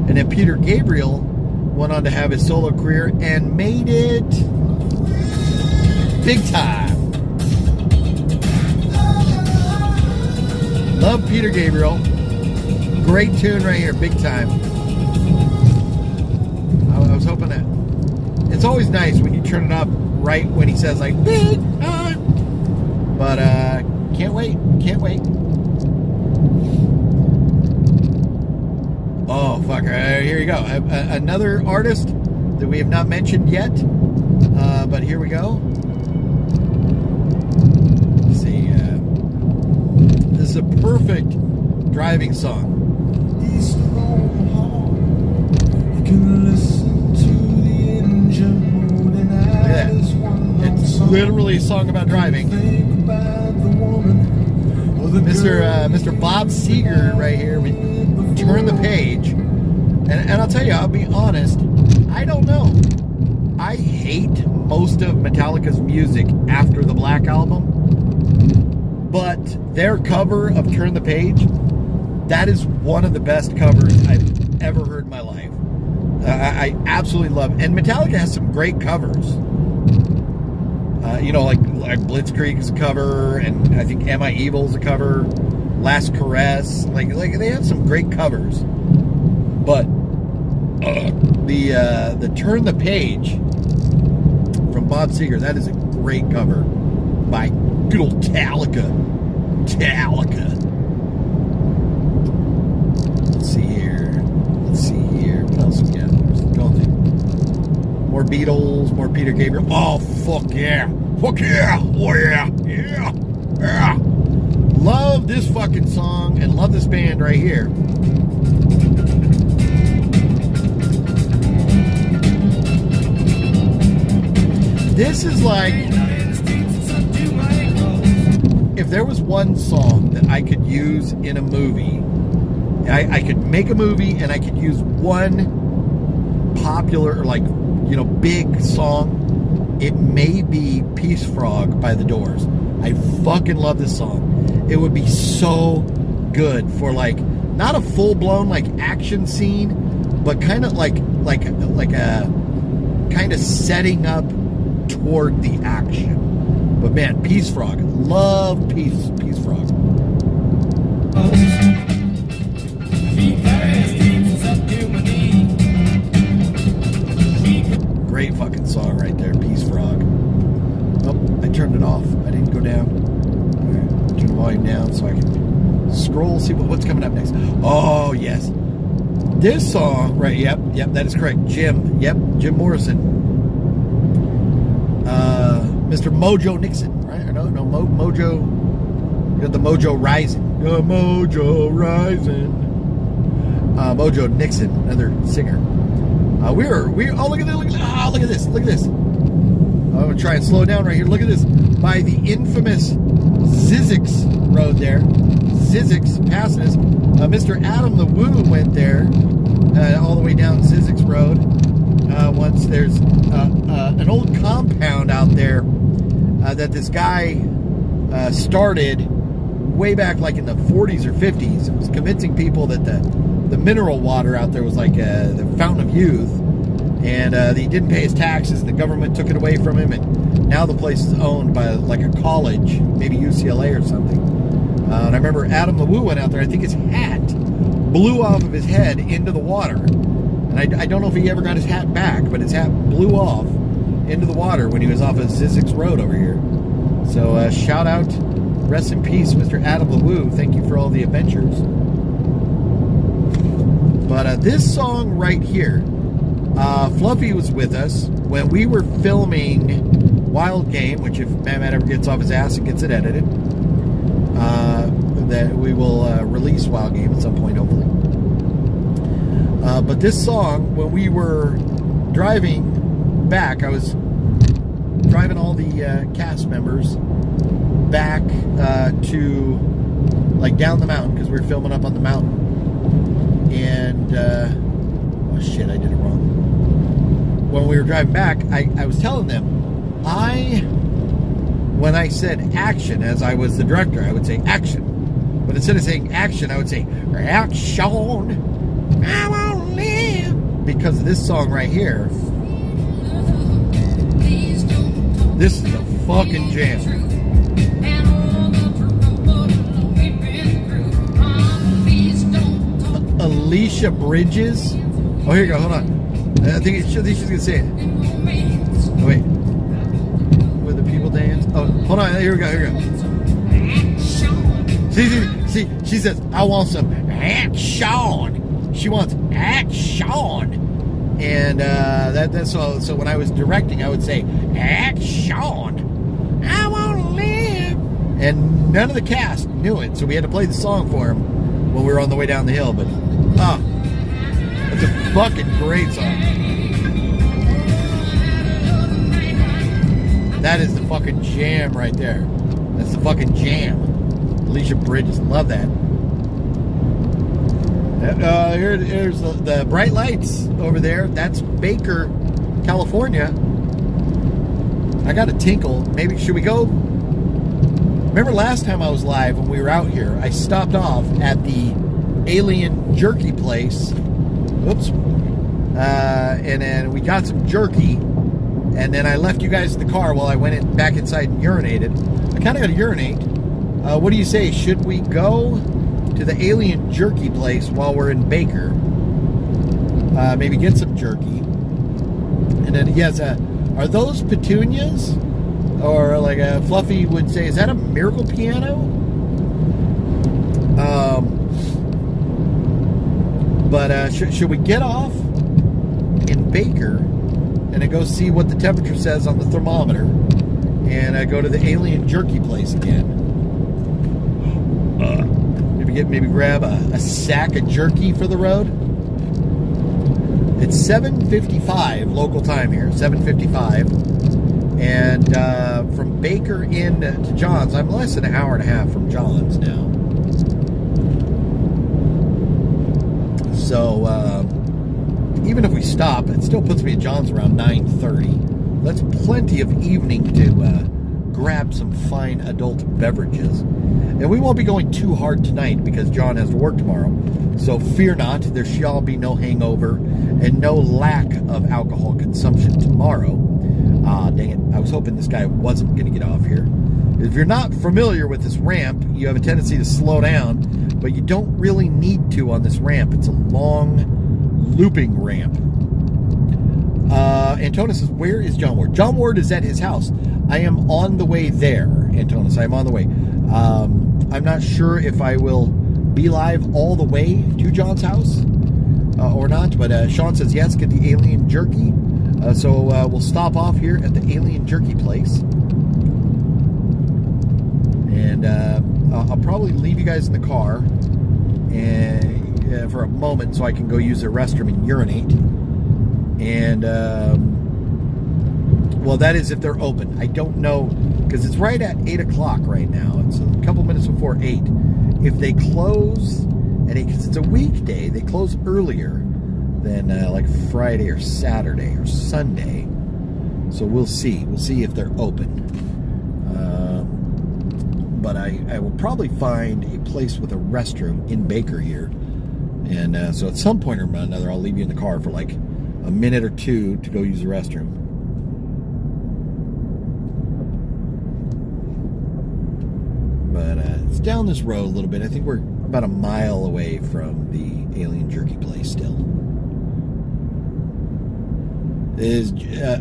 And then Peter Gabriel went on to have his solo career and made it big time. Love Peter Gabriel. Great tune right here, big time. I was hoping that. It's always nice when you turn it up right when he says like big time. But can't wait. Oh, fuck. Here you go. Another artist that we have not mentioned yet. But here we go. Let's see. This is a perfect driving song. You can listen to the engine moving out. Yeah. It's literally a song about driving. Mr. Bob Seger right here. We turn the page. And I'll tell you, I'll be honest, I don't know. I hate most of Metallica's music after the Black Album. But their cover of Turn the Page, that is one of the best covers I've ever heard in my life. I absolutely love it. And Metallica has some great covers. Like Blitzkrieg is a cover, and I think Am I Evil is a cover. Last Caress, like they have some great covers. But the Turn the Page from Bob Seger, that is a great cover by good old Metallica. Let's see here. What else we got? More Beatles, more Peter Gabriel. Oh, fuck yeah. Oh, yeah. Love this fucking song and love this band right here. This is like, if there was one song that I could use in a movie, I could make a movie and I could use one popular, big song, it may be Peace Frog by The Doors. I fucking love this song. It would be so good for like not a full blown like action scene, but kind of like a kind of setting up toward the action. But man, Peace Frog, love Peace Frog. Great fucking song right there, Peace Frog. Oh, I turned it off. I didn't go down. All right, turn the volume down so I can scroll, see what's coming up next. Oh, yes. This song, right, yep, that is correct. Jim Morrison. Mr. Mojo Nixon, right? Or no, Mojo. You got the Mojo Rising. The Mojo Rising. Mojo Nixon, another singer. Oh, look at this. I'm going to try and slow down right here. Look at this. By the infamous Zizix Road there. Zizix passing us. Mr. Adam the Woo went there all the way down Zizix Road. Once there's an old compound out there that this guy started way back like in the 40s or 50s. It was convincing people that the mineral water out there was like the fountain of youth, and he didn't pay his taxes. The government took it away from him, and now the place is owned by like a college, maybe UCLA or something. And I remember Adam LeWoo went out there. I think his hat blew off of his head into the water, and I don't know if he ever got his hat back, but his hat blew off into the water when he was off of Zizix Road over here. So shout out, rest in peace, Mr. Adam LeWoo. Thank you for all the adventures. But this song right here, Fluffy was with us when we were filming Wild Game, which if Matt ever gets off his ass and gets it edited, that we will release Wild Game at some point, hopefully. But this song, when we were driving back, I was driving all the cast members back to, like, down the mountain, because we were filming up on the mountain. And, oh shit, I did it wrong. When we were driving back, I was telling them, when I said action, as I was the director, I would say action. But instead of saying action, I would say action. I won't live. Because of this song right here. This is a fucking jam. Alicia Bridges. Oh, here you go. Hold on. I think she's going to say it. Oh, wait. Where the people dance. Oh, hold on. Here we go. See, she says, I want some action. She wants action. And that's all. So when I was directing, I would say, action. I want to live. And none of the cast knew it. So we had to play the song for them when we were on the way down the hill. But, it's a fucking great song. That is the fucking jam right there. That's the fucking jam. Alicia Bridges, love that. Here's the bright lights over there. That's Baker, California. I got a tinkle. Maybe, should we go? Remember last time I was live when we were out here, I stopped off at the Alien Jerky place. Oops. And then we got some jerky. And then I left you guys in the car while I went back inside and urinated. I kind of got to urinate. What do you say? Should we go to the Alien Jerky place while we're in Baker? Maybe get some jerky. And then, yes, are those petunias? Or like Fluffy would say, is that a miracle piano? But should we get off in Baker and then go see what the temperature says on the thermometer and go to the Alien Jerky place again? Maybe grab a sack of jerky for the road. It's 7:55 local time here, 7:55, and from Baker in to John's, I'm less than an hour and a half from John's now. So even if we stop, it still puts me at John's around 9:30. That's plenty of evening to grab some fine adult beverages. And we won't be going too hard tonight because John has to work tomorrow. So fear not, there shall be no hangover and no lack of alcohol consumption tomorrow. Dang it, I was hoping this guy wasn't going to get off here. If you're not familiar with this ramp, you have a tendency to slow down, but you don't really need to on this ramp. It's a long, looping ramp. Antonis says, where is John Ward? John Ward is at his house. I am on the way there, Antonis. I am on the way. I'm not sure if I will be live all the way to John's house or not, but Sean says, yes, get the alien jerky. So we'll stop off here at the alien jerky place. And I'll probably leave you guys in the car and for a moment so I can go use the restroom and urinate. And, well, that is if they're open. I don't know, because it's right at 8 o'clock right now. It's a couple minutes before 8. If they close at 8, because it's a weekday, they close earlier than like Friday or Saturday or Sunday. So we'll see. We'll see if they're open. But I will probably find a place with a restroom in Baker here. And so at some point or another, I'll leave you in the car for like a minute or two to go use the restroom. But it's down this road a little bit. I think we're about a mile away from the alien jerky place still.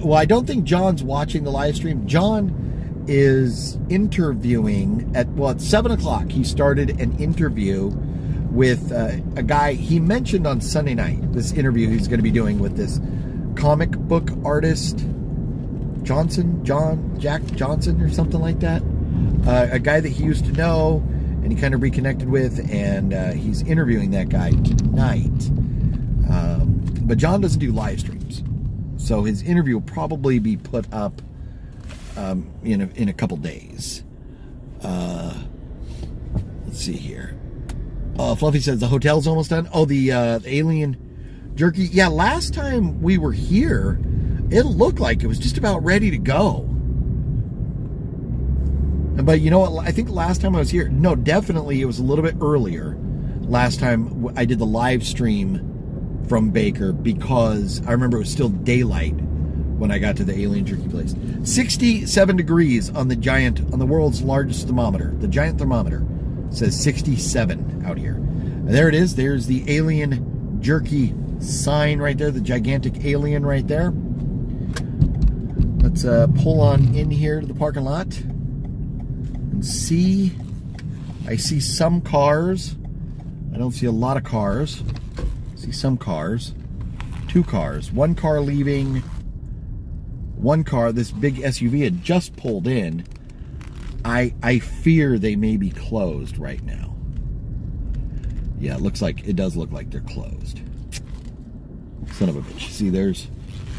Well, I don't think John's watching the live stream. John is interviewing at 7 o'clock. He started an interview with a guy he mentioned on Sunday night. This interview he's going to be doing with this comic book artist, Jack Johnson or something like that. A guy that he used to know and he kind of reconnected with, and he's interviewing that guy tonight. But John doesn't do live streams, so his interview will probably be put up in a couple days. Let's see here. Fluffy says the hotel's almost done. Oh, the alien jerky. Yeah, last time we were here, it looked like it was just about ready to go. But you know what? I think last time I was here, no, definitely it was a little bit earlier. Last time I did the live stream from Baker because I remember it was still daylight when I got to the alien jerky place. 67 degrees on the world's largest thermometer. The giant thermometer says 67 out here. And there it is. There's the alien jerky sign right there. The gigantic alien right there. Let's pull on in here to the parking lot and see. I see some cars. I don't see a lot of cars. I see some cars. 2 cars. 1 car leaving. 1 car, this big SUV had just pulled in. I fear they may be closed right now. Yeah, it does look like they're closed. Son of a bitch. See,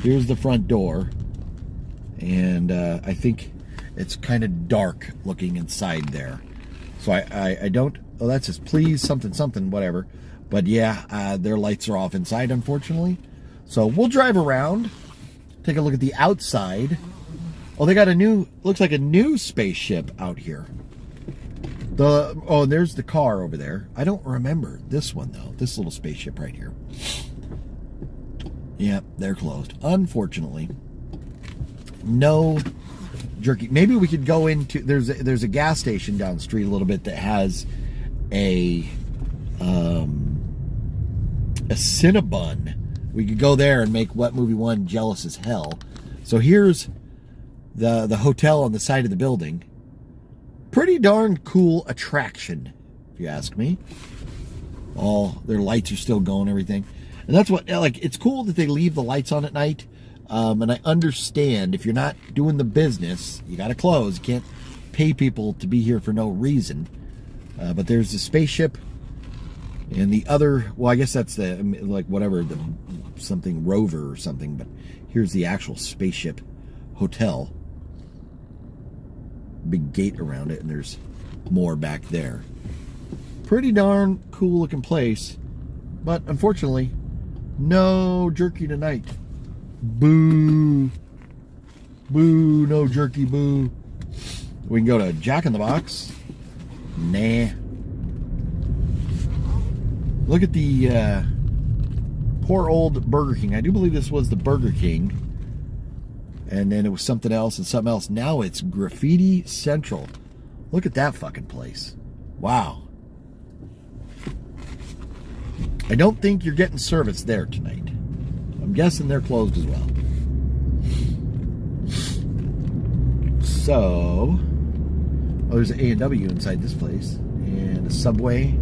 here's the front door. And I think it's kind of dark looking inside there. So I don't, oh, that says please something, whatever. But yeah, their lights are off inside, unfortunately. So we'll drive around, take a look at the outside. Oh, they got looks like a new spaceship out here. There's the car over there. I don't remember this one, though. This little spaceship right here. Yeah, they're closed. Unfortunately. No jerky. Maybe we could go into, there's a gas station down the street a little bit that has a Cinnabon. We could go there and make What Movie 1 jealous as hell. So here's the hotel on the side of the building. Pretty darn cool attraction, if you ask me. All their lights are still going, everything. And that's what, like, it's cool that they leave the lights on at night. And I understand if you're not doing the business, you got to close. You can't pay people to be here for no reason. But there's the spaceship. And the other, well, I guess that's the, like, whatever, something rover or something. But here's the actual spaceship hotel. Big gate around it, and there's more back there. Pretty darn cool looking place. But unfortunately, no jerky tonight. Boo. Boo, no jerky, boo. We can go to Jack in the Box. Nah. Look at the poor old Burger King. I do believe this was the Burger King. And then it was something else and something else. Now it's Graffiti Central. Look at that fucking place. Wow. I don't think you're getting service there tonight. I'm guessing they're closed as well. So, oh, there's an A&W inside this place. And a Subway.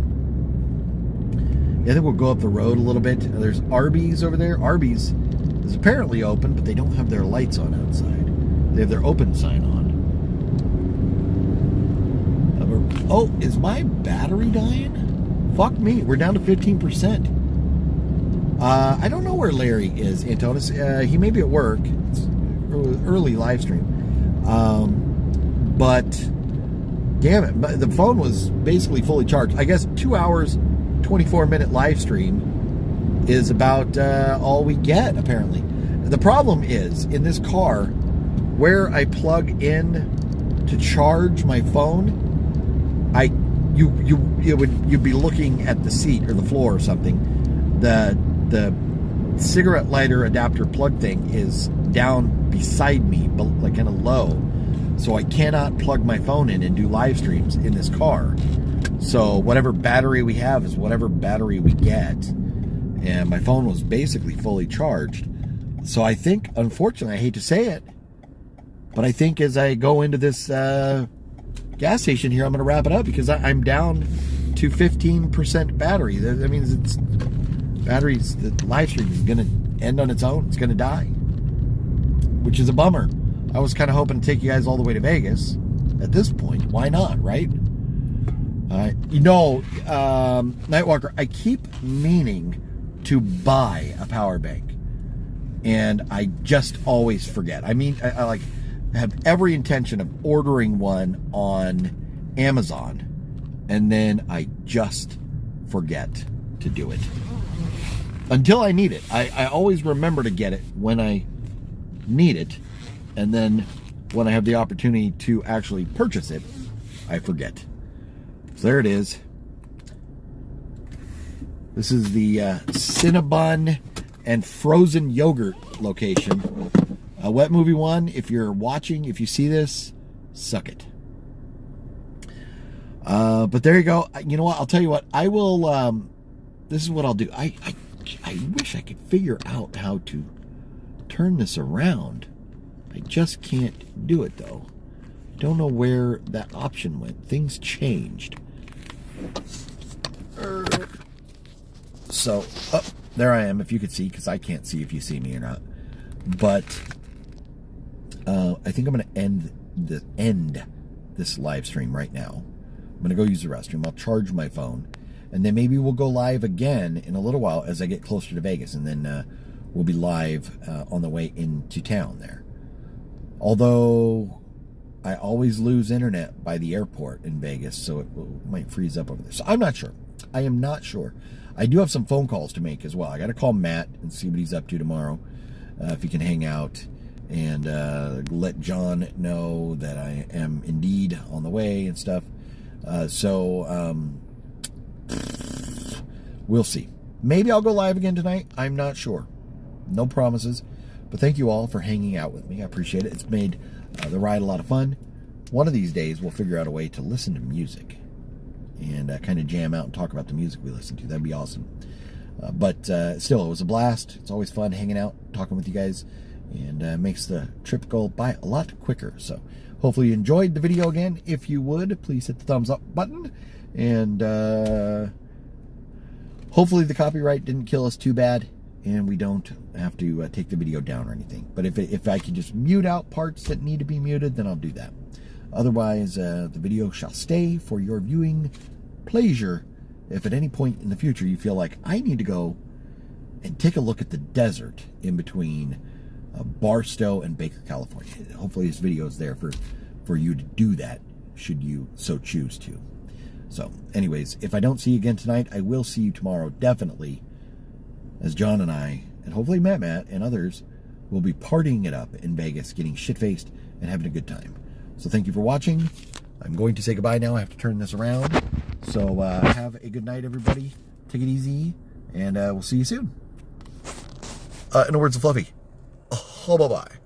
Yeah, I think we'll go up the road a little bit. There's Arby's over there. Arby's is apparently open, but they don't have their lights on outside. They have their open sign on. Oh, is my battery dying? Fuck me. We're down to 15%. I don't know where Larry is, Antonis. He may be at work. It's early live stream. But damn it, the phone was basically fully charged. I guess 2 hours, 24-minute live stream is about all we get, apparently. The problem is, in this car, where I plug in to charge my phone, you'd be looking at the seat or the floor or something. The cigarette lighter adapter plug thing is down beside me, but like kind of low, so I cannot plug my phone in and do live streams in this car. So whatever battery we have is whatever battery we get, and my phone was basically fully charged. So I think, unfortunately, I hate to say it, but I think as I go into this gas station here, I'm going to wrap it up because I'm down to 15% battery. That means it's batteries. The live stream is going to end on its own. It's going to die, which is a bummer. I was kind of hoping to take you guys all the way to Vegas. At this point, why not, right? Nightwalker, I keep meaning to buy a power bank, and I just always forget. I mean, I like have every intention of ordering one on Amazon, and then I just forget to do it until I need it. I always remember to get it when I need it, and then when I have the opportunity to actually purchase it, I forget. So there it is. This is the Cinnabon and frozen yogurt location. Wet Movie 1, if you're watching, if you see this, suck it. But there you go. You know what? I'll tell you what. I will, this is what I'll do. I wish I could figure out how to turn this around. I just can't do it, though. Don't know where that option went. Things changed. So, there I am, if you could see, because I can't see if you see me or not. But I think I'm going to end this live stream right now. I'm going to go use the restroom. I'll charge my phone, and then maybe we'll go live again in a little while as I get closer to Vegas, and then we'll be live on the way into town there. Although I always lose internet by the airport in Vegas, so it might freeze up over there. So I'm not sure. I am not sure. I do have some phone calls to make as well. I got to call Matt and see what he's up to tomorrow, if he can hang out, and let John know that I am indeed on the way and stuff. We'll see. Maybe I'll go live again tonight. I'm not sure. No promises. But thank you all for hanging out with me. I appreciate it. It's made the ride a lot of fun. One of these days, we'll figure out a way to listen to music and kind of jam out and talk about the music we listen to. That'd be awesome. But still, it was a blast. It's always fun hanging out, talking with you guys, and makes the trip go by a lot quicker. So hopefully you enjoyed the video again. If you would, please hit the thumbs up button. And hopefully the copyright didn't kill us too bad, and we don't have to take the video down or anything. But if I can just mute out parts that need to be muted, then I'll do that. Otherwise, the video shall stay for your viewing pleasure. If at any point in the future you feel like I need to go and take a look at the desert in between Barstow and Baker, California. Hopefully this video is there for you to do that, should you so choose to. So anyways, if I don't see you again tonight, I will see you tomorrow, definitely, as John and I, and hopefully Matt and others, will be partying it up in Vegas, getting shit-faced and having a good time. So thank you for watching. I'm going to say goodbye now. I have to turn this around. So have a good night, everybody. Take it easy, and we'll see you soon. In the words of Fluffy, bye-bye.